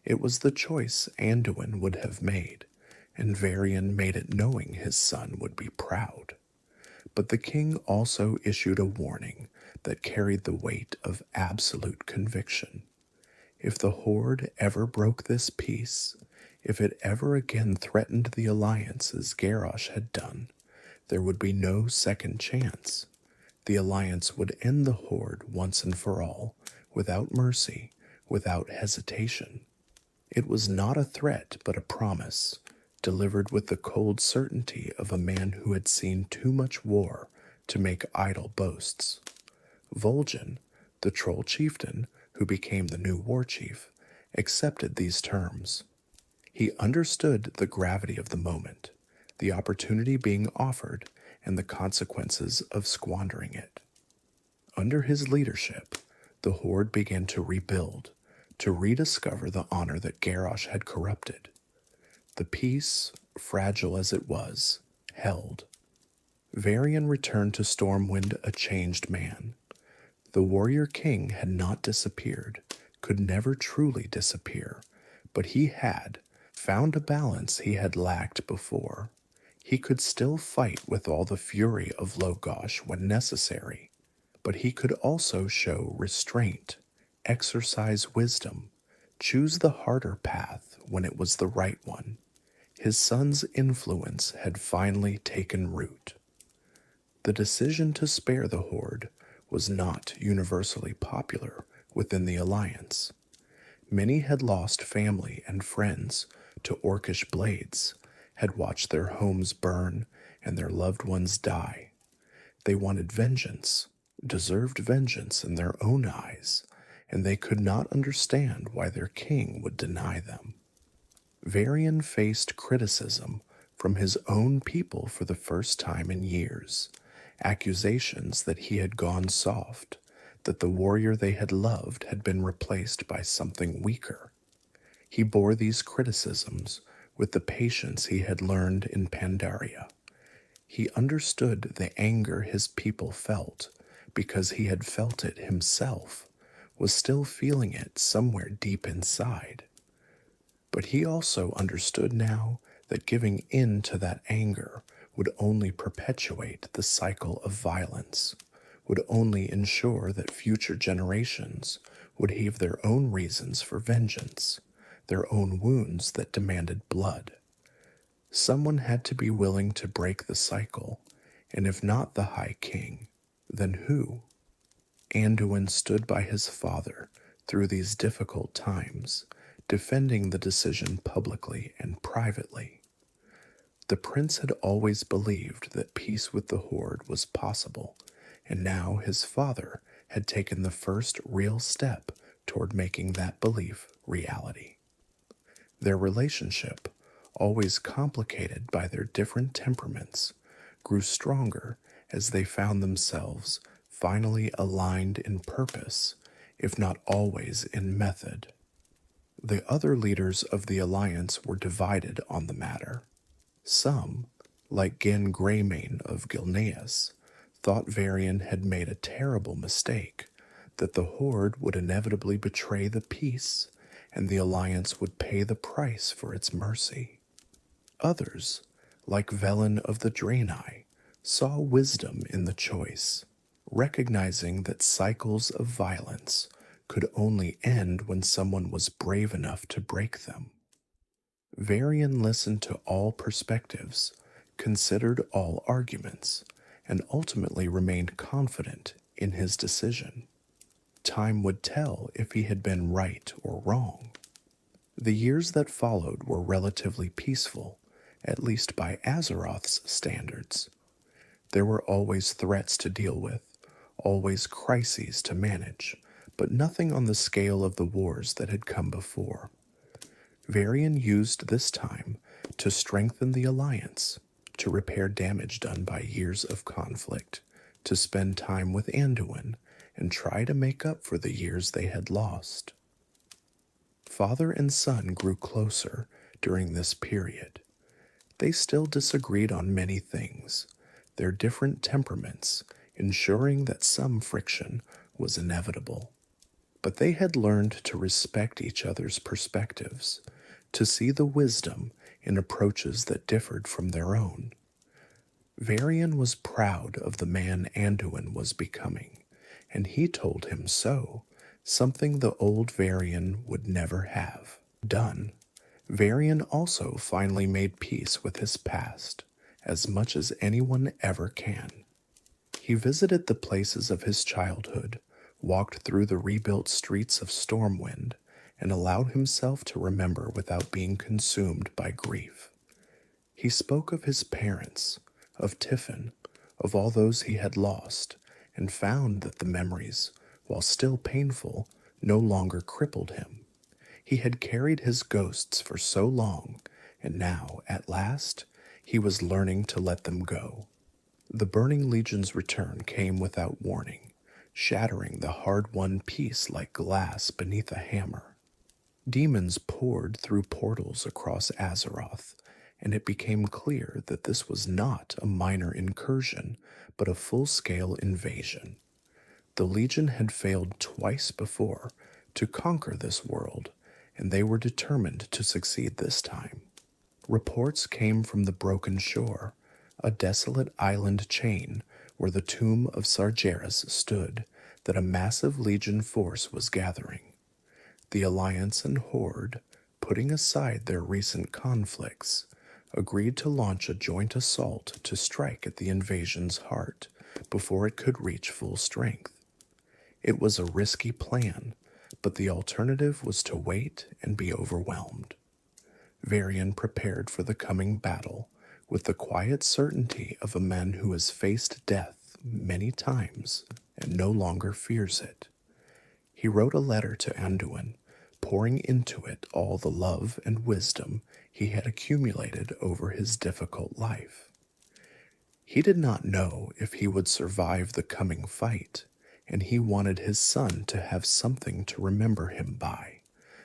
It was the choice Anduin would have made, and Varian made it knowing his son would be proud. But the king also issued a warning that carried the weight of absolute conviction. If the Horde ever broke this peace, if it ever again threatened the alliance as Garrosh had done, there would be no second chance. The alliance would end the Horde once and for all, without mercy, without hesitation. It was not a threat but a promise, delivered with the cold certainty of a man who had seen too much war to make idle boasts. Vol'jin, the troll chieftain who became the new war chief, accepted these terms. He understood the gravity of the moment, the opportunity being offered, and the consequences of squandering it. Under his leadership, the Horde began to rebuild, to rediscover the honor that Garrosh had corrupted. The peace, fragile as it was, held. Varian returned to Stormwind a changed man. The warrior king had not disappeared, could never truly disappear, but he had found a balance he had lacked before. He could still fight with all the fury of Logosh when necessary, but he could also show restraint, exercise wisdom, choose the harder path when it was the right one. His son's influence had finally taken root. The decision to spare the Horde was not universally popular within the Alliance. Many had lost family and friends to orcish blades, had watched their homes burn and their loved ones die. They wanted vengeance, deserved vengeance in their own eyes, and they could not understand why their king would deny them. Varian faced criticism from his own people for the first time in years, accusations that he had gone soft, that the warrior they had loved had been replaced by something weaker. He bore these criticisms with the patience he had learned in Pandaria. He understood the anger his people felt because he had felt it himself, was still feeling it somewhere deep inside. But he also understood now that giving in to that anger would only perpetuate the cycle of violence, would only ensure that future generations would have their own reasons for vengeance, their own wounds that demanded blood. Someone had to be willing to break the cycle, and if not the High King, then who? Anduin stood by his father through these difficult times, defending the decision publicly and privately. The prince had always believed that peace with the Horde was possible, and now his father had taken the first real step toward making that belief reality. Their relationship, always complicated by their different temperaments, grew stronger as they found themselves finally aligned in purpose, if not always in method. The other leaders of the alliance were divided on the matter. Some, like Gen Greymane of Gilneas, thought Varian had made a terrible mistake, that the Horde would inevitably betray the peace, and the alliance would pay the price for its mercy. Others, like Velen of the Draenei, saw wisdom in the choice, recognizing that cycles of violence could only end when someone was brave enough to break them. Varian listened to all perspectives, considered all arguments, and ultimately remained confident in his decision. Time would tell if he had been right or wrong. The years that followed were relatively peaceful, at least by Azeroth's standards. There were always threats to deal with, always crises to manage, but nothing on the scale of the wars that had come before. Varian used this time to strengthen the alliance, to repair damage done by years of conflict, to spend time with Anduin, and try to make up for the years they had lost. Father and son grew closer during this period. They still disagreed on many things, their different temperaments ensuring that some friction was inevitable. But they had learned to respect each other's perspectives, to see the wisdom in approaches that differed from their own. Varian was proud of the man Anduin was becoming, and he told him so, something the old Varian would never have done. Varian also finally made peace with his past, as much as anyone ever can. He visited the places of his childhood, walked through the rebuilt streets of Stormwind, and allowed himself to remember without being consumed by grief. He spoke of his parents, of Tiffin, of all those he had lost, and found that the memories, while still painful, no longer crippled him. He had carried his ghosts for so long, and now, at last, he was learning to let them go. The Burning Legion's return came without warning, shattering the hard-won peace like glass beneath a hammer. Demons poured through portals across Azeroth, and it became clear that this was not a minor incursion, but a full-scale invasion. The Legion had failed twice before to conquer this world, and they were determined to succeed this time. Reports came from the Broken Shore, a desolate island chain where the tomb of Sargeras stood, that a massive Legion force was gathering. The Alliance and Horde, putting aside their recent conflicts, agreed to launch a joint assault to strike at the invasion's heart before it could reach full strength. It was a risky plan, but the alternative was to wait and be overwhelmed. Varian prepared for the coming battle with the quiet certainty of a man who has faced death many times and no longer fears it. He wrote a letter to Anduin, pouring into it all the love and wisdom he had accumulated over his difficult life. He did not know if he would survive the coming fight, and he wanted his son to have something to remember him by,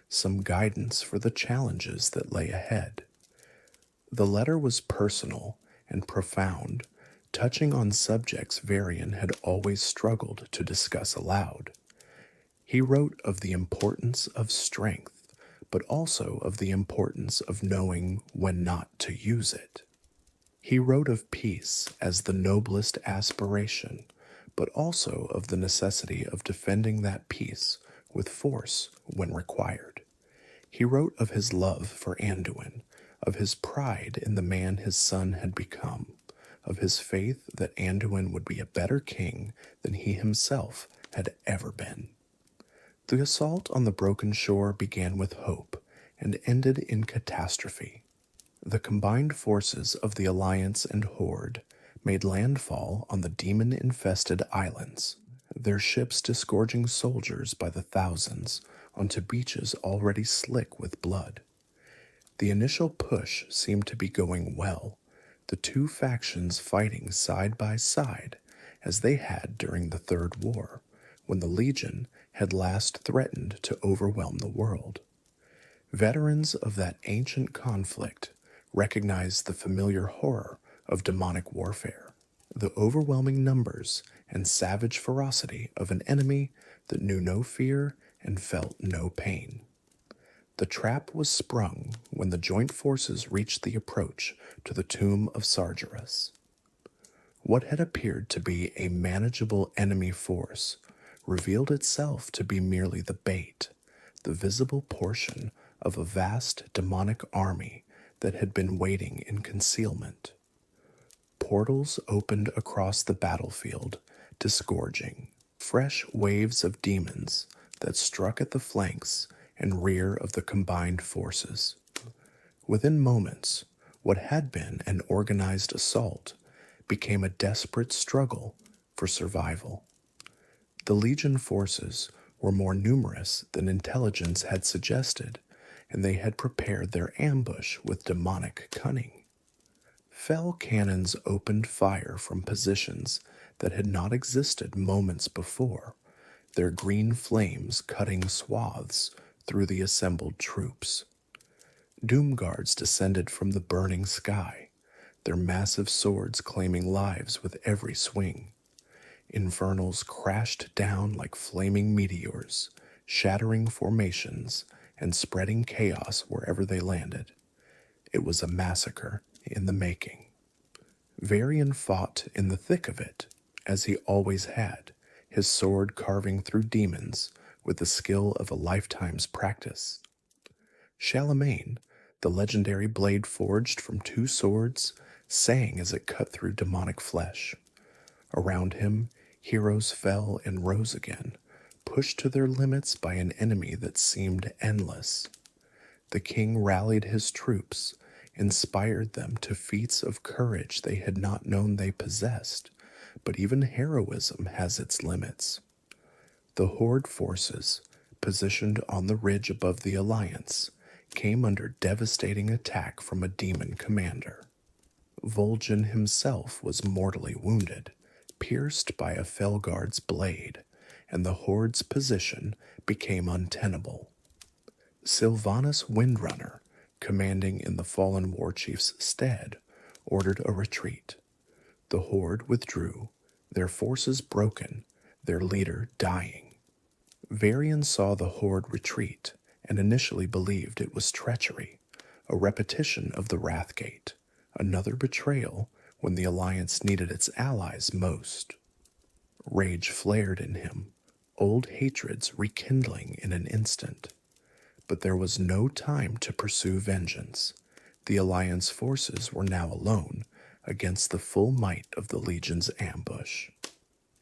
some guidance for the challenges that lay ahead. The letter was personal and profound, touching on subjects Varian had always struggled to discuss aloud. He wrote of the importance of strength, but also of the importance of knowing when not to use it. He wrote of peace as the noblest aspiration, but also of the necessity of defending that peace with force when required. He wrote of his love for Anduin, of his pride in the man his son had become, of his faith that Anduin would be a better king than he himself had ever been. The assault on the Broken Shore began with hope and ended in catastrophe. The combined forces of the Alliance and Horde made landfall on the demon-infested islands, their ships disgorging soldiers by the thousands onto beaches already slick with blood. The initial push seemed to be going well, the two factions fighting side by side as they had during the Third War, when the Legion had last threatened to overwhelm the world. Veterans of that ancient conflict recognized the familiar horror of demonic warfare, the overwhelming numbers and savage ferocity of an enemy that knew no fear and felt no pain. The trap was sprung when the joint forces reached the approach to the tomb of Sargeras. What had appeared to be a manageable enemy force revealed itself to be merely the bait, the visible portion of a vast demonic army that had been waiting in concealment. Portals opened across the battlefield, disgorging fresh waves of demons that struck at the flanks and rear of the combined forces. Within moments, what had been an organized assault became a desperate struggle for survival. The Legion forces were more numerous than intelligence had suggested, and they had prepared their ambush with demonic cunning. Fell cannons opened fire from positions that had not existed moments before, their green flames cutting swaths through the assembled troops. Doom guards descended from the burning sky, their massive swords claiming lives with every swing. Infernals crashed down like flaming meteors, shattering formations and spreading chaos wherever they landed. It was a massacre in the making. Varian fought in the thick of it, as he always had, his sword carving through demons with the skill of a lifetime's practice. Charlemagne, the legendary blade forged from two swords, sang as it cut through demonic flesh. Around him, heroes fell and rose again, pushed to their limits by an enemy that seemed endless. The king rallied his troops, inspired them to feats of courage they had not known they possessed, but even heroism has its limits. The horde forces, positioned on the ridge above the alliance, came under devastating attack from a demon commander. Vol'jin himself was mortally wounded, pierced by a Felguard's blade, and the horde's position became untenable. Sylvanas Windrunner, commanding in the fallen warchief's stead, ordered a retreat. The horde withdrew, their forces broken, their leader dying. Varian saw the horde retreat and initially believed it was treachery, a repetition of the Wrathgate, another betrayal when the alliance needed its allies most. Rage flared in him, old hatreds rekindling in an instant. But there was no time to pursue vengeance. The alliance forces were now alone against the full might of the Legion's ambush.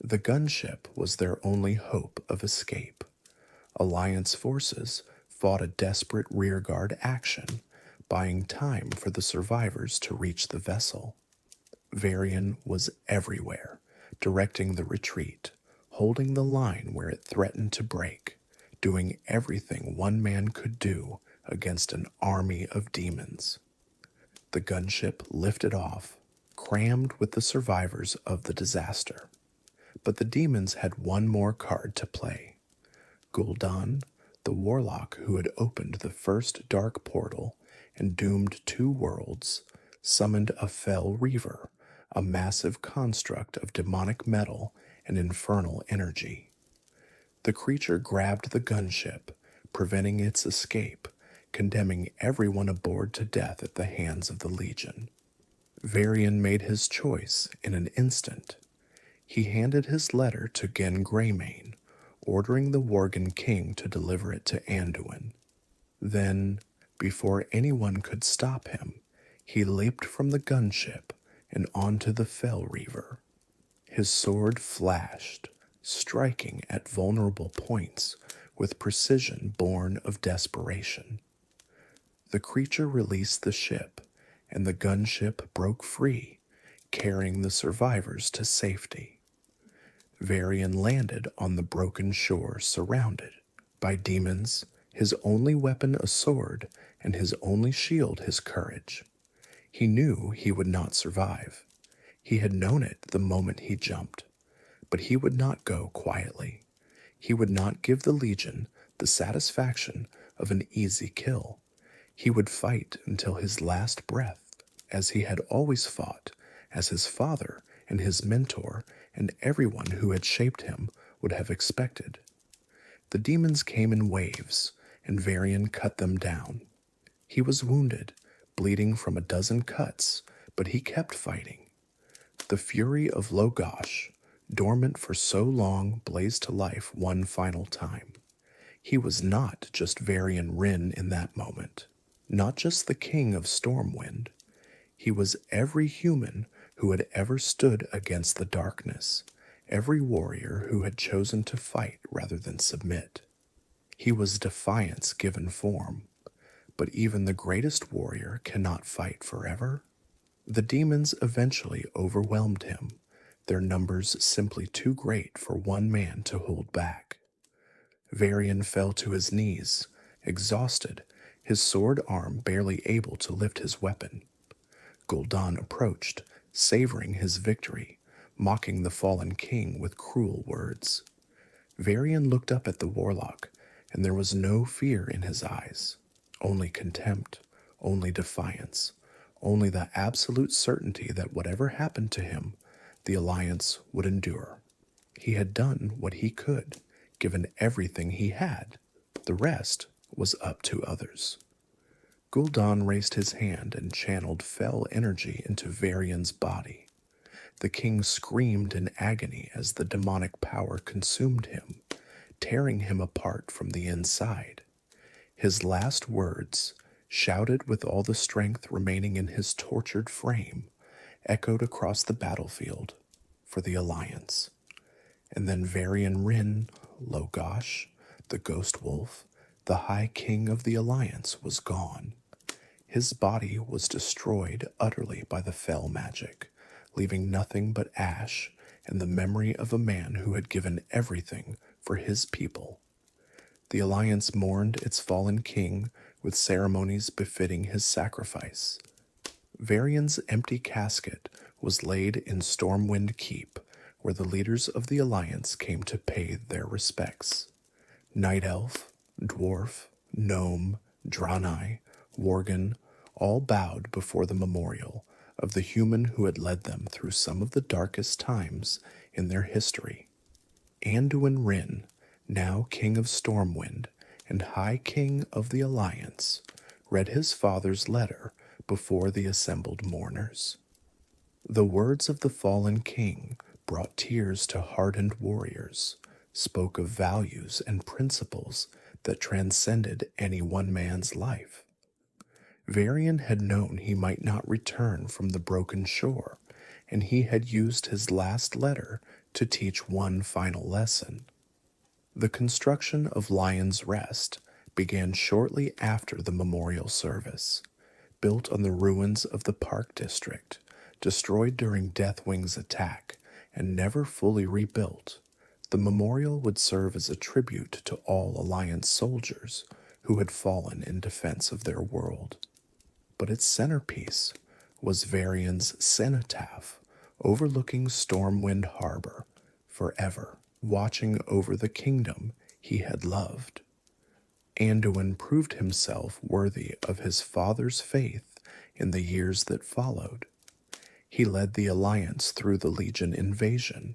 The gunship was their only hope of escape. Alliance forces fought a desperate rearguard action, buying time for the survivors to reach the vessel. Varian was everywhere, directing the retreat, holding the line where it threatened to break, doing everything one man could do against an army of demons. The gunship lifted off, crammed with the survivors of the disaster. But the demons had one more card to play. Gul'dan, the warlock who had opened the first dark portal and doomed two worlds, summoned a Fel Reaver, a massive construct of demonic metal and infernal energy. The creature grabbed the gunship, preventing its escape, condemning everyone aboard to death at the hands of the Legion. Varian made his choice in an instant. He handed his letter to Gen Greymane, ordering the Worgen King to deliver it to Anduin. Then, before anyone could stop him, he leaped from the gunship and onto the Fel Reaver. His sword flashed, striking at vulnerable points with precision born of desperation. The creature released the ship, and the gunship broke free, carrying the survivors to safety. Varian landed on the broken shore surrounded by demons, his only weapon a sword, and his only shield his courage. He knew he would not survive. He had known it the moment he jumped, but he would not go quietly. He would not give the Legion the satisfaction of an easy kill. He would fight until his last breath, as he had always fought, as his father and his mentor and everyone who had shaped him would have expected. The demons came in waves, and Varian cut them down. He was wounded, bleeding from a dozen cuts, but he kept fighting. The fury of Logosh, dormant for so long, blazed to life one final time. He was not just Varian Wrynn in that moment, not just the king of Stormwind. He was every human who had ever stood against the darkness, every warrior who had chosen to fight rather than submit. He was defiance given form, but even the greatest warrior cannot fight forever. The demons eventually overwhelmed him, their numbers simply too great for one man to hold back. Varian fell to his knees, exhausted, his sword arm barely able to lift his weapon. Gul'dan approached, savoring his victory, mocking the fallen king with cruel words. Varian looked up at the warlock, and there was no fear in his eyes, only contempt, only defiance, only the absolute certainty that whatever happened to him, the Alliance would endure. He had done what he could, given everything he had. The rest was up to others. Gul'dan raised his hand and channeled Fel energy into Varian's body. The king screamed in agony as the demonic power consumed him, tearing him apart from the inside. His last words, shouted with all the strength remaining in his tortured frame, echoed across the battlefield for the Alliance. And then Varian Wrynn, Logosh, the Ghost Wolf, the High King of the Alliance, was gone. His body was destroyed utterly by the fell magic, leaving nothing but ash and the memory of a man who had given everything for his people. The Alliance mourned its fallen king with ceremonies befitting his sacrifice. Varian's empty casket was laid in Stormwind Keep, where the leaders of the Alliance came to pay their respects. Night Elf, Dwarf, Gnome, Draenei, Worgen, all bowed before the memorial of the human who had led them through some of the darkest times in their history. Anduin Wrynn, now King of Stormwind and High King of the Alliance, read his father's letter before the assembled mourners. The words of the fallen king brought tears to hardened warriors, spoke of values and principles that transcended any one man's life. Varian had known he might not return from the broken shore, and he had used his last letter to teach one final lesson. The construction of Lion's Rest began shortly after the memorial service. Built on the ruins of the Park District, destroyed during Deathwing's attack, and never fully rebuilt, the memorial would serve as a tribute to all Alliance soldiers who had fallen in defense of their world. But its centerpiece was Varian's cenotaph overlooking Stormwind Harbor, forever watching over the kingdom he had loved. Anduin proved himself worthy of his father's faith in the years that followed. He led the Alliance through the Legion invasion,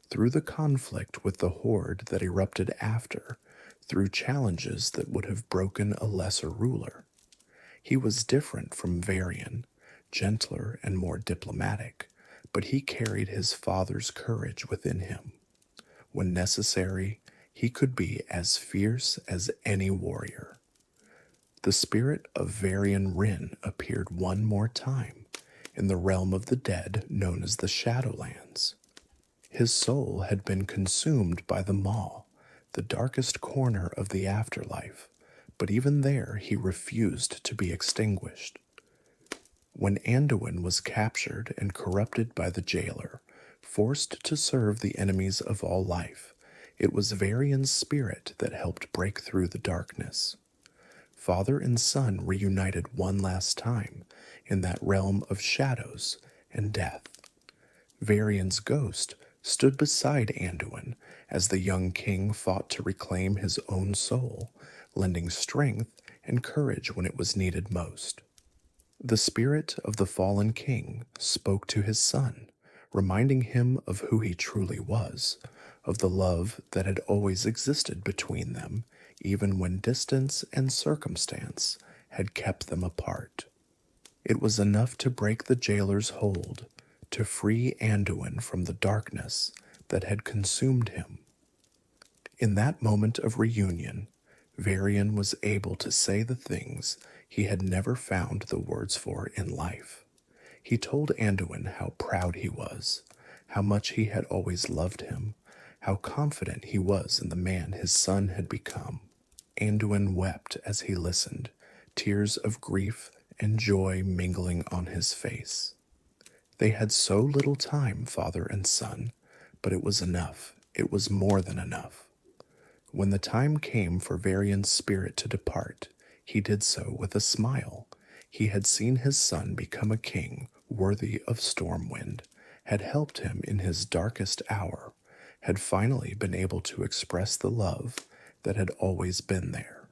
through the conflict with the Horde that erupted after, through challenges that would have broken a lesser ruler. He was different from Varian, gentler and more diplomatic, but he carried his father's courage within him. When necessary, he could be as fierce as any warrior. The spirit of Varian Wrynn appeared one more time in the realm of the dead known as the Shadowlands. His soul had been consumed by the Maw, the darkest corner of the afterlife, but even there he refused to be extinguished. When Anduin was captured and corrupted by the jailer, forced to serve the enemies of all life, it was Varian's spirit that helped break through the darkness. Father and son reunited one last time in that realm of shadows and death. Varian's ghost stood beside Anduin as the young king fought to reclaim his own soul, lending strength and courage when it was needed most. The spirit of the fallen king spoke to his son, reminding him of who he truly was, of the love that had always existed between them, even when distance and circumstance had kept them apart. It was enough to break the jailer's hold, to free Anduin from the darkness that had consumed him. In that moment of reunion, Varian was able to say the things he had never found the words for in life. He told Anduin how proud he was, how much he had always loved him, how confident he was in the man his son had become. Anduin wept as he listened, tears of grief and joy mingling on his face. They had so little time, father and son, but it was enough. It was more than enough. When the time came for Varian's spirit to depart, he did so with a smile. He had seen his son become a king worthy of Stormwind, had helped him in his darkest hour, had finally been able to express the love that had always been there.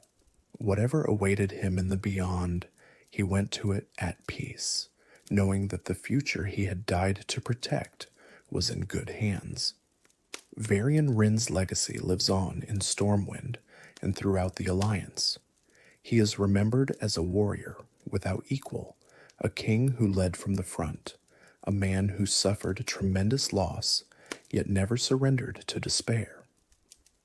Whatever awaited him in the beyond, he went to it at peace, knowing that the future he had died to protect was in good hands. Varian Wrynn's legacy lives on in Stormwind and throughout the Alliance. He is remembered as a warrior without equal, a king who led from the front, a man who suffered tremendous loss, yet never surrendered to despair.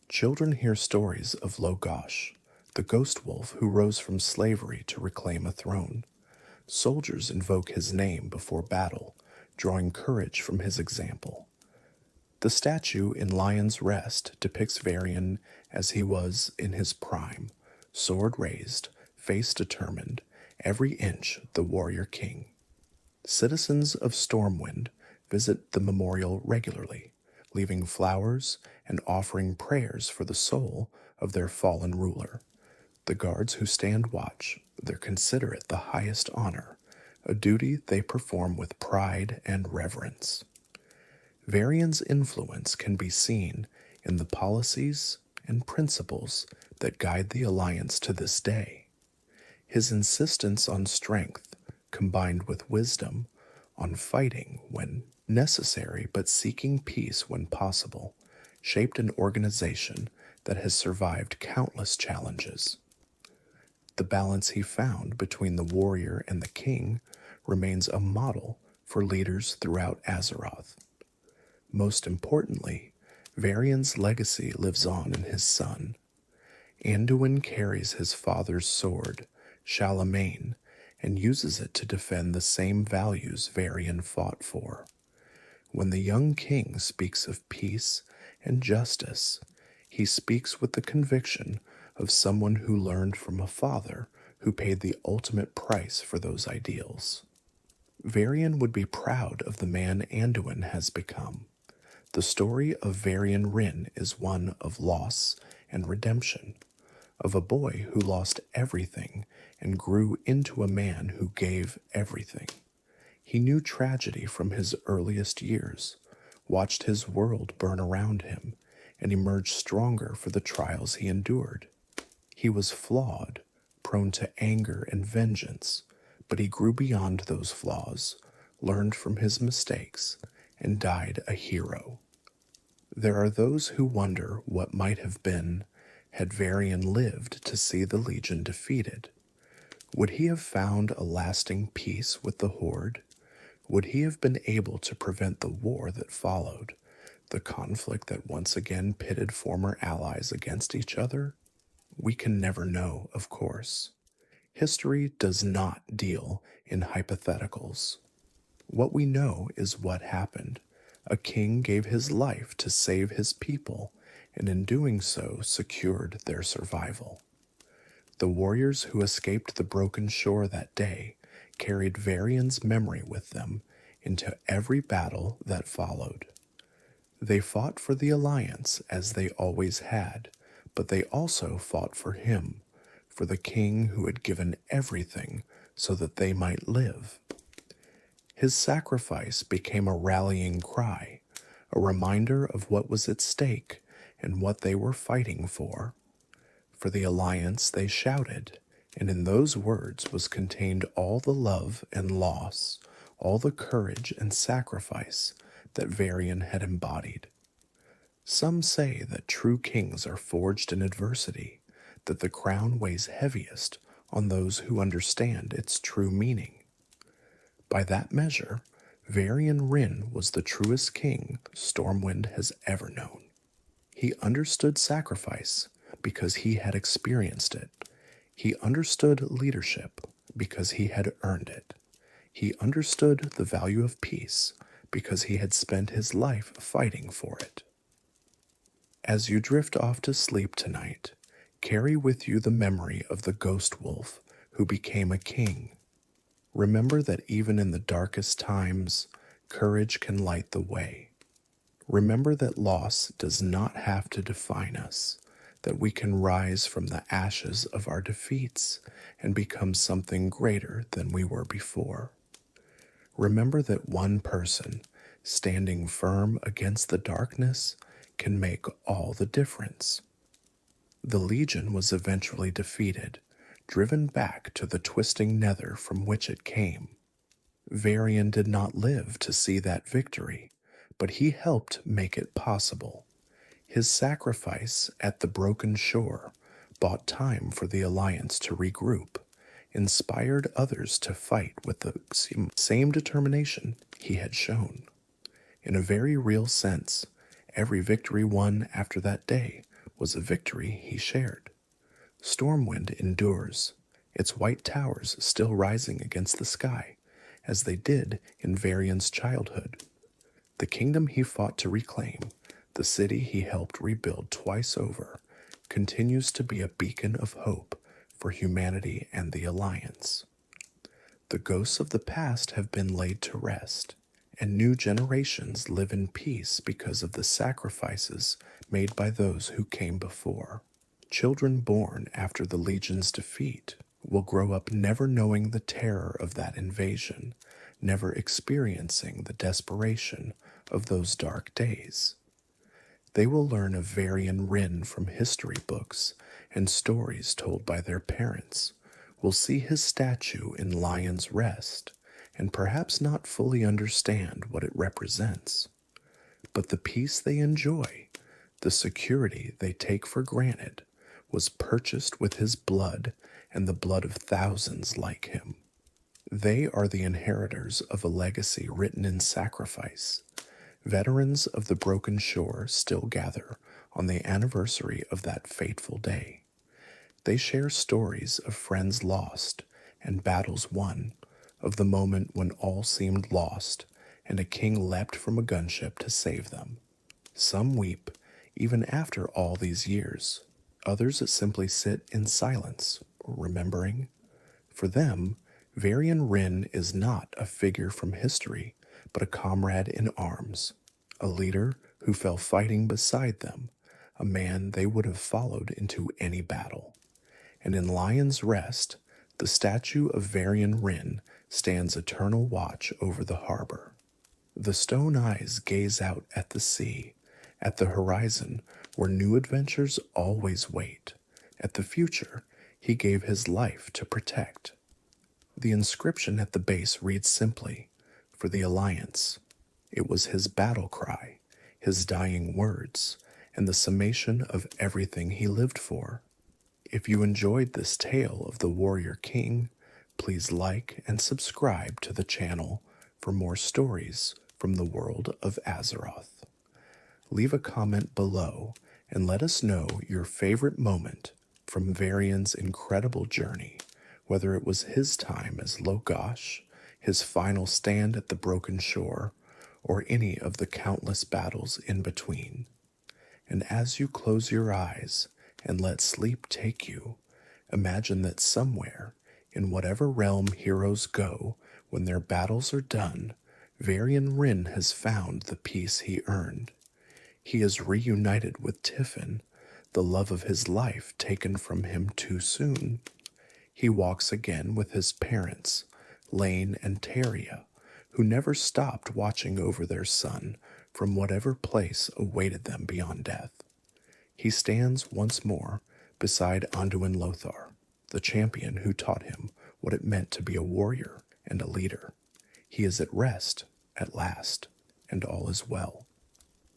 Children hear stories of Logosh, the ghost wolf who rose from slavery to reclaim a throne. Soldiers invoke his name before battle, drawing courage from his example. The statue in Lion's Rest depicts Varian as he was in his prime, sword raised, face determined, every inch the warrior king. Citizens of Stormwind visit the memorial regularly, leaving flowers and offering prayers for the soul of their fallen ruler. The guards who stand watch, they consider it the highest honor, a duty they perform with pride and reverence. Varian's influence can be seen in the policies and principles that guide the Alliance to this day. His insistence on strength, combined with wisdom, on fighting when necessary but seeking peace when possible, shaped an organization that has survived countless challenges. The balance he found between the warrior and the king remains a model for leaders throughout Azeroth. Most importantly, Varian's legacy lives on in his son. Anduin carries his father's sword, Charlemagne, and uses it to defend the same values Varian fought for. When the young king speaks of peace and justice, he speaks with the conviction of someone who learned from a father who paid the ultimate price for those ideals. Varian would be proud of the man Anduin has become. The story of Varian Wrynn is one of loss and redemption, of a boy who lost everything and grew into a man who gave everything. He knew tragedy from his earliest years, watched his world burn around him, and emerged stronger for the trials he endured. He was flawed, prone to anger and vengeance, but he grew beyond those flaws, learned from his mistakes, and died a hero. There are those who wonder what might have been had Varian lived to see the Legion defeated. Would he have found a lasting peace with the Horde? Would he have been able to prevent the war that followed, the conflict that once again pitted former allies against each other? We can never know, of course. History does not deal in hypotheticals. What we know is what happened. A king gave his life to save his people, and in doing so secured their survival. The warriors who escaped the broken shore that day carried Varian's memory with them into every battle that followed. They fought for the Alliance as they always had, but they also fought for him, for the king who had given everything so that they might live. His sacrifice became a rallying cry, a reminder of what was at stake and what they were fighting for. For the Alliance they shouted, and in those words was contained all the love and loss, all the courage and sacrifice that Varian had embodied. Some say that true kings are forged in adversity, that the crown weighs heaviest on those who understand its true meaning. By that measure, Varian Wrynn was the truest king Stormwind has ever known. He understood sacrifice because he had experienced it. He understood leadership because he had earned it. He understood the value of peace because he had spent his life fighting for it. As you drift off to sleep tonight, carry with you the memory of the ghost wolf who became a king. Remember that even in the darkest times, courage can light the way. Remember that loss does not have to define us, that we can rise from the ashes of our defeats and become something greater than we were before. Remember that one person, standing firm against the darkness, can make all the difference. The Legion was eventually defeated, driven back to the twisting nether from which it came. Varian did not live to see that victory, but he helped make it possible. His sacrifice at the broken shore bought time for the Alliance to regroup, inspired others to fight with the same determination he had shown. In a very real sense, every victory won after that day was a victory he shared. Stormwind endures, its white towers still rising against the sky, as they did in Varian's childhood. The kingdom he fought to reclaim, the city he helped rebuild twice over, continues to be a beacon of hope for humanity and the Alliance. The ghosts of the past have been laid to rest, and new generations live in peace because of the sacrifices made by those who came before. Children born after the Legion's defeat will grow up never knowing the terror of that invasion, never experiencing the desperation of those dark days. They will learn of Varian Wrynn from history books and stories told by their parents, will see his statue in Lion's Rest, and perhaps not fully understand what it represents. But the peace they enjoy, the security they take for granted, was purchased with his blood and the blood of thousands like him. They are the inheritors of a legacy written in sacrifice. Veterans of the Broken Shore still gather on the anniversary of that fateful day. They share stories of friends lost and battles won, of the moment when all seemed lost and a king leapt from a gunship to save them. Some weep even after all these years. Others simply sit in silence, remembering. For them, Varian Wrynn is not a figure from history, but a comrade in arms, a leader who fell fighting beside them, a man they would have followed into any battle. And in Lion's Rest, the statue of Varian Wrynn stands eternal watch over the harbor. The stone eyes gaze out at the sea, at the horizon where new adventures always wait, at the future he gave his life to protect. The inscription at the base reads simply, "For the Alliance." It was his battle cry, his dying words, and the summation of everything he lived for. If you enjoyed this tale of the Warrior King, please like and subscribe to the channel for more stories from the world of Azeroth. Leave a comment below and let us know your favorite moment from Varian's incredible journey, whether it was his time as Logosh, his final stand at the Broken Shore, or any of the countless battles in between. And as you close your eyes and let sleep take you, imagine that somewhere, in whatever realm heroes go when their battles are done, Varian Wrynn has found the peace he earned. He is reunited with Tiffin, the love of his life taken from him too soon. He walks again with his parents, Lane and Teria, who never stopped watching over their son from whatever place awaited them beyond death. He stands once more beside Anduin Lothar, the champion who taught him what it meant to be a warrior and a leader. He is at rest, at last, and all is well.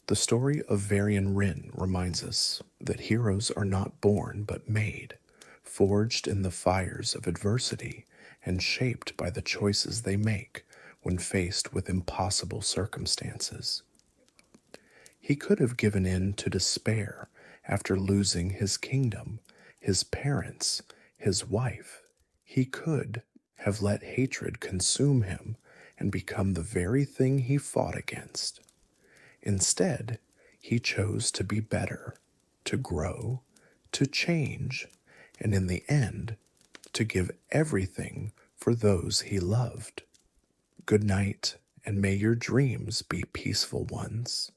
The story of Varian Wrynn reminds us that heroes are not born but made, forged in the fires of adversity and shaped by the choices they make when faced with impossible circumstances. He could have given in to despair after losing his kingdom, his parents, his wife. He could have let hatred consume him and become the very thing he fought against. Instead, he chose to be better, to grow, to change, and in the end, to give everything for those he loved. Good night, and may your dreams be peaceful ones.